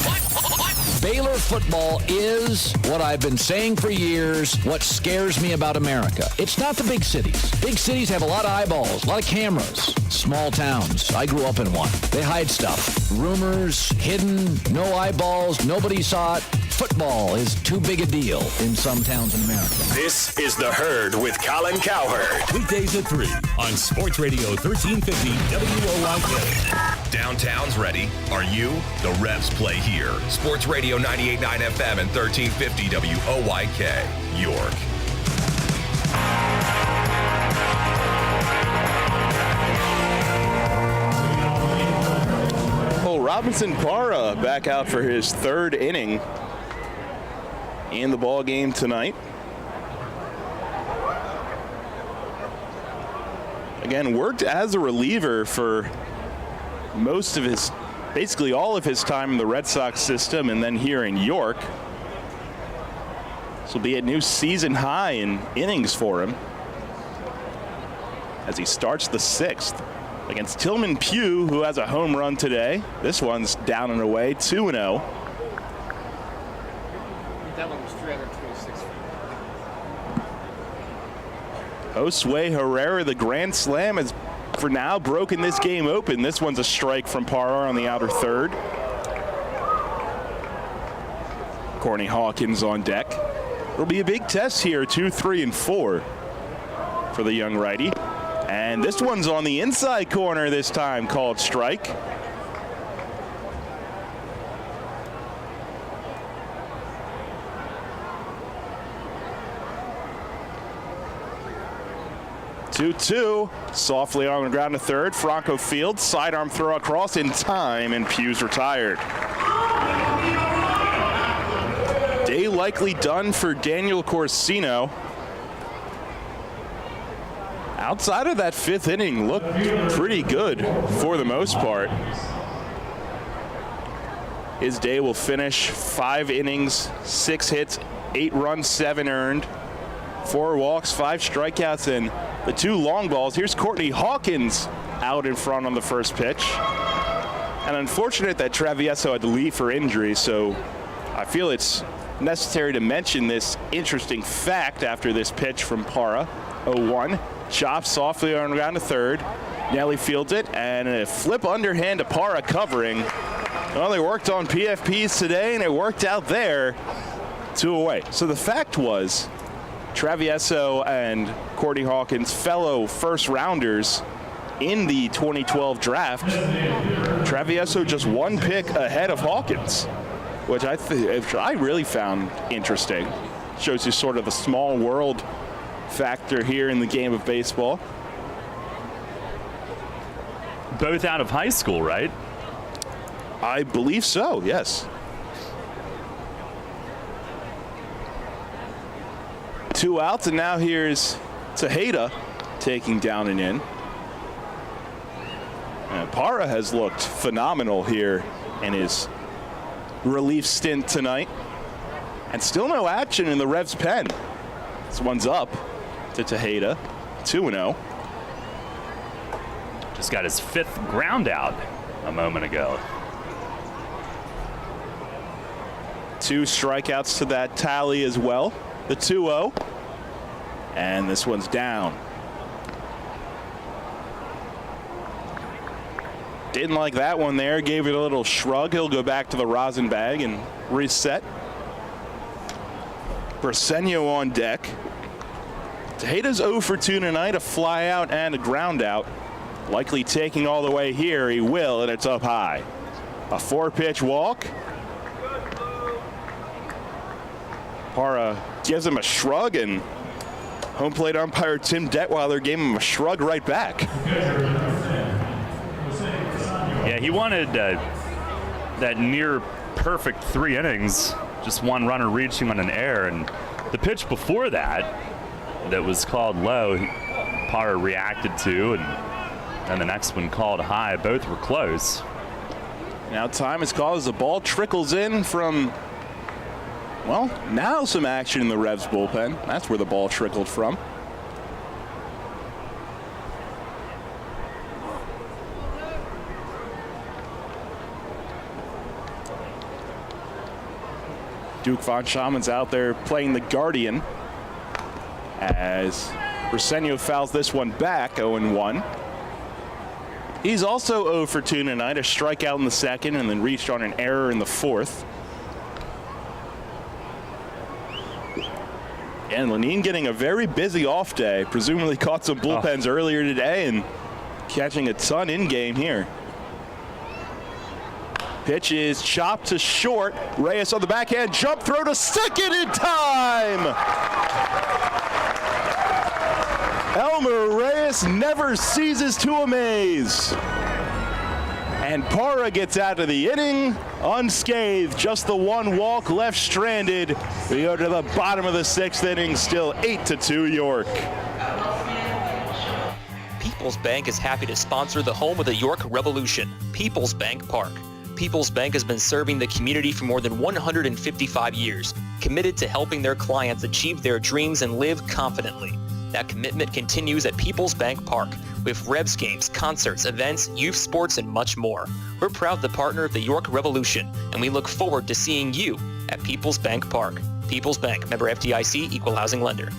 Baylor football is what I've been saying for years, what scares me about America. It's not the big cities. Big cities have a lot of eyeballs, a lot of cameras. Small towns. I grew up in one. They hide stuff. Rumors, hidden, no eyeballs, nobody saw it. Football is too big a deal in some towns in America. This is The Herd with Colin Cowherd. Weekdays at 3 on Sports Radio 1350 WOYK. Downtown's ready. Are you? The Revs play here. Sports Radio 98.9 FM and 1350 WOYK, York. Well, Robinson Parra back out for his third inning in the ball game tonight. Again, worked as a reliever for most of his, basically all of his time in the Red Sox system, and then here in York. This will be a new season high in innings for him as he starts the sixth against Tillman Pugh, who has a home run today. This one's down and away, 2-0. That one was 326 feet. Josue Herrera, the grand slam, has for now broken this game open. This one's a strike from Parra on the outer third. Courtney Hawkins on deck. It'll be a big test here, 2, 3, and 4 for the young righty. And this one's on the inside corner this time, called strike. Two, softly on the ground to third. Franco Fields, sidearm throw across in time, and Pugh's retired. Day likely done for Daniel Corsino. Outside of that fifth inning, looked pretty good for the most part. His day will finish 5 innings, 6 hits, 8 runs, 7 earned, 4 walks, 5 strikeouts, and the 2 long balls. Here's Courtney Hawkins out in front on the first pitch. And unfortunate that Travieso had to leave for injury, so I feel it's necessary to mention this interesting fact after this pitch from Parra. 0-1, chops softly on the ground to third. Nelly fields it, and a flip underhand to Parra covering. Well, they worked on PFPs today, and it worked out there. 2 away. So the fact was, Travieso and Courtney Hawkins, fellow first rounders in the 2012 draft. Travieso just 1 pick ahead of Hawkins, which I really found interesting. Shows you sort of the small world factor here in the game of baseball. Both out of high school, right? I believe so, yes. 2 outs, and now here's Tejeda taking down and in. And Parra has looked phenomenal here in his relief stint tonight. And still no action in the Revs pen. This one's up to Tejeda, 2-0. Just got his 5th ground out a moment ago. 2 strikeouts to that tally as well. The 2-0. And this one's down. Didn't like that one there. Gave it a little shrug. He'll go back to the rosin bag and reset. Briseño on deck. Tejeda's 0 for 2 tonight. A fly out and a ground out. Likely taking all the way here. He will, and it's up high. A 4-pitch walk. Parra gives him a shrug and home plate umpire Tim Detweiler gave him a shrug right back. Yeah, he wanted that near perfect 3 innings, just one runner reaching on an error, and the pitch before that was called low, Parra reacted to, and the next one called high. Both were close. Now time is called as the ball trickles in from, well, now some action in the Revs bullpen. That's where the ball trickled from. Duke Von Schaman's out there playing the guardian as Briseño fouls this one back, 0-1. He's also 0 for 2 tonight, a strikeout in the second and then reached on an error in the fourth. And Lenine getting a very busy off day, presumably caught some bullpens earlier today and catching a ton in game here. Pitch is chopped to short. Reyes on the backhand, jump throw to second in time. Elmer Reyes never ceases to amaze. And Parra gets out of the inning unscathed. Just the one walk left stranded. We go to the bottom of the 6th inning, still 8-2 York. People's Bank is happy to sponsor the home of the York Revolution, People's Bank Park. People's Bank has been serving the community for more than 155 years, committed to helping their clients achieve their dreams and live confidently. That commitment continues at People's Bank Park with Revs games, concerts, events, youth sports, and much more. We're proud to partner of the York Revolution, and we look forward to seeing you at People's Bank Park. People's Bank, member FDIC, equal housing lender.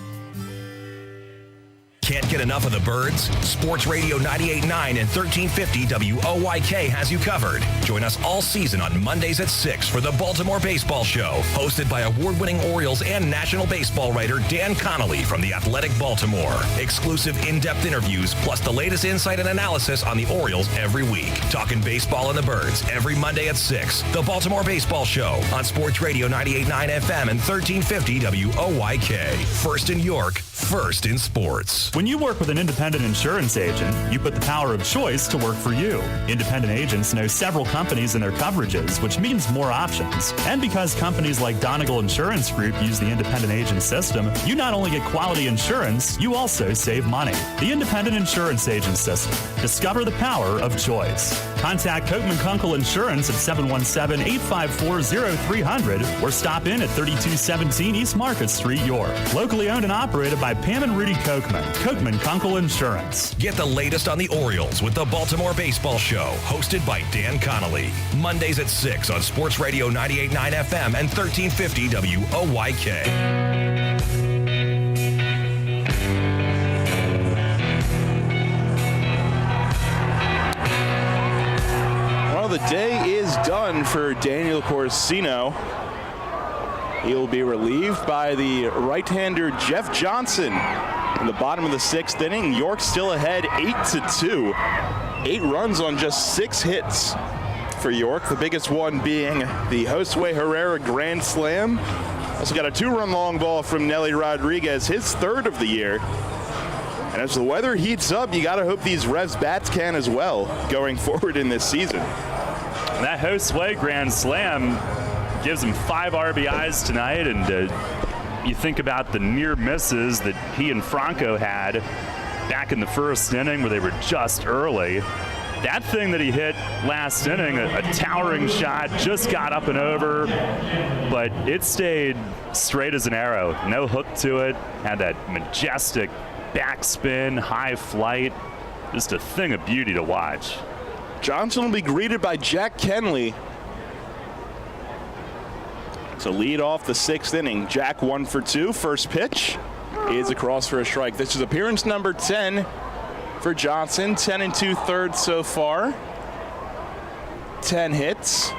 Can't get enough of the Birds? Sports Radio 98.9 and 1350 WOYK has you covered. Join us all season on Mondays at 6 for the Baltimore Baseball Show, hosted by award-winning Orioles and National Baseball writer Dan Connolly from The Athletic Baltimore. Exclusive in-depth interviews, plus the latest insight and analysis on the Orioles every week. Talking baseball and the Birds every Monday at 6. The Baltimore Baseball Show on Sports Radio 98.9 FM and 1350 WOYK. First in York, first in sports. When you work with an independent insurance agent, you put the power of choice to work for you. Independent agents know several companies and their coverages, which means more options. And because companies like Donegal Insurance Group use the independent agent system, you not only get quality insurance, you also save money. The independent insurance agent system. Discover the power of choice. Contact Kochman Kunkel Insurance at 717-854-0300 or stop in at 3217 East Market Street, York. Locally owned and operated by Pam and Rudy Kochman. Kochman Kunkel Insurance. Get the latest on the Orioles with the Baltimore Baseball Show, hosted by Dan Connolly. Mondays at 6 on Sports Radio 98.9 FM and 1350 WOYK. Well, the day is done for Daniel Corsino. He'll be relieved by the right-hander Jeff Johnson. In the bottom of the 6th inning, York still ahead 8-2. 8 runs on just 6 hits for York, the biggest one being the Josue Herrera grand slam. Also got a 2-run long ball from Nelly Rodriguez, his 3rd of the year. And as the weather heats up, you got to hope these Revs bats can as well going forward in this season. And that Josue grand slam gives him 5 RBIs tonight, and you think about the near misses that he and Franco had back in the 1st inning where they were just early. That thing that he hit last inning, a towering shot, just got up and over, but it stayed straight as an arrow. No hook to it. Had that majestic backspin, high flight. Just a thing of beauty to watch. Johnson will be greeted by Jack Kenley. To lead off the 6th inning, Jack 1 for 2. First pitch is across for a strike. This is appearance number 10 for Johnson. 10 2/3 so far. 10 hits,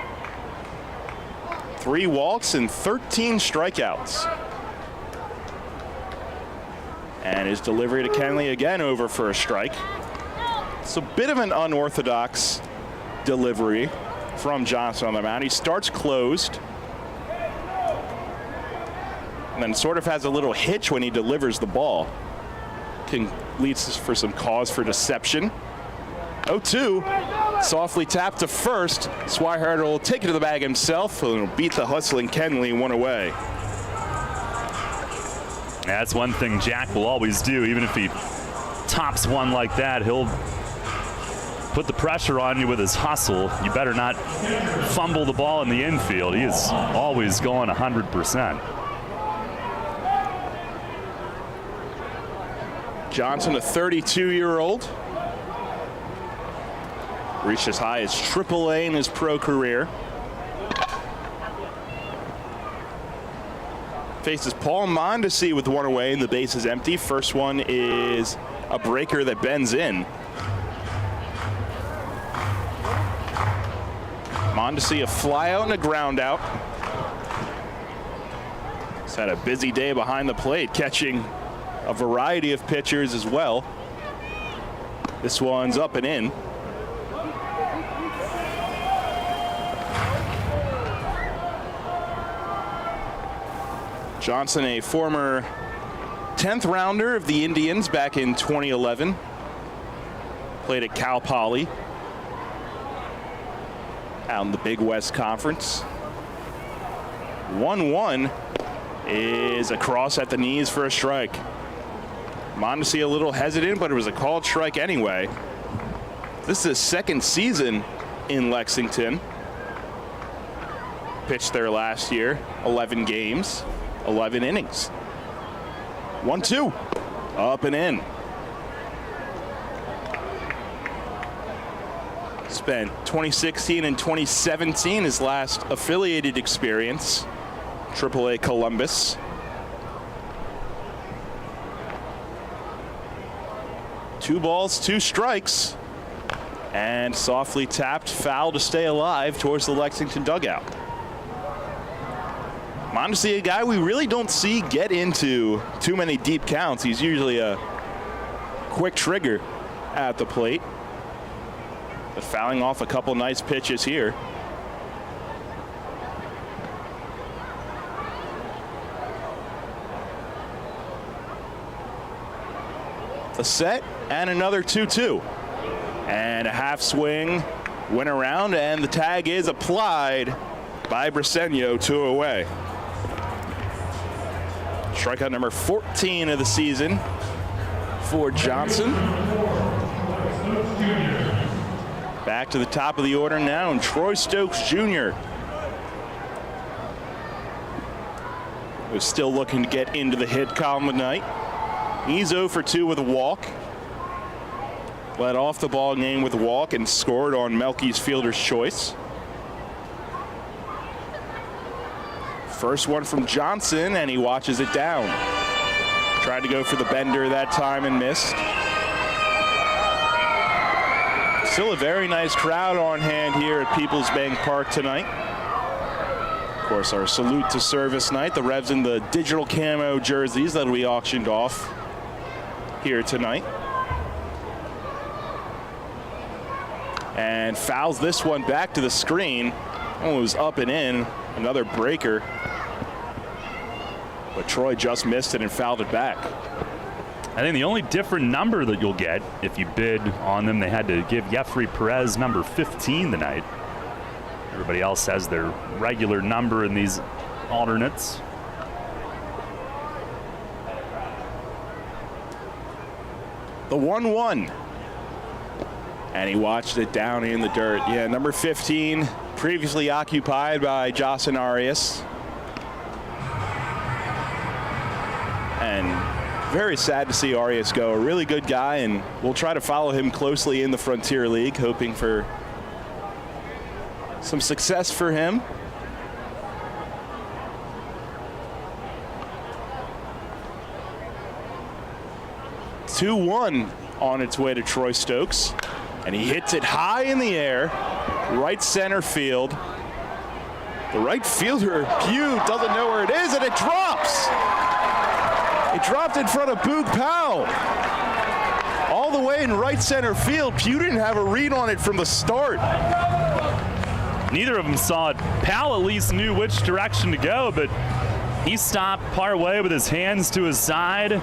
3 walks, and 13 strikeouts. And his delivery to Kenley again over for a strike. It's a bit of an unorthodox delivery from Johnson on the mound. He starts closed, and then sort of has a little hitch when he delivers the ball. and leads for some cause for deception. 0-2, softly tapped to first. Herrera will take it to the bag himself and will beat the hustling Kenley one away. That's one thing Jack will always do. Even if he tops one like that, he'll put the pressure on you with his hustle. You better not fumble the ball in the infield. He is always going 100%. Johnson, a 32-year-old. Reached as high as AAA in his pro career. Faces Paul Mondesi with one away and the base is empty. First one is a breaker that bends in. Mondesi a fly out and a ground out. He's had a busy day behind the plate, catching a variety of pitchers as well. This one's up and in. Johnson, a former 10th rounder of the Indians back in 2011. Played at Cal Poly out in the Big West Conference. 1-1 is a cross at the knees for a strike. Mondesi a little hesitant, but it was a called strike anyway. This is his second season in Lexington. Pitched there last year, 11 games. 11 innings. 1-2, up and in. Spent 2016 and 2017 his last affiliated experience, AAA Columbus. Two balls, two strikes, and softly tapped foul to stay alive towards the Lexington dugout. Mondesi, a guy we really don't see get into too many deep counts. He's usually a quick trigger at the plate, but fouling off a couple nice pitches here. The set and another 2-2. And a half swing went around and the tag is applied by Briseño, 2 away. Strikeout number 14 of the season for Johnson. Back to the top of the order now, and Troy Stokes Jr. who's still looking to get into the hit column tonight. He's 0 for 2 with a walk. Led off the ball game with a walk and scored on Melky's fielder's choice. First one from Johnson, and he watches it down. Tried to go for the bender that time and missed. Still a very nice crowd on hand here at Peoples Bank Park tonight. Of course, our salute to service night. The Revs in the digital camo jerseys that will be auctioned off here tonight. And fouls this one back to the screen. One was up and in. Another breaker. But Troy just missed it and fouled it back. I think the only different number that you'll get if you bid on them, they had to give Jeffrey Perez number 15 tonight. Everybody else has their regular number in these alternates. The 1-1. And he watched it down in the dirt. Yeah, number 15, previously occupied by Jocelyn Arias. And very sad to see Arias go. A really good guy, and we'll try to follow him closely in the Frontier League, hoping for some success for him. (2-1) on its way to Troy Stokes, and he hits it high in the air, right center field. The right fielder, Pugh, doesn't know where it is, and it drops. It dropped in front of Boog Powell. All the way in right center field. Pugh didn't have a read on it from the start. Neither of them saw it. Powell at least knew which direction to go, but he stopped part way with his hands to his side.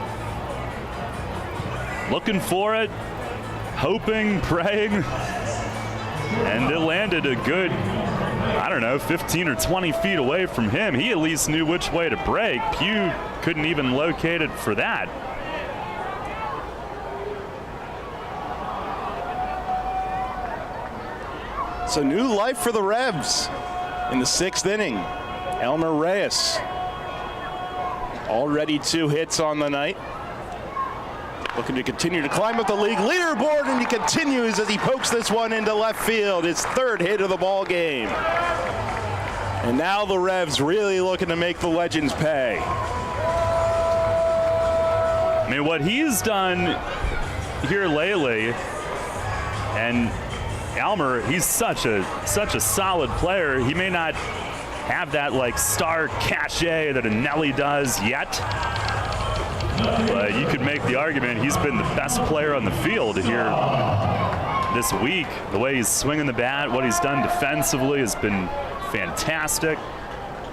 looking for it, hoping, praying, and it landed a good, 15 or 20 feet away from him. He at least knew which way to break. Pugh couldn't even locate it for that. So new life for the Revs in the 6th inning. Elmer Reyes, already 2 hits on the night. Looking to continue to climb up the league leaderboard, and he continues as he pokes this one into left field. His 3rd hit of the ball game. And now the Revs really looking to make the legends pay. I mean, what he's done here lately, and Elmer, he's such a solid player. He may not have that star cachet that a Nelly does yet, but you could make the argument he's been the best player on the field here this week. The way he's swinging the bat, what he's done defensively has been fantastic.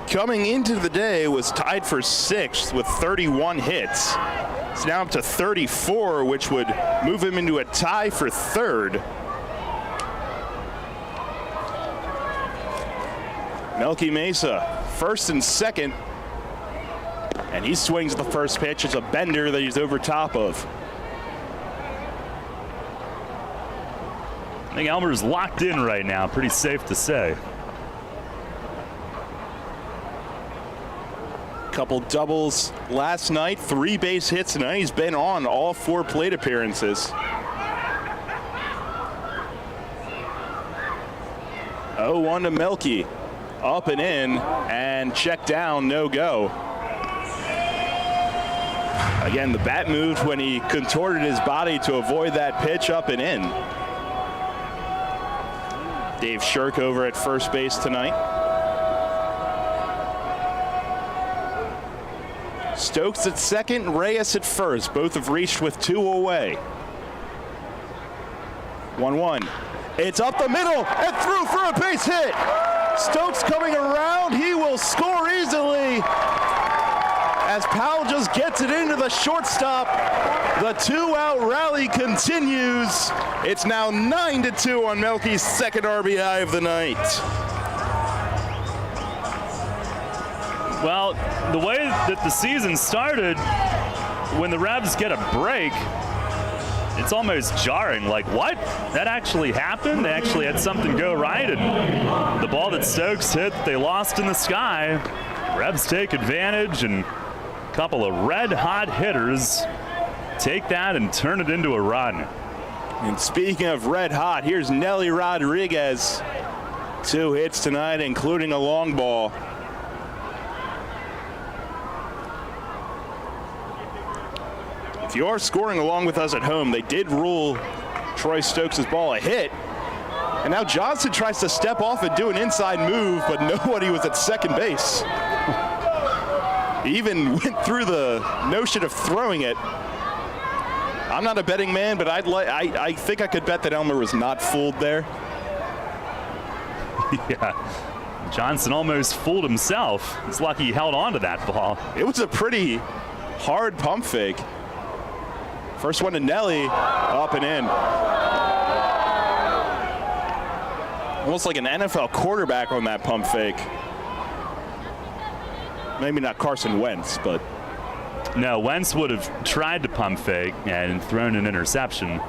Coming into the day was tied for 6th with 31 hits. It's now up to 34, which would move him into a tie for 3rd. Melky Mesa, 1st and 2nd. And he swings the first pitch. It's a bender that he's over top of. I think Elmer's locked in right now, pretty safe to say. Couple doubles last night, 3 base hits tonight. He's been on all 4 plate appearances. 0-1 to Melky. Up and in, and check down, no go. Again, the bat moved when he contorted his body to avoid that pitch up and in. Dave Shirk over at first base tonight. Stokes at 2nd, Reyes at 1st. Both have reached with 2 away. 1-1. It's up the middle and through for a base hit. Stokes coming around. He will score easily as Powell just gets it into the shortstop. The 2-out rally continues. It's now 9-2 on Melky's 2nd RBI of the night. Well, the way that the season started, when the Revs get a break, it's almost jarring. Like, what? That actually happened? They actually had something go right, and the ball that Stokes hit, they lost in the sky. Revs take advantage, and a couple of red-hot hitters take that and turn it into a run. And speaking of red hot, here's Nelly Rodriguez. 2 hits tonight, including a long ball. If you are scoring along with us at home, they did rule Troy Stokes' ball a hit. And now Johnson tries to step off and do an inside move, but nobody was at 2nd base. He even went through the notion of throwing it. I'm not a betting man, but I think I could bet that Elmer was not fooled there. Yeah. Johnson almost fooled himself. He's lucky he held on to that ball. It was a pretty hard pump fake. First one to Nelly, up and in. Almost like an NFL quarterback on that pump fake. Maybe not Carson Wentz, but. No, Wentz would have tried to pump fake and thrown an interception.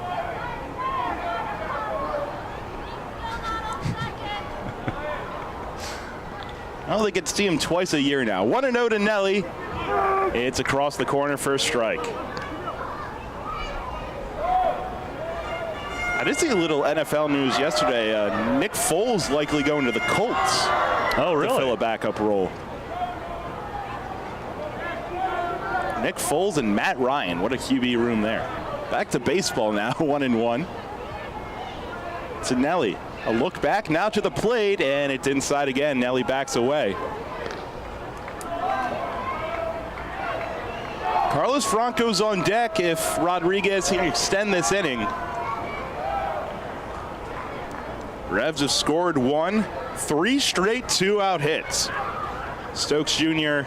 I only get to see him twice a year now. 1-0 to Nelly. It's across the corner for a strike. I did see a little NFL news yesterday. Nick Foles likely going to the Colts. Oh, really? To fill a backup role. Nick Foles and Matt Ryan. What a QB room there. Back to baseball now, 1-1. To Nelly. A look back now to the plate, and it's inside again. Nelly backs away. Carlos Franco's on deck if Rodriguez can extend this inning. Revs have scored 1, 3 straight 2-out hits. Stokes Jr.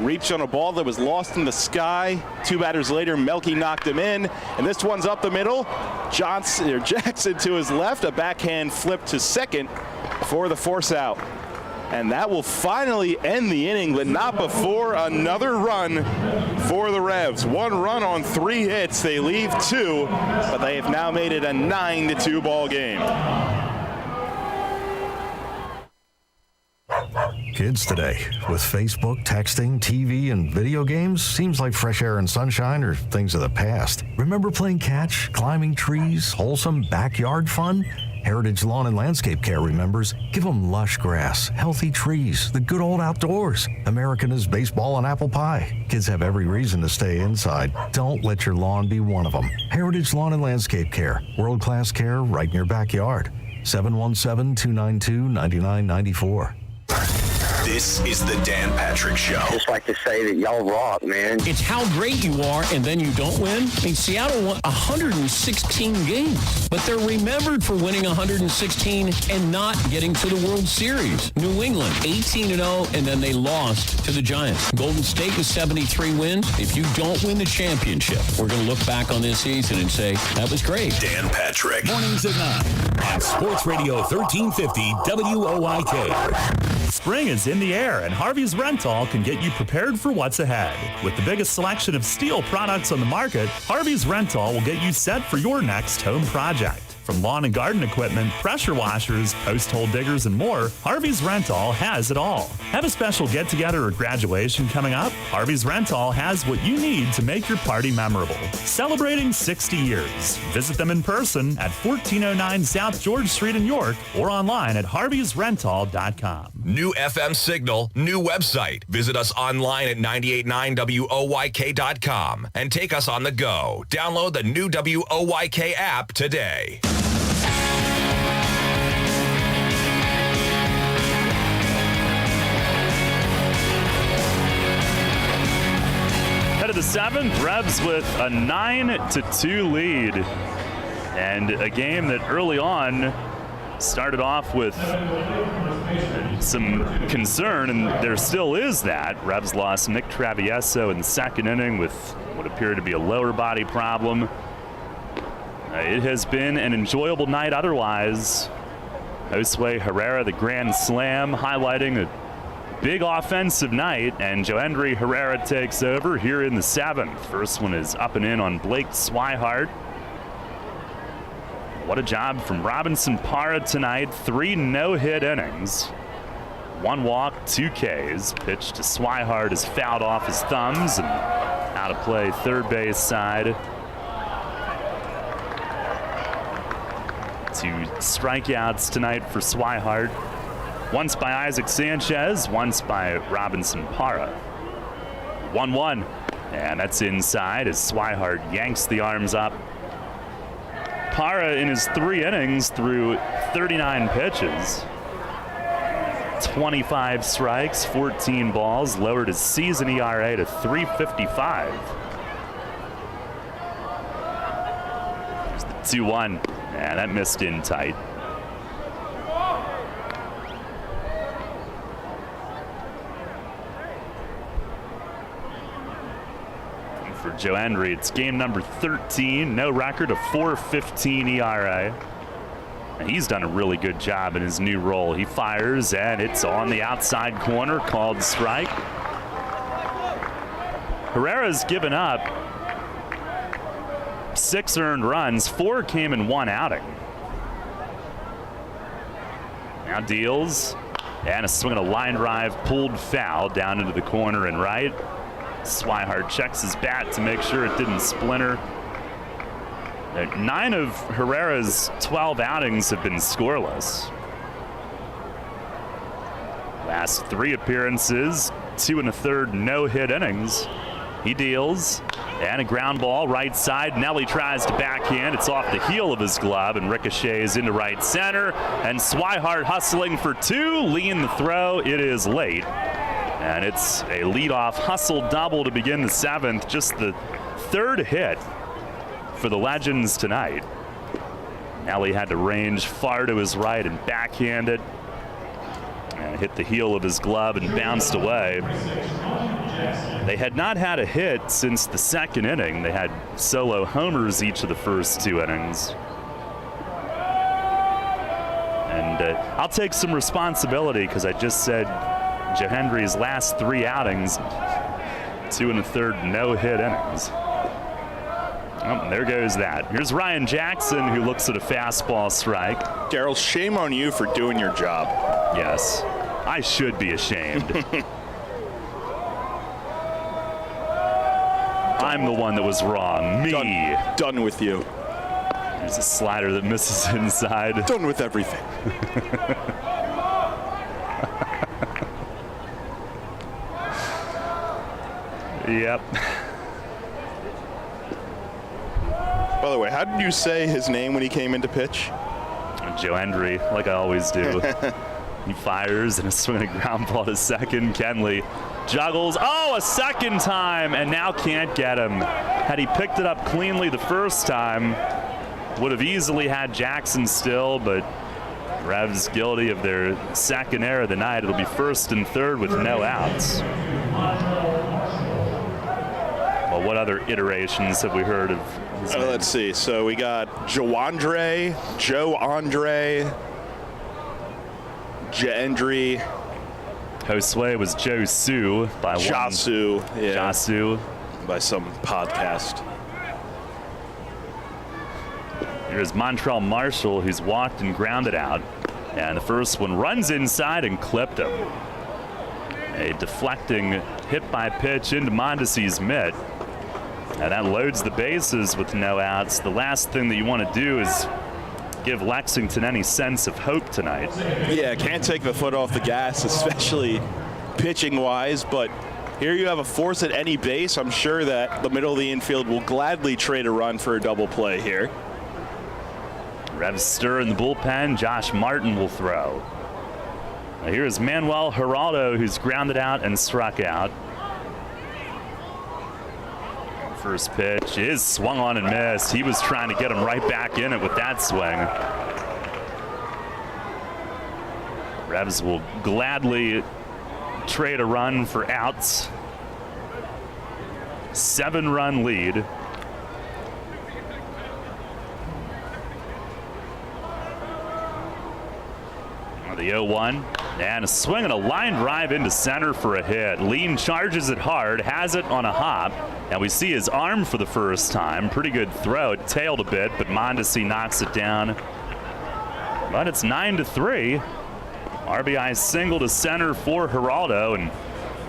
reached on a ball that was lost in the sky. 2 batters later, Melky knocked him in, and this one's up the middle. Jackson to his left, a backhand flip to second for the force out. And that will finally end the inning, but not before another run for the Revs. 1 run on 3 hits. They leave 2, but they have now made it a 9-2 ball game. Kids today, with Facebook, texting, TV, and video games, seems like fresh air and sunshine are things of the past. Remember playing catch, climbing trees, wholesome backyard fun? Heritage Lawn and Landscape Care remembers, give them lush grass, healthy trees, the good old outdoors. American is baseball and apple pie. Kids have every reason to stay inside. Don't let your lawn be one of them. Heritage Lawn and Landscape Care, world-class care right in your backyard. 717-292-9994. This is the Dan Patrick Show. Just like to say that y'all rock, man. It's how great you are and then you don't win. I mean, Seattle won 116 games, but they're remembered for winning 116 and not getting to the World Series. New England, 18-0, and then they lost to the Giants. Golden State with 73 wins. If you don't win the championship, we're going to look back on this season and say, that was great. Dan Patrick. Mornings at 9 on Sports Radio 1350 WOIK. Spring is in the air, and Harvey's Rental can get you prepared for what's ahead. With the biggest selection of steel products on the market, Harvey's Rental will get you set for your next home project. From lawn and garden equipment, pressure washers, post hole diggers, and more, Harvey's Rental has it all. Have a special get-together or graduation coming up? Harvey's Rental has what you need to make your party memorable. Celebrating 60 years. Visit them in person at 1409 South George Street in York or online at harveysrental.com. New FM signal, new website. Visit us online at 989WOYK.com and take us on the go. Download the new WOYK app today. Head of the 7th, Revs with a 9-2 lead. And a game that early on started off with some concern, and there still is that. Revs lost Nick Travieso in the second inning with what appeared to be a lower body problem. It has been an enjoyable night otherwise. Josue Herrera, the grand slam, highlighting a big offensive night, and Joendry Herrera takes over here in the 7th. First one is up and in on Blake Swihart. What a job from Robinson Parra tonight. 3 no-hit innings. 1 walk, 2 Ks. Pitch to Swihart is fouled off his thumbs and out of play third base side. 2 strikeouts tonight for Swihart. Once by Isaac Sanchez, once by Robinson Parra. 1-1, and that's inside as Swihart yanks the arms up. Parra in his 3 innings threw 39 pitches. 25 strikes, 14 balls, lowered his season ERA to 3.55. There's the 2-1, and that missed in tight. For Joendry, it's game number 13, no record, a 4.15 ERA. And he's done a really good job in his new role. He fires, and it's on the outside corner, called strike. Herrera's given up 6 earned runs, 4 came in 1 outing. Now deals, and a swing and a line drive, pulled foul down into the corner and right. Swihart checks his bat to make sure it didn't splinter. 9 of Herrera's 12 outings have been scoreless. Last 3 appearances, 2 1/3 no-hit innings. He deals, and a ground ball right side. Nelly tries to backhand. It's off the heel of his glove and ricochets into right center. And Swihart hustling for 2, lean the throw. It is late. And it's a leadoff hustle double to begin the 7th. Just the 3rd hit for the Legends tonight. Nelly had to range far to his right and backhand it. And hit the heel of his glove and bounced away. They had not had a hit since the second inning. They had solo homers each of the first 2 innings. And I'll take some responsibility because I just said Joe Hendry's last 3 outings, 2 1/3 no-hit innings. Oh, there goes that. Here's Ryan Jackson, who looks at a fastball strike. Daryl, shame on you for doing your job. Yes, I should be ashamed. I'm the one that was wrong. Me. Done with you. There's a slider that misses inside. Done with everything. Yep. By the way, how did you say his name when he came into pitch? Joe Hendry, like I always do. He fires and a swinging ground ball to second. Kenley juggles. Oh, a second time, and now can't get him. Had he picked it up cleanly the first time, would have easily had Jackson still, but Revs guilty of their second error of the night. It'll be first and third with no outs. Well, what other iterations have we heard of his name? Let's see. So we got Joe Andre, Josue, Josue was Josu by Jasu, one. Yeah. Jasu. By some podcast. Here's Montrell Marshall, who's walked and grounded out. And the first one runs inside and clipped him. A deflecting hit by pitch into Mondesi's mitt. And that loads the bases with no outs. The last thing that you want to do is give Lexington any sense of hope tonight. Yeah, can't take the foot off the gas, especially pitching-wise, but here you have a force at any base. I'm sure that the middle of the infield will gladly trade a run for a double play here. Revs stir in the bullpen. Josh Martin will throw. Now here's Manuel Herrera, who's grounded out and struck out. First pitch is swung on and missed. He was trying to get him right back in it with that swing. Revs will gladly trade a run for outs. 7-run lead. The 0-1, and a swing and a line drive into center for a hit. Lean charges it hard, has it on a hop, and we see his arm for the first time. Pretty good throw. It tailed a bit, but Mondesi knocks it down. But it's 9-3. RBI single to center for Geraldo, and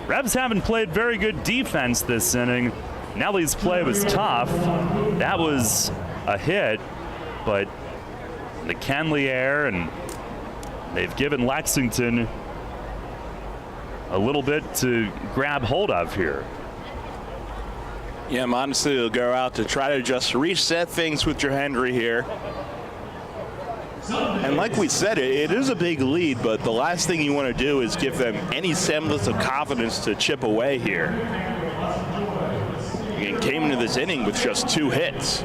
Revs haven't played very good defense this inning. Nelly's play was tough. That was a hit, but the Kenley error, and they've given Lexington a little bit to grab hold of here. Yeah, Mondesi will go out to try to just reset things with Joe Hendry here. And like we said, it is a big lead, but the last thing you want to do is give them any semblance of confidence to chip away here. And came into this inning with just 2 hits.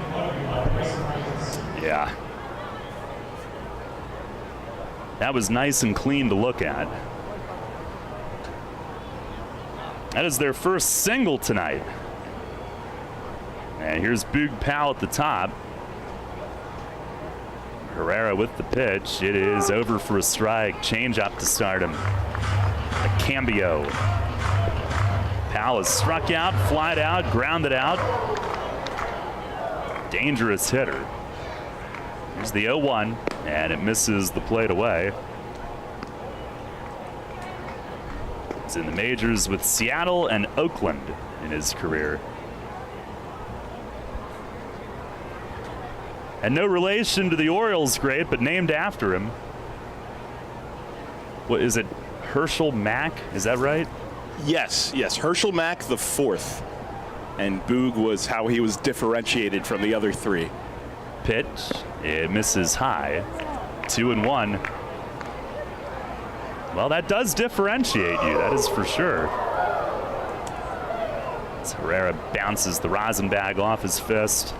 Yeah. That was nice and clean to look at. That is their first single tonight. And here's Boog Powell at the top. Herrera with the pitch. It is over for a strike. Change up to start him. A cambio. Powell is struck out, flied out, grounded out. Dangerous hitter. Here's the 0-1, and it misses the plate away. He's in the majors with Seattle and Oakland in his career. And no relation to the Orioles great, but named after him. What is it, Herschel Mack? Is that right? Yes, Herschel Mack the 4th. And Boog was how he was differentiated from the other 3. Pitch, it misses high. 2-1. Well, that does differentiate you, that is for sure. As Herrera bounces the rosin bag off his fist.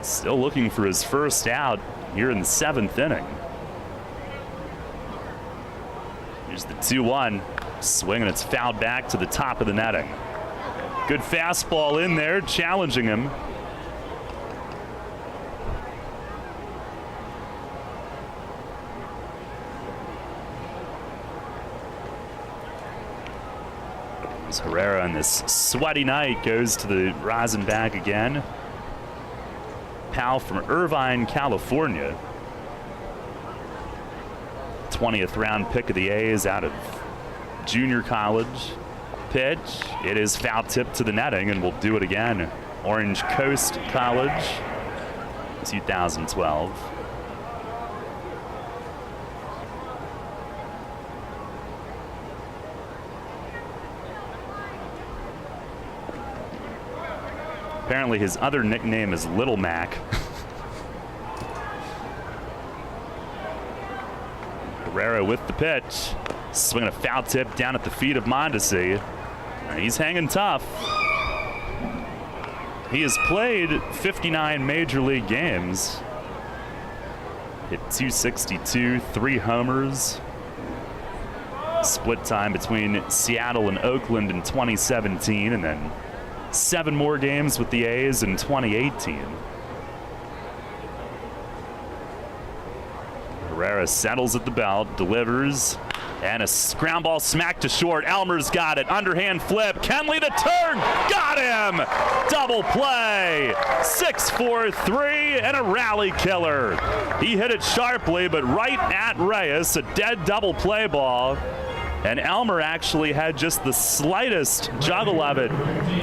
Still looking for his first out here in the 7th inning. Here's the 2-1. Swing, and it's fouled back to the top of the netting. Good fastball in there, challenging him. As Herrera on this sweaty night goes to the rosin bag again. Pal from Irvine, California. 20th round pick of the A's out of junior college. Pitch. It is foul tip to the netting, and we'll do it again. Orange Coast College, 2012. Apparently his other nickname is Little Mac. Herrera with the pitch. Swinging a foul tip down at the feet of Mondesi. He's hanging tough. He has played 59 major league games. Hit .262, 3 homers. Split time between Seattle and Oakland in 2017, and then 7 more games with the A's in 2018. Herrera settles at the belt, delivers, and a ground ball smacked to short. Elmer's got it. Underhand flip. Kenley the turn. Got him. Double play. 6-4-3 and a rally killer. He hit it sharply, but right at Reyes. A dead double play ball. And Elmer actually had just the slightest juggle of it,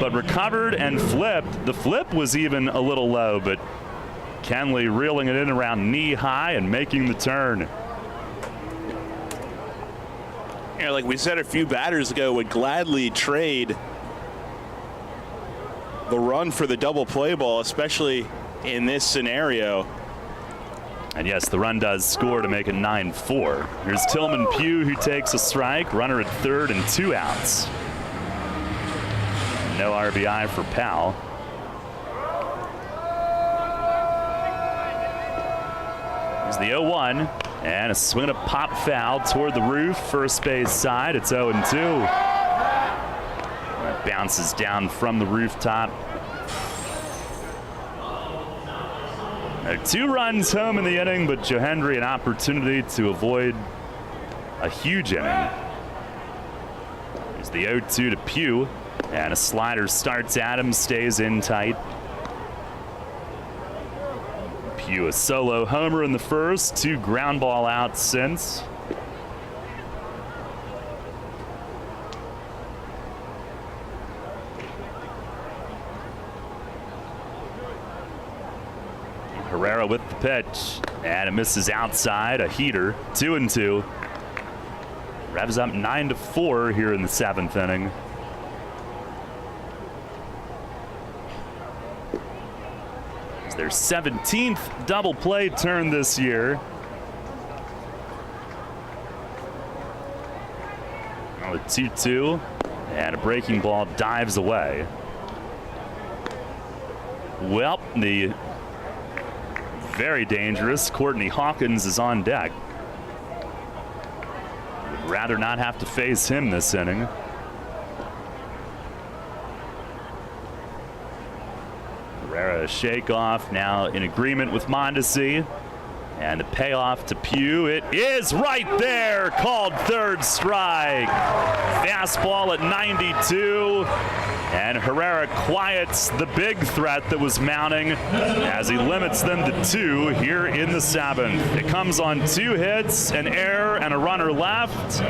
but recovered and flipped. The flip was even a little low, but Kenley reeling it in around knee high and making the turn. Yeah, like we said a few batters ago, would gladly trade the run for the double play ball, especially in this scenario. And yes, the run does score to make it 9-4. Here's Tillman Pugh, who takes a strike. Runner at third and 2 outs. No RBI for Powell. Here's the 0-1. And a swing and a pop foul toward the roof. First base side. It's 0-2. That bounces down from the rooftop. 2 runs home in the inning, but Johendry an opportunity to avoid a huge inning. Here's the 0-2 to Pugh, and a slider starts at him, stays in tight. Pugh a solo homer in the first, 2 ground ball outs since. Herrera with the pitch, and it misses outside, a heater. 2-2. Revs up 9-4 here in the 7th inning. It's their 17th double play turn this year. Now the 2-2, and a breaking ball dives away. Well, the very dangerous Courtney Hawkins is on deck. Would rather not have to face him this inning. Herrera a shake off, now in agreement with Mondesi. And the payoff to Pugh, it is right there, called third strike. Fastball at 92. And Herrera quiets the big threat that was mounting as he limits them to 2 here in the 7th. It comes on 2 hits, an error, and a runner left.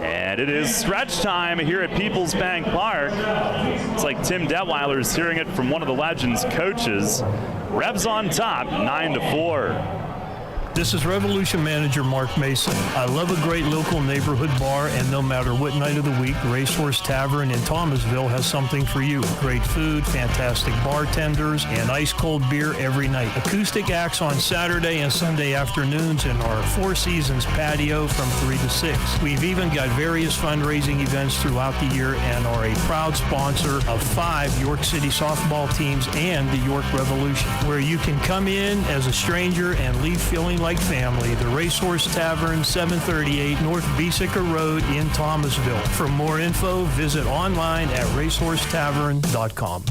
And it is stretch time here at Peoples Bank Park. It's like Tim Detweiler's hearing it from one of the Legends' coaches. Revs on top, 9-4. This is Revolution Manager Mark Mason. I love a great local neighborhood bar, and no matter what night of the week, Racehorse Tavern in Thomasville has something for you. Great food, fantastic bartenders, and ice-cold beer every night. Acoustic acts on Saturday and Sunday afternoons in our Four Seasons patio from 3 to 6. We've even got various fundraising events throughout the year and are a proud sponsor of 5 York City softball teams and the York Revolution, where you can come in as a stranger and leave feeling like family. The Racehorse Tavern, 738 North Beesicker Road in Thomasville. For more info, visit online at racehorsetavern.com.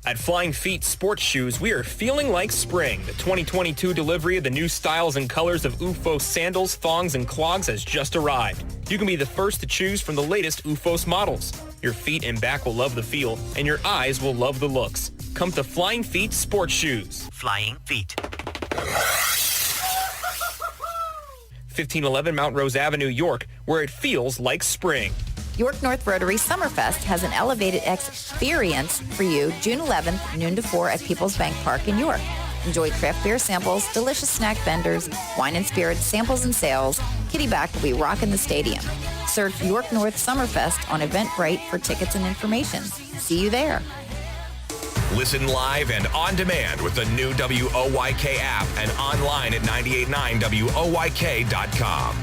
At Flying Feet Sports Shoes, we are feeling like spring. The 2022 delivery of the new styles and colors of OOFOS sandals, thongs, and clogs has just arrived. You can be the first to choose from the latest OOFOS models. Your feet and back will love the feel, and your eyes will love the looks. Come to Flying Feet Sports Shoes. Flying Feet. 1511 Mount Rose Avenue, York, where it feels like spring. York North Rotary Summerfest has an elevated experience for you June 11th, noon to 4 at People's Bank Park in York. Enjoy craft beer samples, delicious snack vendors, wine and spirits samples and sales. Kitty Back will be rocking the stadium. Search York North Summerfest on Eventbrite for tickets and information. See you there. Listen live and on demand with the new WOYK app and online at 989WOYK.com.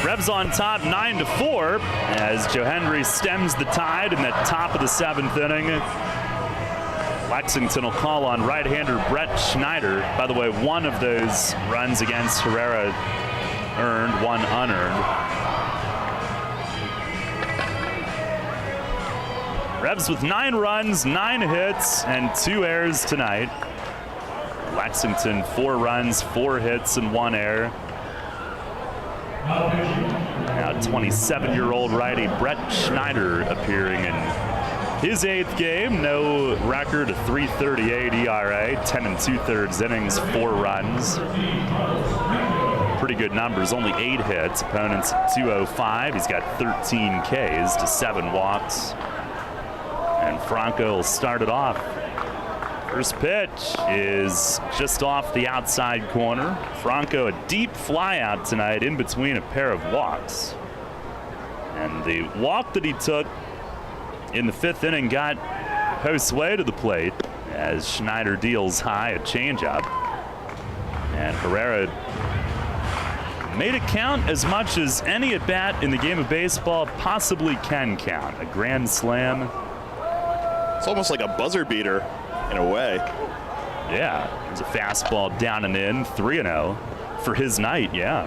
Revs on top 9-4 as Joe Henry stems the tide in that top of the 7th inning. Lexington will call on right-hander Brett Schneider. By the way, one of those runs against Herrera earned, one unearned. Revs with 9 runs, 9 hits, and 2 errors tonight. Lexington 4 runs, 4 hits, and 1 error. Now 27-year-old righty Brett Schneider appearing in his 8th game. No record, a 3.38 ERA, 10 2/3 innings, 4 runs. Pretty good numbers, only 8 hits. Opponents at 205. He's got 13 Ks to 7 walks. And Franco will start it off. First pitch is just off the outside corner. Franco, a deep fly out tonight in between a pair of walks. And the walk that he took in the 5th inning got Josue to the plate as Schneider deals high, a changeup. And Herrera made it count as much as any at bat in the game of baseball possibly can count. A grand slam. It's almost like a buzzer beater in a way. Yeah, there's a fastball down and in, 3-0 for his night, yeah.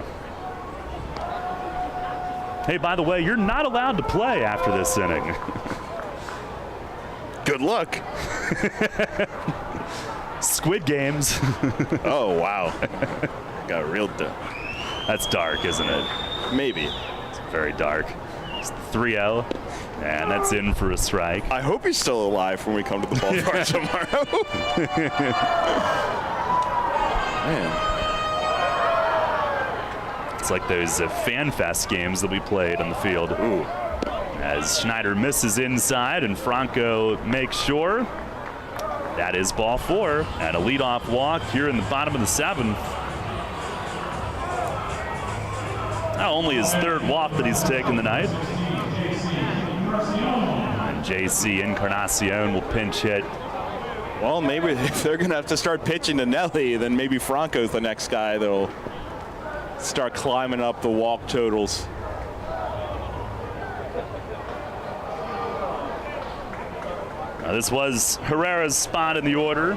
Hey, by the way, you're not allowed to play after this inning. Good luck. Squid Games. Oh, wow. Got real dark. That's dark, isn't it? Maybe. It's very dark. It's 3-0. And that's in for a strike. I hope he's still alive when we come to the ballpark tomorrow. Man. It's like those Fan Fest games that we played on the field. Ooh. As Schneider misses inside and Franco makes sure. That is ball 4. And a leadoff walk here in the bottom of the 7th. Now only his 3rd walk that he's taken tonight. And JC Encarnacion will pinch hit. Well, maybe if they're going to have to start pitching to Nelly, then maybe Franco's the next guy that'll start climbing up the walk totals. Now, this was Herrera's spot in the order.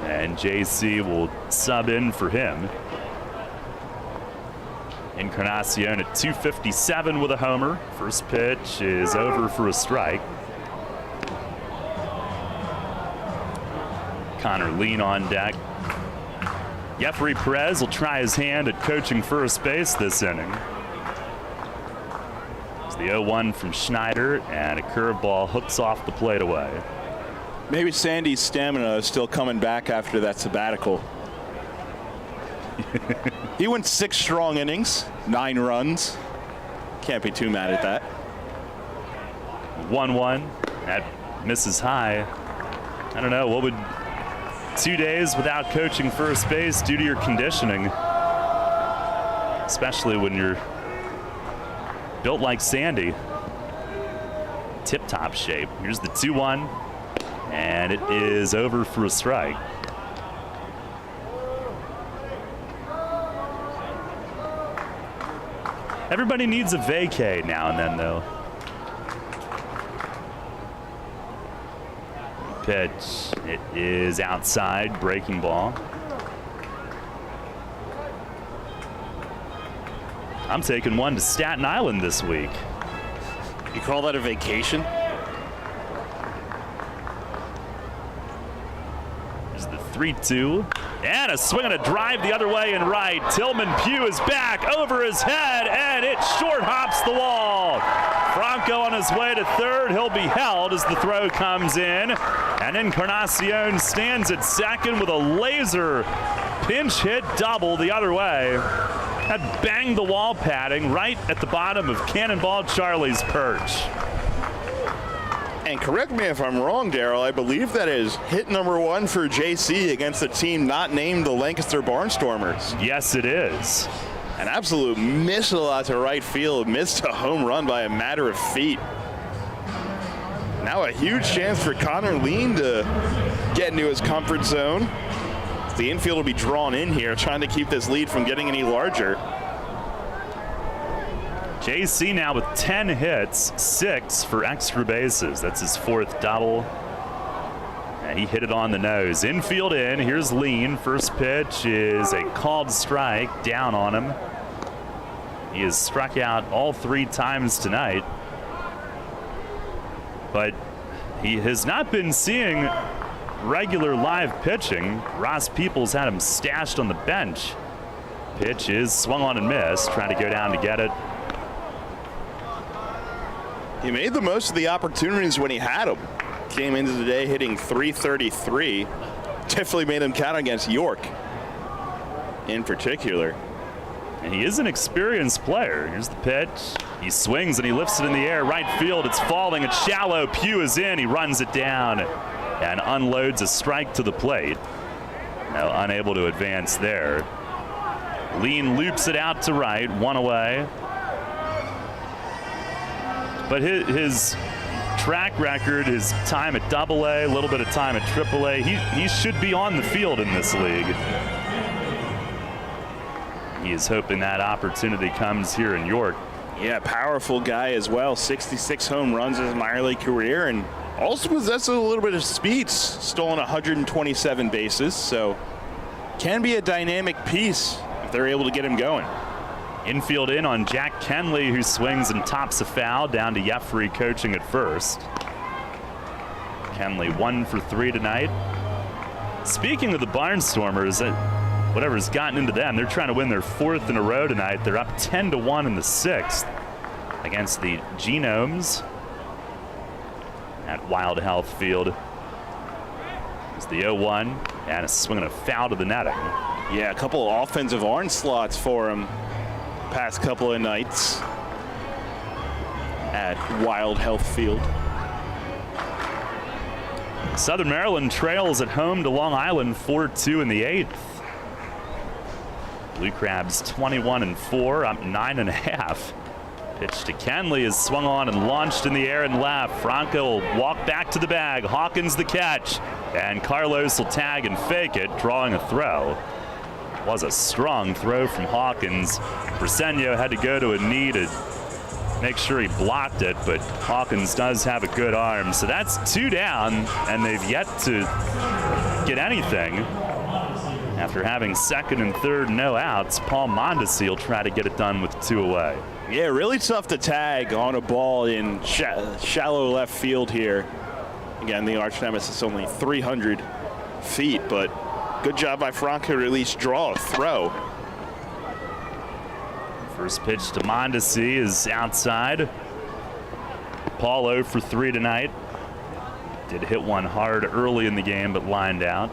And JC will sub in for him. Encarnacion at 257 with a homer. First pitch is over for a strike. Connor Lean on deck. Jeffrey Perez will try his hand at coaching first base this inning. It's the 0-1 from Schneider, and a curveball hooks off the plate away. Maybe Sandy's stamina is still coming back after that sabbatical. He went 6 strong innings, 9 runs. Can't be too mad at that. 1-1. That misses high. I don't know, what would 2 days without coaching first base do to your conditioning? Especially when you're built like Sandy. Tip-top shape. Here's the 2-1. And it is over for a strike. Everybody needs a vacay now and then, though. Pitch. It is outside, breaking ball. I'm taking one to Staten Island this week. You call that a vacation? There's the 3-2. And a swing and a drive the other way and right. Tillman Pugh is back over his head, and it short hops the wall. Franco on his way to third. He'll be held as the throw comes in. And Encarnacion stands at second with a laser pinch hit double the other way. That banged the wall padding right at the bottom of Cannonball Charlie's perch. And correct me if I'm wrong, Daryl, I believe that is hit number 1 for JC against a team not named the Lancaster Barnstormers. Yes, it is. An absolute missile out to right field, missed a home run by a matter of feet. Now a huge chance for Connor Lean to get into his comfort zone. The infield will be drawn in here, trying to keep this lead from getting any larger. JC now with 10 hits, 6 for extra bases. That's his 4th double. And he hit it on the nose. Infield in. Here's Lean. First pitch is a called strike down on him. He has struck out all 3 times tonight. But he has not been seeing regular live pitching. Ross Peoples had him stashed on the bench. Pitch is swung on and missed. Trying to go down to get it. He made the most of the opportunities when he had them. Came into the day hitting .333. Definitely made him count against York in particular. And he is an experienced player. Here's the pitch. He swings and he lifts it in the air. Right field, it's falling. It's shallow. Pugh is in. He runs it down and unloads a strike to the plate. Now unable to advance there. Lean loops it out to right. 1 away. But his track record, his time at AA, a little bit of time at AAA, he should be on the field in this league. He is hoping that opportunity comes here in York. Yeah, powerful guy as well. 66 home runs in his minor league career, and also possesses a little bit of speed. Stolen 127 bases, so can be a dynamic piece if they're able to get him going. Infield in on Jack Kenley, who swings and tops a foul down to Jeffrey coaching at first. Kenley 1 for 3 tonight. Speaking of the Barnstormers, whatever's gotten into them, they're trying to win their 4th in a row tonight. They're up 10-1 in the 6th against the Genomes at Wild Health Field. It's the 0-1 and a swing and a foul to the netting. Yeah, a couple of offensive onslaughts for him past couple of nights at Wild Health Field. Southern Maryland trails at home to Long Island 4-2 in the 8th. Blue Crabs 21-4, up 9.5. Pitch to Kenley is swung on and launched in the air and left. Franco will walk back to the bag. Hawkins the catch. And Carlos will tag and fake it, drawing a throw. Was a strong throw from Hawkins. Briseño had to go to a knee to make sure he blocked it, but Hawkins does have a good arm. So that's 2 down, and they've yet to get anything. After having 2nd and 3rd no outs, Paul Mondesi will try to get it done with 2 away. Yeah, really tough to tag on a ball in shallow left field here. Again, the arch nemesis only 300 feet, but good job by Franco to at least draw a throw. First pitch to Mondesi is outside. Paul 0 for 3 tonight. Did hit one hard early in the game, but lined out.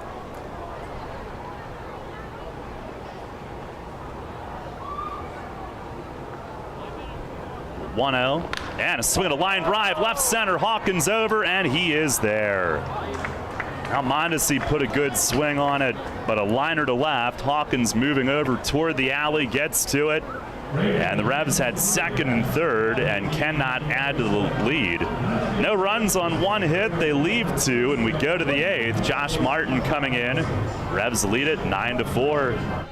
And a swing at a line drive, left center. Hawkins over, and he is there. Now Mondesi put a good swing on it, but a liner to left. Hawkins moving over toward the alley, gets to it. And the Revs had 2nd and 3rd and cannot add to the lead. No runs on 1 hit. They leave 2, and we go to the 8th. Josh Martin coming in. Revs lead it 9-4.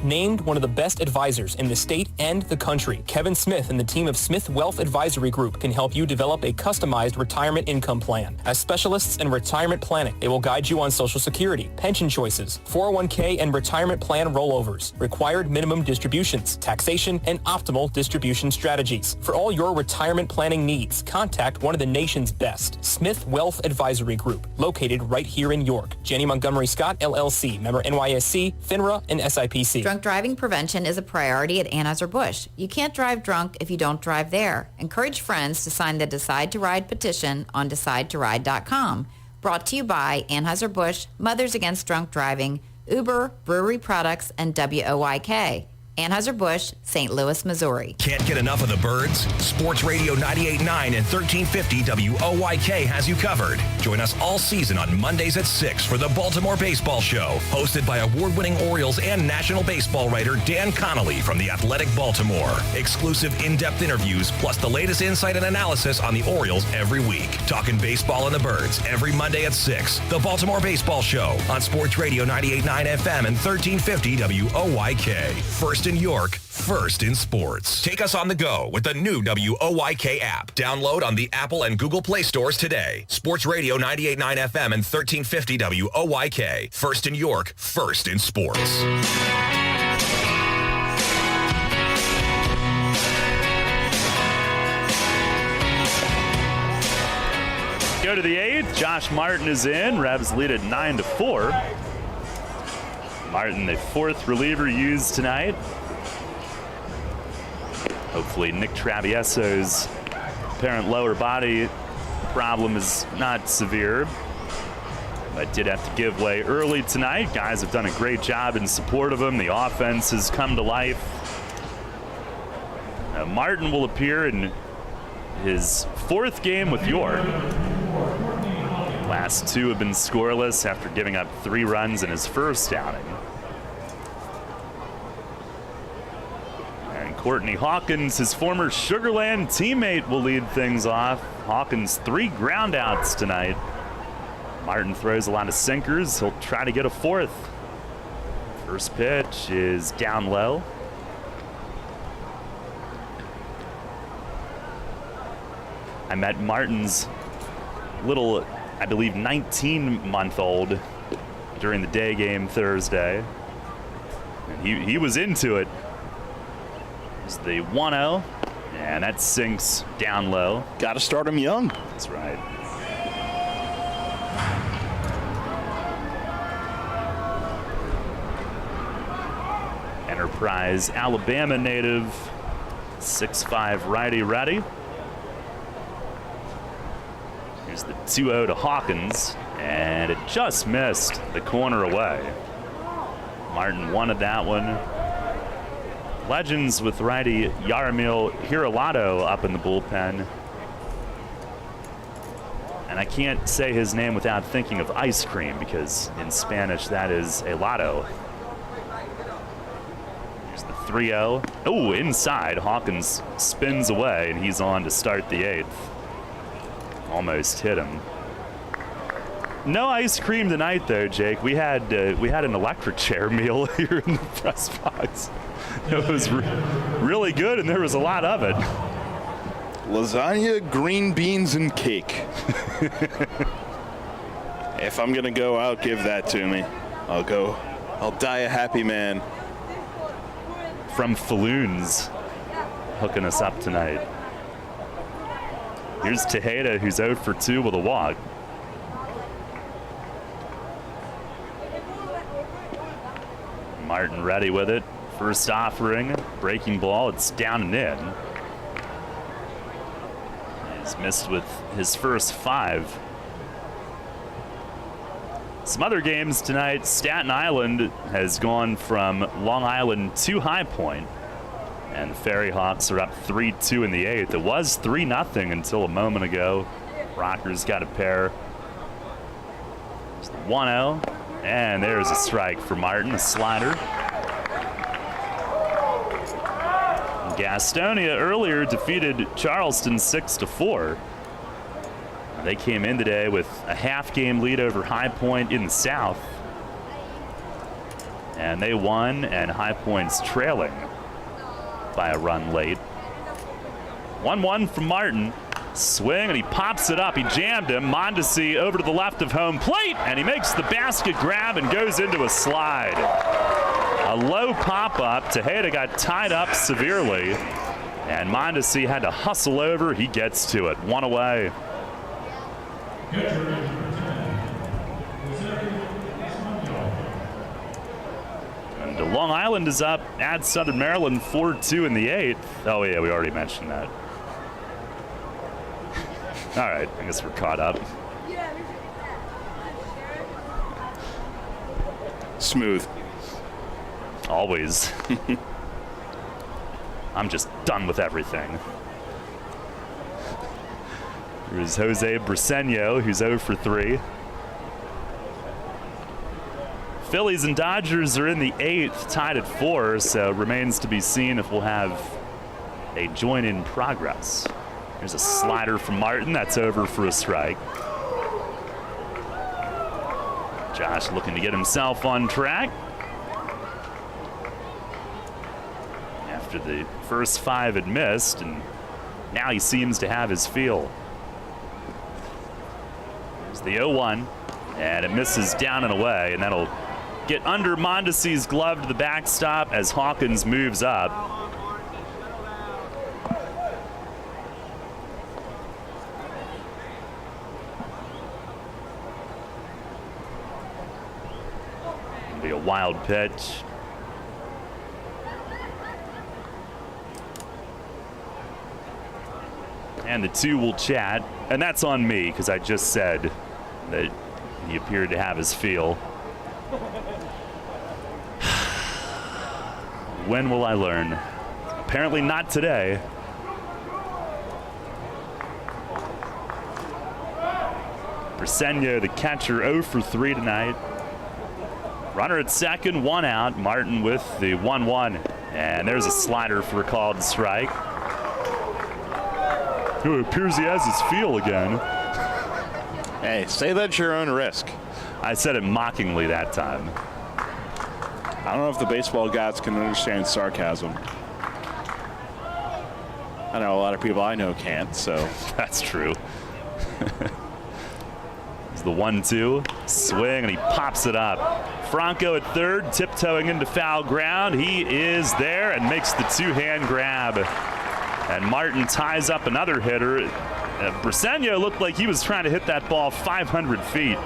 Named one of the best advisors in the state and the country, Kevin Smith and the team of Smith Wealth Advisory Group can help you develop a customized retirement income plan. As specialists in retirement planning, they will guide you on Social Security, pension choices, 401k and retirement plan rollovers, required minimum distributions, taxation, and optimal distribution strategies. For all your retirement planning needs, contact one of the nation's best, Smith Wealth Advisory Group, located right here in York. Janney Montgomery Scott, LLC, member NYSE, FINRA, and SIPC. Drunk driving prevention is a priority at Anheuser-Busch. You can't drive drunk if you don't drive there. Encourage friends to sign the Decide to Ride petition on DecideToRide.com. Brought to you by Anheuser-Busch, Mothers Against Drunk Driving, Uber, Brewery Products, and WOYK. Anheuser-Busch, St. Louis, Missouri. Can't get enough of the birds? Sports Radio 98.9 and 1350 WOYK has you covered. Join us all season on Mondays at 6 for the Baltimore Baseball Show, hosted by award-winning Orioles and National Baseball writer Dan Connolly from The Athletic Baltimore. Exclusive in-depth interviews, plus the latest insight and analysis on the Orioles every week. Talking baseball and the birds every Monday at 6. The Baltimore Baseball Show on Sports Radio 98.9 FM and 1350 WOYK. First in York, first in sports. Take us on the go with the new WOYK app. Download on the Apple and Google Play stores today. Sports Radio 98.9 FM and 1350 WOYK. First in York, first in sports. Go to the 8th. Josh Martin is in. Revs lead at 9-4. Martin, the 4th reliever used tonight. Hopefully Nick Traviesso's apparent lower body problem is not severe, but did have to give way early tonight. Guys have done a great job in support of him. The offense has come to life. Martin will appear in his 4th game with York. Last 2 have been scoreless after giving up 3 runs in his first outing. Courtney Hawkins, his former Sugarland teammate, will lead things off. Hawkins 3 groundouts tonight. Martin throws a lot of sinkers. He'll try to get a 4th. First pitch is down low. I met Martin's little, I believe, 19-month-old during the day game Thursday. And he was into it. The 1-0, and that sinks down low. Got to start him young. That's right. Enterprise, Alabama native, 6'5" righty. Here's the 2-0 to Hawkins, and it just missed the corner away. Martin wanted that one. Legends with righty Yaramil Hirolato up in the bullpen. And I can't say his name without thinking of ice cream, because in Spanish that is helado. Here's the 3-0. Oh, inside. Hawkins spins away, and he's on to start the 8th. Almost hit him. No ice cream tonight, though, Jake. We had an electric chair meal here in the press box. It was really good, and there was a lot of it. Lasagna, green beans, and cake. If I'm going to go out, give that to me. I'll die a happy man. From Falloons, hooking us up tonight. Here's Tejeda, who's 0 for 2 with a walk. Martin ready with it. First offering, breaking ball, it's down and in. He's missed with his first 5. Some other games tonight. Staten Island has gone from Long Island to High Point, and the Ferry Hawks are up 3-2 in the 8th. It was 3-0 until a moment ago. Rockers got a pair. There's the 1-0, and there's a strike for Martin, a slider. Gastonia earlier defeated Charleston 6-4. They came in today with a half-game lead over High Point in the South. And they won, and High Point's trailing by a run late. 1-1 from Martin. Swing, and he pops it up. He jammed him. Mondesi over to the left of home plate, and he makes the basket grab and goes into a slide. A low pop-up. Tejeda got tied up severely, and Mondesi had to hustle over. He gets to it. One away. And Long Island is up at Southern Maryland 4-2 in the 8th. Oh, yeah, we already mentioned that. All right, I guess we're caught up. Smooth. Always. I'm just done with everything. There's Jose Briseño, who's 0 for 3. Phillies and Dodgers are in the 8th, tied at 4, so remains to be seen if we'll have a join in progress. There's a slider from Martin. That's over for a strike. Josh looking to get himself on track. After the first 5 had missed, and now he seems to have his feel. There's the 0-1, and it misses down and away, and that'll get under Mondesi's glove to the backstop as Hawkins moves up. Be a wild pitch. And the 2 will chat, and that's on me because I just said that he appeared to have his feel. When will I learn? Apparently not today. Briseño, the catcher, 0 for 3 tonight. Runner at second, 1 out. Martin with the 1-1. And there's a slider for a called strike. Oh, it appears he has his feel again. Hey, say that at your own risk. I said it mockingly that time. I don't know if the baseball gods can understand sarcasm. I know a lot of people I know can't, so. That's true. It's the 1-2. Swing, and he pops it up. Franco at third, tiptoeing into foul ground. He is there and makes the 2-hand grab. And Martin ties up another hitter. Briseño looked like he was trying to hit that ball 500 feet.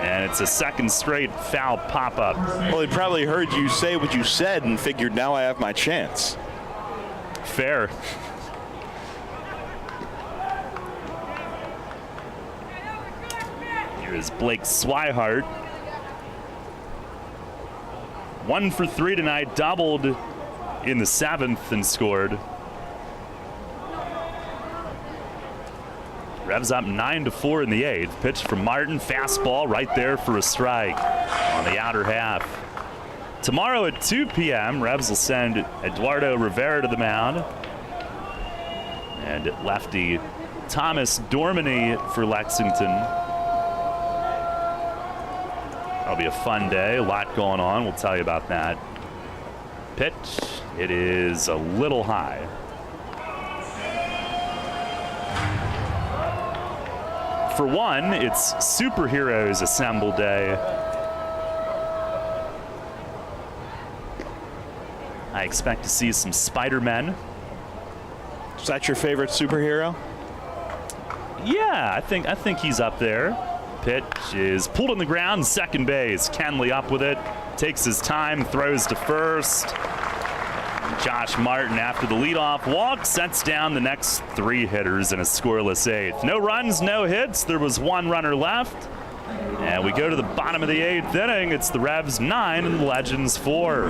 And it's a second straight foul pop-up. Well, he probably heard you say what you said and figured now I have my chance. Fair. Here is Blake Swihart. 1 for 3 tonight, doubled in the 7th and scored. Revs up 9-4 in the 8th. Pitch from Martin, fastball right there for a strike on the outer half. Tomorrow at 2 p.m., Revs will send Eduardo Rivera to the mound. And lefty Thomas Dormany for Lexington. That'll be a fun day, a lot going on. We'll tell you about that. Pitch, it is a little high. For one, it's Superheroes Assemble Day. I expect to see some Spider-Men. Is that your favorite superhero? Yeah, I think he's up there. Pitch is pulled on the ground, second base. Kenley up with it, takes his time, throws to first. Josh Martin, after the leadoff walk, sets down the next 3 hitters in a scoreless 8th. No runs, no hits. There was 1 runner left. And we go to the bottom of the 8th inning. It's the Revs 9 and the Legends 4.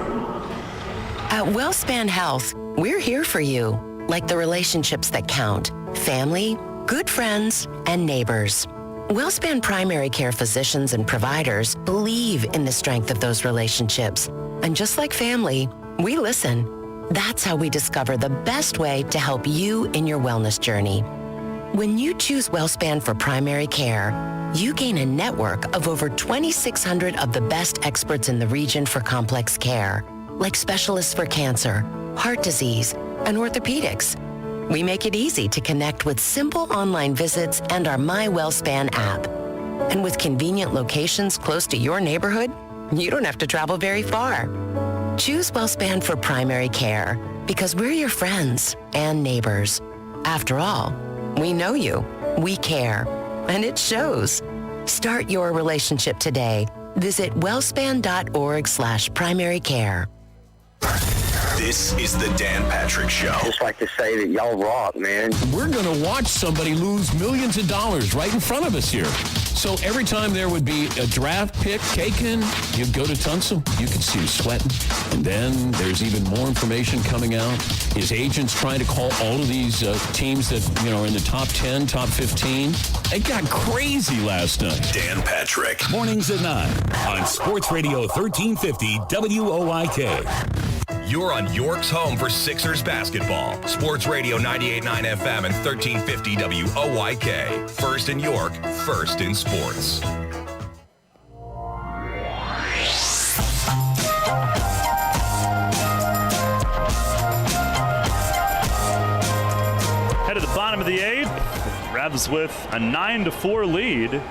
At WellSpan Health, we're here for you, like the relationships that count: family, good friends, and neighbors. WellSpan primary care physicians and providers believe in the strength of those relationships. And just like family, we listen. That's how we discover the best way to help you in your wellness journey. When you choose WellSpan for primary care, you gain a network of over 2,600 of the best experts in the region for complex care, like specialists for cancer, heart disease, and orthopedics. We make it easy to connect with simple online visits and our My WellSpan app. And with convenient locations close to your neighborhood, you don't have to travel very far. Choose WellSpan for primary care because we're your friends and neighbors. After all, we know you, we care, and it shows. Start your relationship today. Visit wellspan.org/primary care. This is the Dan Patrick Show. Just like to say that y'all rock, man. We're going to watch somebody lose millions of dollars right in front of us here. So every time there would be a draft pick taken, you'd go to Tunsil, you could see him sweating. And then there's even more information coming out. His agent's trying to call all of these teams that, are in the top 10, top 15. It got crazy last night. Dan Patrick. Mornings at 9 on Sports Radio 1350 WOIK. You're on York's home for Sixers basketball. Sports Radio 98.9 FM and 1350 WOIK. First in York, first in sports. Head to the bottom of the 8th. Revs with a 9-4 lead.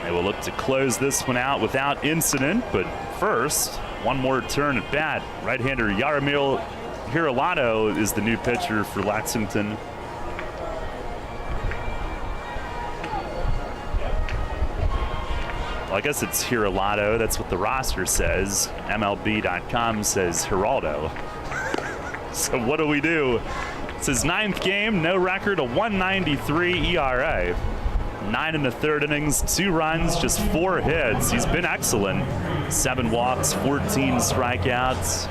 They will look to close this one out without incident, but first, one more turn at bat. Right-hander Jaromir Herrera is the new pitcher for Lexington. Well, I guess it's Herrera. That's what the roster says. MLB.com says Geraldo. So what do we do? It's his 9th game, no record, a 1.93 ERA. 9 1/3 innings, 2 runs, just 4 hits. He's been excellent. 7 walks, 14 strikeouts.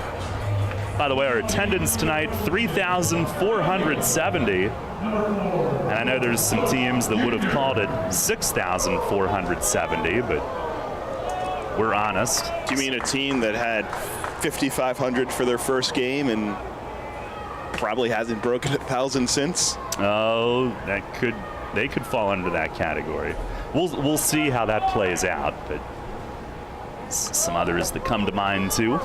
By the way, our attendance tonight, 3,470. And I know there's some teams that would have called it 6,470, but we're honest. Do you mean a team that had 5,500 for their first game and probably hasn't broken 1,000 since? Oh, they could fall under that category. We'll see how that plays out, but some others that come to mind too.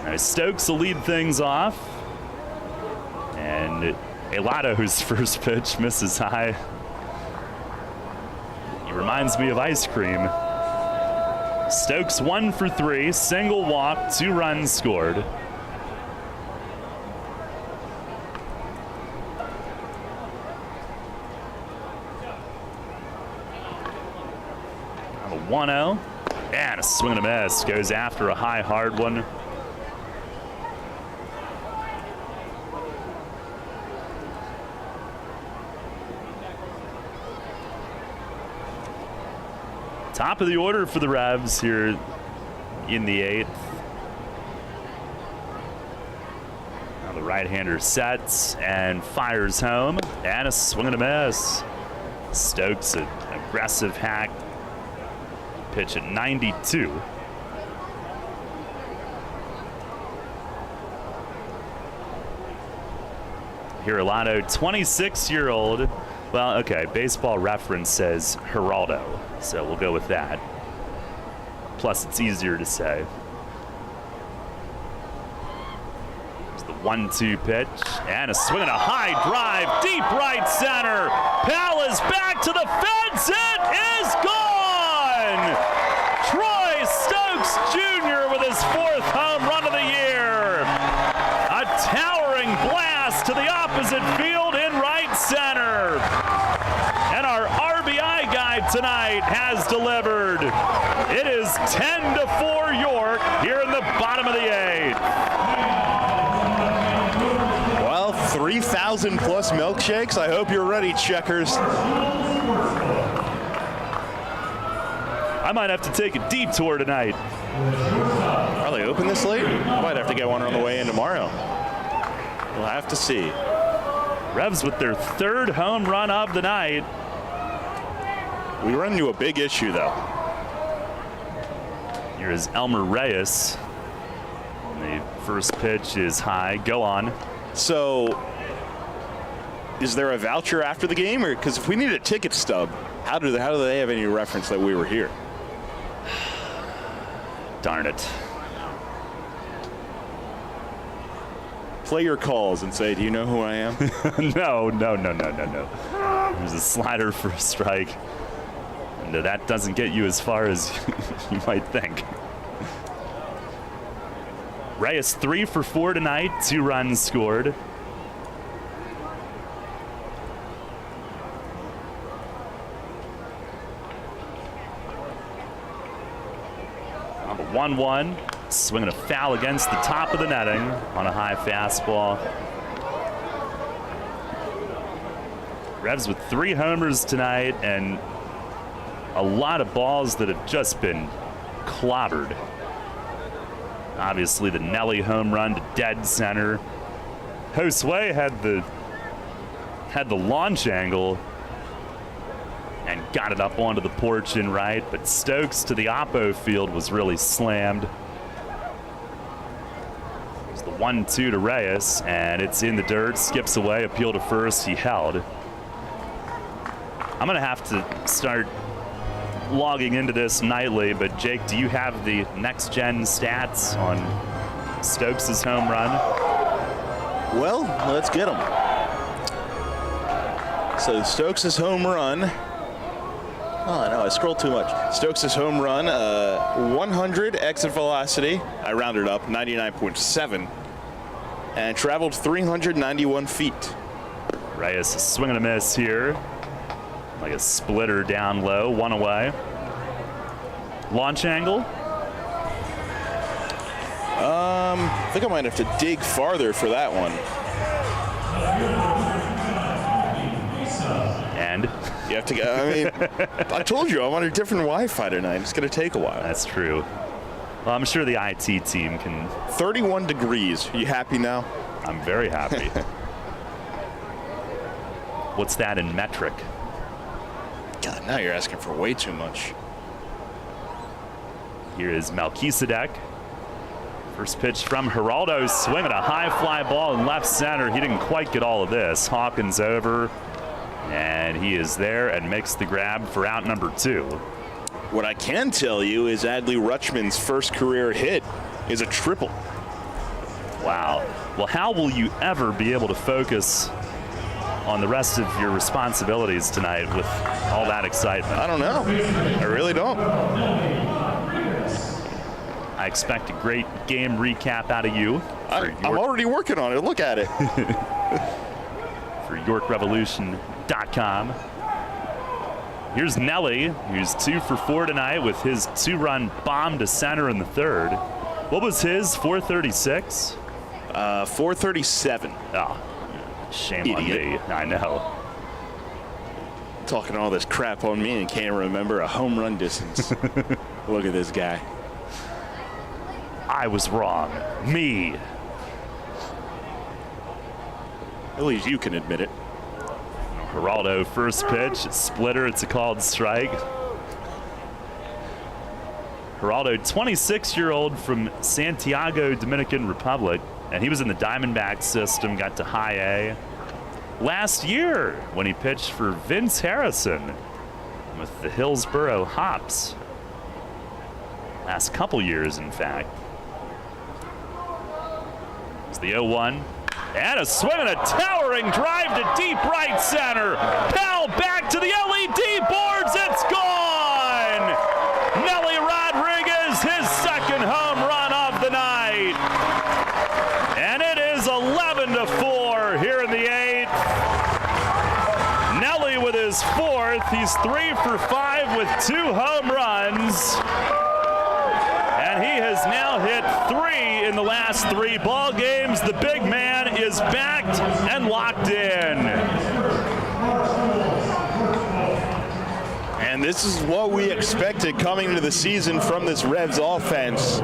Now, Stokes will lead things off, and Elado, whose first pitch misses high. He reminds me of ice cream. Stokes 1 for 3, single walk, 2 runs scored. A 1-0, and a swing and a miss. Goes after a high, hard one. Top of the order for the Revs here in the 8th. Now the right-hander sets and fires home, and a swing and a miss. Stokes an aggressive hack. Pitch at 92. Herrera, 26-year-old. Well, okay, Baseball Reference says Geraldo, so we'll go with that. Plus, it's easier to say. There's the 1-2 pitch, and a swing and a high drive, deep right center. Pal is back to the fence. It is gone! Troy Stokes Jr. with his 4th home run of the year. A towering blast to the opposite field in right center. And our RBI guy tonight has delivered. It is 10-4 York here in the bottom of the 8th. Well, 3,000 plus milkshakes. I hope you're ready, Checkers. I might have to take a detour tonight. Are they open this late? Might have to get one on the way in tomorrow. We'll have to see. Revs with their 3rd home run of the night. We run into a big issue, though. Here is Elmer Reyes. And the first pitch is high. Go on. So is there a voucher after the game? Or because if we need a ticket stub, how do they have any reference that we were here? Darn it. Play your calls and say, do you know who I am? No. There's a slider for a strike. And that doesn't get you as far as you might think. Reyes 3 for 4 tonight, 2 runs scored. On the 1-1, swinging a foul against the top of the netting on a high fastball. Revs with 3 homers tonight and a lot of balls that have just been clobbered. Obviously, the Nelly home run to dead center. Josue had the launch angle and got it up onto the porch in right, but Stokes to the oppo field was really slammed. It's the 1-2 to Reyes, and it's in the dirt. Skips away, appeal to first. He held. I'm going to have to start logging into this nightly, but Jake, do you have the next-gen stats on Stokes' home run? Well, let's get them. So Stokes' home run. Oh, no, I scrolled too much. Stokes' home run, 100 exit velocity. I rounded up, 99.7. And traveled 391 feet. Reyes swinging a miss here. Like a splitter down low, 1 away. Launch angle? I think I might have to dig farther for that one. And? You have to go, I mean, I told you I'm on a different Wi-Fi tonight. It's going to take a while. That's true. Well, I'm sure the IT team can. 31 degrees. Are you happy now? I'm very happy. What's that in metric? God, now you're asking for way too much. Here is Melchizedek. First pitch from Geraldo, swinging a high fly ball in left center. He didn't quite get all of this. Hawkins over, and he is there and makes the grab for out number 2. What I can tell you is Adley Rutschman's first career hit is a triple. Wow. Well, how will you ever be able to focus on the rest of your responsibilities tonight with all that excitement? I don't know. I really don't. I expect a great game recap out of you. I'm already working on it. Look at it. For YorkRevolution.com. Here's Nelly, who's 2 for 4 tonight with his 2-run bomb to center in the third. What was his, 436? 437. Oh, shame on me. I know. Talking all this crap on me and can't remember a home run distance. Look at this guy. I was wrong. Me. At least you can admit it. Geraldo, first pitch, splitter, it's a called strike. Geraldo, 26-year-old from Santiago, Dominican Republic, and he was in the Diamondback system, got to high A last year when he pitched for Vince Harrison with the Hillsboro Hops. Last couple years, in fact. It's the 0-1. And a swing and a towering drive to deep right center. Powell back to the LED boards. It's gone. Nelly Rodriguez, his second home run of the night. And it is 11-4 here in the 8th. Nelly with his 4th. He's 3 for 5 with 2 home runs. And he has now hit 3 in the last 3 ball games. The big man is backed and locked in. And this is what we expected coming into the season from this Revs offense.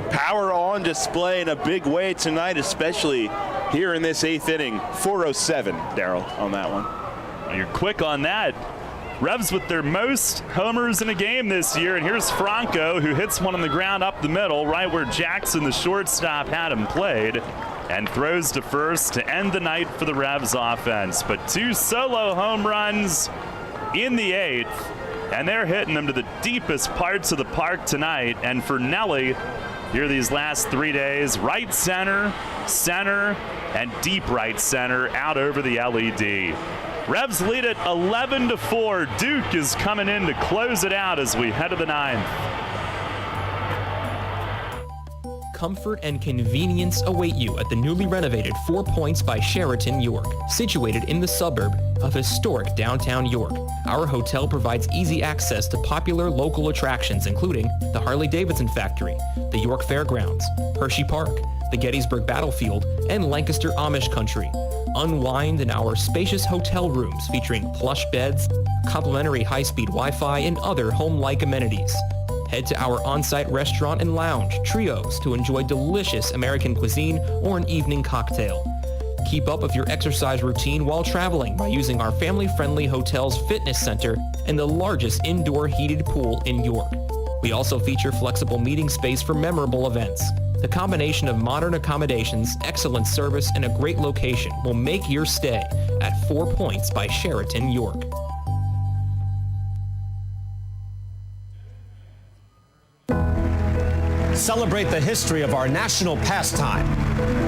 Power on display in a big way tonight, especially here in this 8th inning. 407, Daryl, on that one. You're quick on that. Revs with their most homers in a game this year, and here's Franco, who hits one on the ground up the middle, right where Jackson, the shortstop, had him played, and throws to first to end the night for the Revs offense. But 2 solo home runs in the 8th, and they're hitting them to the deepest parts of the park tonight. And for Nelly, here these last 3 days, right center, center, and deep right center out over the LED. Revs lead it 11-4. Duke is coming in to close it out as we head to the 9th. Comfort and convenience await you at the newly renovated 4 Points by Sheraton York, situated in the suburb of historic downtown York. Our hotel provides easy access to popular local attractions, including the Harley-Davidson Factory, the York Fairgrounds, Hershey Park, the Gettysburg Battlefield, and Lancaster Amish Country. Unwind in our spacious hotel rooms featuring plush beds, complimentary high-speed Wi-Fi, and other home-like amenities. Head to our on-site restaurant and lounge, Trios, to enjoy delicious American cuisine or an evening cocktail. Keep up with your exercise routine while traveling by using our family-friendly hotel's fitness center and the largest indoor heated pool in York. We also feature flexible meeting space for memorable events. The combination of modern accommodations, excellent service, and a great location will make your stay at 4 Points by Sheraton York. Celebrate the history of our national pastime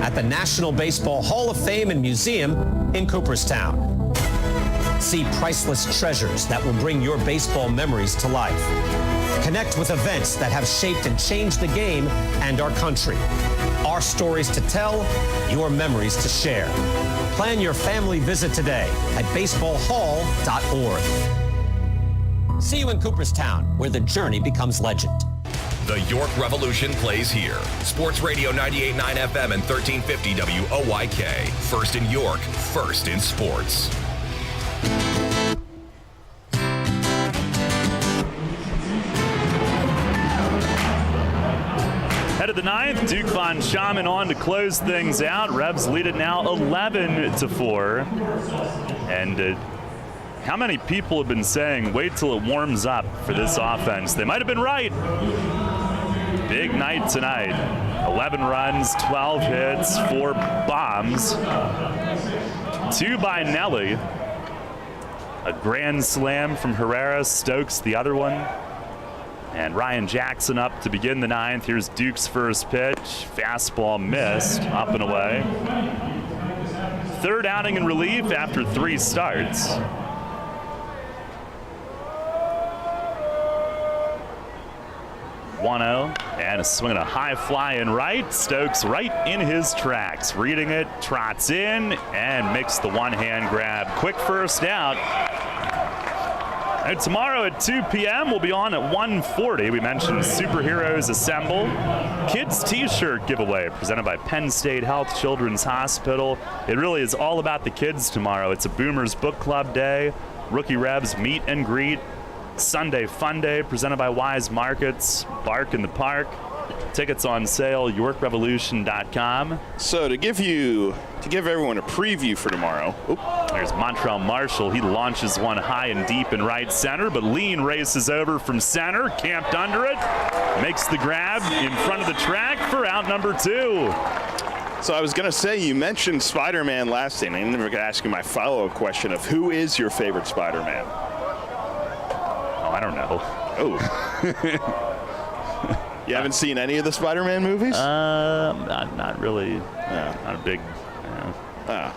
at the National Baseball Hall of Fame and Museum in Cooperstown. See priceless treasures that will bring your baseball memories to life. Connect with events that have shaped and changed the game and our country. Our stories to tell, your memories to share. Plan your family visit today at baseballhall.org. See you in Cooperstown, where the journey becomes legend. The York Revolution plays here. Sports Radio 98.9 FM and 1350 WOYK. First in York, first in sports. Head of the 9th, Duke von Schaman on to close things out. Revs lead it now 11-4. And how many people have been saying, wait till it warms up for this offense? They might have been right. Big night tonight. 11 runs, 12 hits, 4 bombs. 2 by Nelly. A grand slam from Herrera, Stokes the other one. And Ryan Jackson up to begin the 9th. Here's Duke's first pitch. Fastball missed, up and away. Third outing in relief after 3 starts. 1-0, and a swing and a high fly in right. Stokes right in his tracks, reading it, trots in, and makes the one-hand grab. Quick first out. And tomorrow at 2 p.m. we'll be on at 1:40. We mentioned Superheroes Assemble. Kids T-shirt giveaway presented by Penn State Health Children's Hospital. It really is all about the kids tomorrow. It's a Boomers Book Club day, Rookie Revs meet and greet, Sunday Fun Day presented by Wise Markets, Bark in the Park. Tickets on sale, YorkRevolution.com. So to give everyone a preview for tomorrow, there's Montrell Marshall. He launches one high and deep in right center, but Lean races over from center, camped under it, makes the grab in front of the track for out number 2. So I was going to say, you mentioned Spider-Man last time. I'm never going to ask you my follow-up question of who is your favorite Spider-Man? Oh, I don't know. Oh. You haven't seen any of the Spider-Man movies? Not really. Not a big.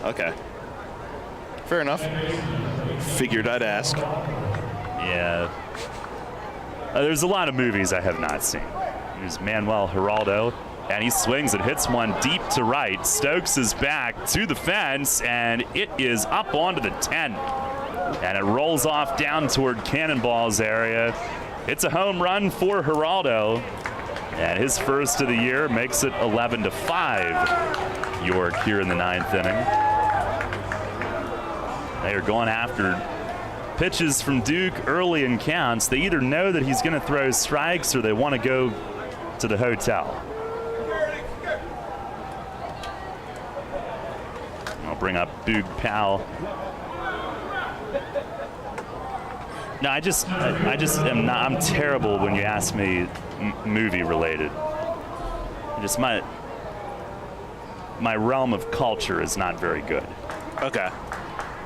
Okay. Fair enough. Figured I'd ask. Yeah. There's a lot of movies I have not seen. There's Manuel Geraldo, and he swings and hits one deep to right. Stokes is back to the fence, and it is up onto the 10. And it rolls off down toward Cannonball's area. It's a home run for Geraldo. And his first of the year makes it 11-5. York here in the 9th inning. They are going after pitches from Duke early in counts. They either know that he's going to throw strikes or they want to go to the hotel. I'll bring up Boog Powell. No, I just am not. I'm terrible when you ask me movie related. Just my realm of culture is not very good. Okay.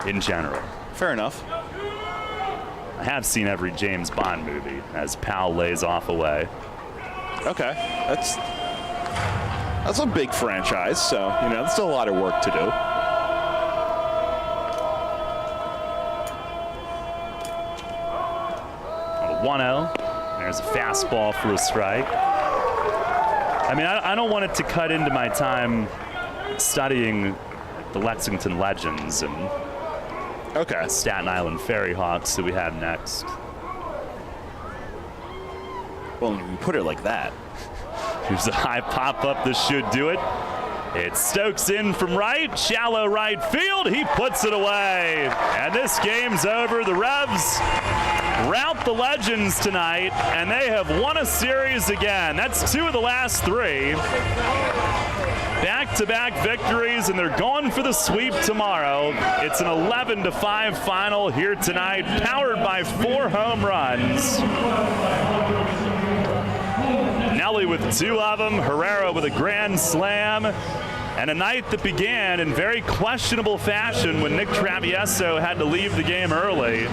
In general. Fair enough. I have seen every James Bond movie as Powell lays off away. Okay. That's a big franchise, so, there's still a lot of work to do. On a 1-0. There's a fastball for a strike. I mean, I don't want it to cut into my time studying the Lexington Legends and Staten Island Ferry Hawks that we have next. Well, when you put it like that. Here's a high pop-up. This should do it. It's Stokes in from right, shallow right field. He puts it away. And this game's over. The Revs rout the Legends tonight, and they have won a series again. That's 2 of the last 3. Back-to-back victories, and they're going for the sweep tomorrow. It's an 11-5 final here tonight, powered by 4 home runs. Nelly with 2 of them, Herrera with a grand slam, and a night that began in very questionable fashion when Nick Travieso had to leave the game early.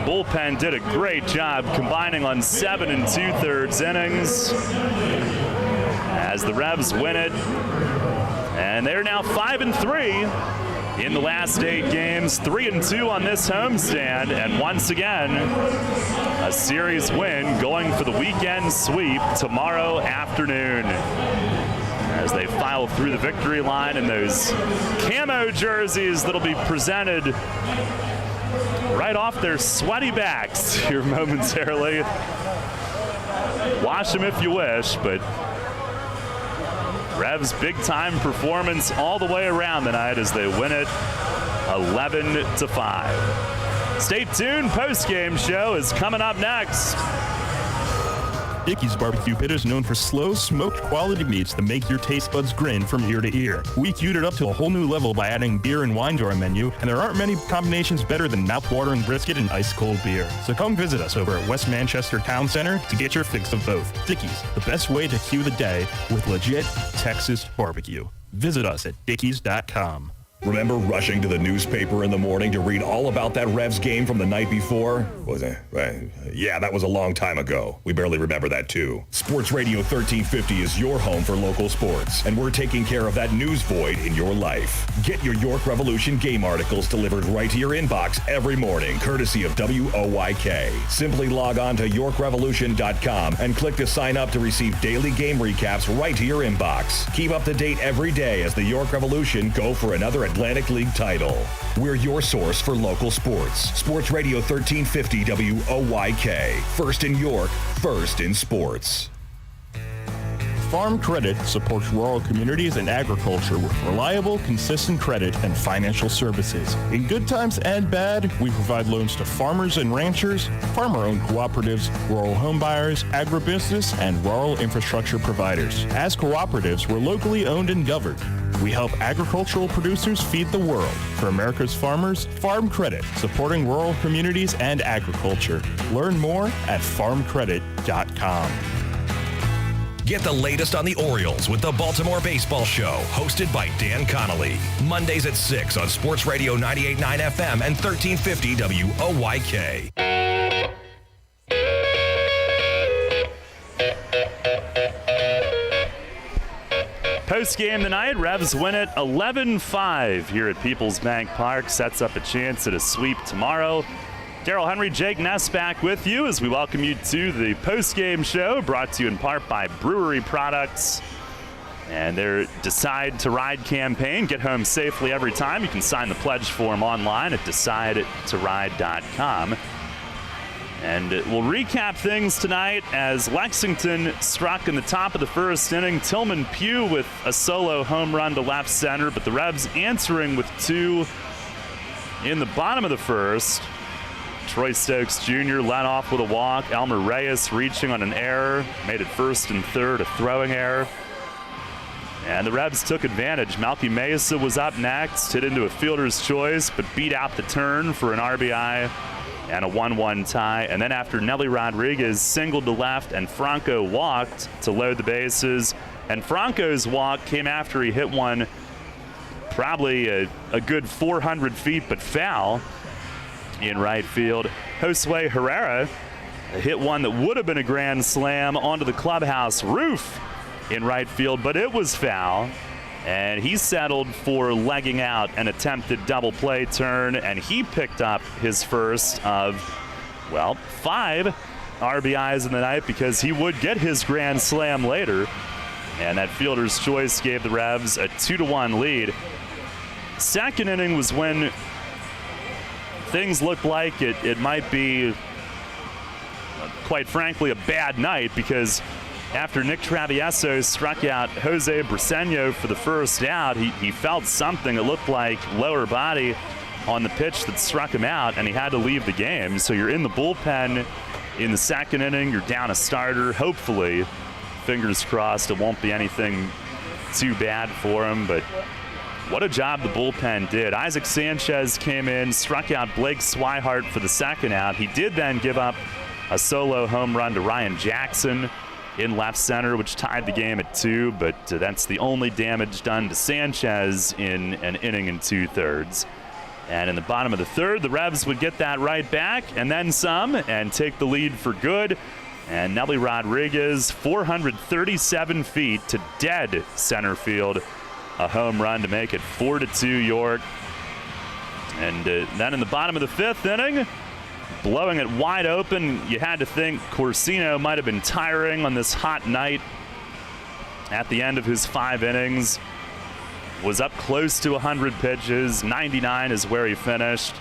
Bullpen did a great job combining on 7 2/3 innings as the Revs win it. And they're now 5-3 in the last 8 games, 3-2 on this homestand, and once again, a series win going for the weekend sweep tomorrow afternoon. As they file through the victory line in those camo jerseys that'll be presented right off their sweaty backs here momentarily. Wash them if you wish, but Revs big time performance all the way around tonight as they win it 11-5. Stay tuned, post-game show is coming up next. Dickey's Barbecue Pit is known for slow, smoked quality meats that make your taste buds grin from ear to ear. We queued it up to a whole new level by adding beer and wine to our menu, and there aren't many combinations better than mouth-watering brisket and ice-cold beer. So come visit us over at West Manchester Town Center to get your fix of both. Dickey's, the best way to cue the day with legit Texas barbecue. Visit us at dickeys.com. Remember rushing to the newspaper in the morning to read all about that Revs game from the night before? Was it? Yeah, that was a long time ago. We barely remember that too. Sports Radio 1350 is your home for local sports, and we're taking care of that news void in your life. Get your York Revolution game articles delivered right to your inbox every morning, courtesy of WOYK. Simply log on to YorkRevolution.com and click to sign up to receive daily game recaps right to your inbox. Keep up to date every day as the York Revolution go for another Atlantic League title. We're your source for local sports. Sports Radio 1350 WOYK. First in York, first in sports. Farm Credit supports rural communities and agriculture with reliable, consistent credit and financial services. In good times and bad, we provide loans to farmers and ranchers, farmer-owned cooperatives, rural home buyers, agribusiness, and rural infrastructure providers. As cooperatives, we're locally owned and governed. We help agricultural producers feed the world. For America's farmers, Farm Credit, supporting rural communities and agriculture. Learn more at farmcredit.com. Get the latest on the Orioles with the Baltimore Baseball Show, hosted by Dan Connolly. Mondays at 6 on Sports Radio 98.9 FM and 1350 WOYK. Post-game tonight, Revs win it 11-5 here at Peoples Bank Park. Sets up a chance at a sweep tomorrow. Daryl Henry, Jake Ness back with you as we welcome you to the post-game show, brought to you in part by Brewery Products and their Decide to Ride campaign. Get home safely every time. You can sign the pledge form online at decidetoride.com. And we'll recap things tonight as Lexington struck in the top of the first inning. Tillman Pugh with a solo home run to left center, but the Revs answering with 2 in the bottom of the first. Troy Stokes Jr. led off with a walk. Elmer Reyes reaching on an error, made it first and third, a throwing error. And the Revs took advantage. Malky Mesa was up next, hit into a fielder's choice, but beat out the turn for an RBI and a 1-1 tie. And then after Nelly Rodriguez singled to left and Franco walked to load the bases, and Franco's walk came after he hit one probably a good 400 feet but foul in right field. Josue Herrera hit one that would have been a grand slam onto the clubhouse roof in right field, but it was foul. And he settled for legging out an attempted double play turn, and he picked up his first of, well, 5 RBIs in the night, because he would get his grand slam later. And that fielder's choice gave the Revs a 2-1 lead. Second inning was when things looked like it might be, quite frankly, a bad night, because after Nick Travieso struck out Jose Briseño for the first out, he felt something. It looked like lower body on the pitch that struck him out, and he had to leave the game. So you're in the bullpen in the second inning. You're down a starter. Hopefully, fingers crossed, it won't be anything too bad for him. But what a job the bullpen did. Isaac Sanchez came in, struck out Blake Swihart for the second out. He did then give up a solo home run to Ryan Jackson in left center, which tied the game at 2, but that's the only damage done to Sanchez in an inning and 2/3. And in the bottom of the third, the Revs would get that right back and then some and take the lead for good. And Nelly Rodriguez, 437 feet to dead center field, a home run to make it 4-2 York. And then in the bottom of the 5th inning, blowing it wide open, you had to think Corsino might have been tiring on this hot night. At the end of his 5 innings, was up close to 100 pitches. 99 is where he finished.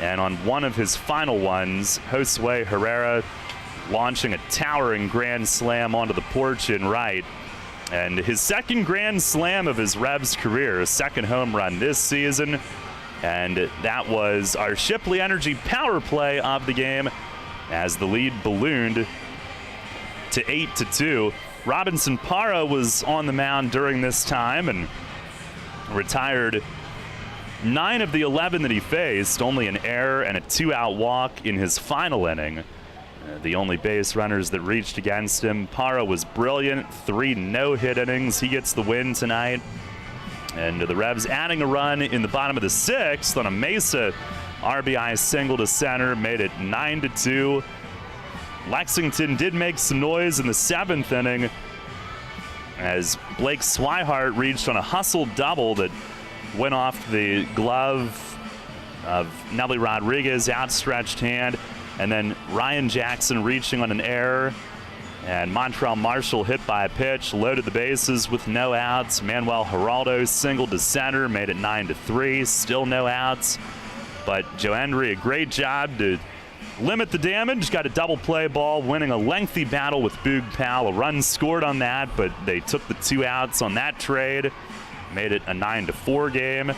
And on one of his final ones, Josue Herrera launching a towering grand slam onto the porch in right. And his second grand slam of his Revs career, a second home run this season. And that was our Shipley Energy power play of the game as the lead ballooned to 8-2. Robinson Parra was on the mound during this time and retired 9 of the 11 that he faced, only an error and a 2-out walk in his final inning. The only base runners that reached against him. Parra was brilliant, 3 no-hit innings. He gets the win tonight. And the Revs adding a run in the bottom of the 6th on a Mesa RBI single to center, made it 9-2. Lexington did make some noise in the 7th inning as Blake Swihart reached on a hustle double that went off the glove of Nelly Rodriguez, outstretched hand, and then Ryan Jackson reaching on an error. And Montreal Marshall hit by a pitch, loaded the bases with no outs. Manuel Geraldo singled to center, made it 9-3, still no outs. But Joe Hendry, a great job to limit the damage, got a double play ball, winning a lengthy battle with Boog Powell. A run scored on that, but they took the 2 outs on that trade, made it a 9-4 game.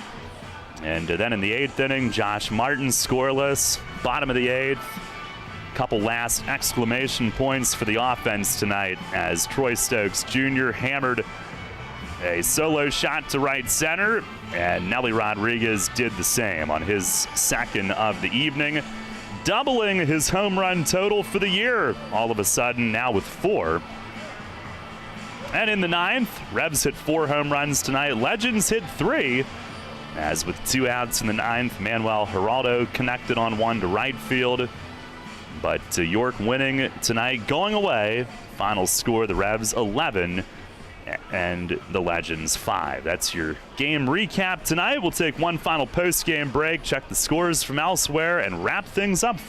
And then in the 8th inning, Josh Martin scoreless, bottom of the 8th. Couple last exclamation points for the offense tonight as Troy Stokes Jr. hammered a solo shot to right center, and Nelly Rodriguez did the same on his second of the evening, doubling his home run total for the year all of a sudden, now with 4. And in the 9th, Revs hit 4 home runs tonight. Legends hit 3, as with 2 outs in the 9th, Manuel Geraldo connected on one to right field. But York winning tonight, going away. Final score, the Revs 11 and the Legends 5. That's your game recap tonight. We'll take one final post-game break, check the scores from elsewhere, and wrap things up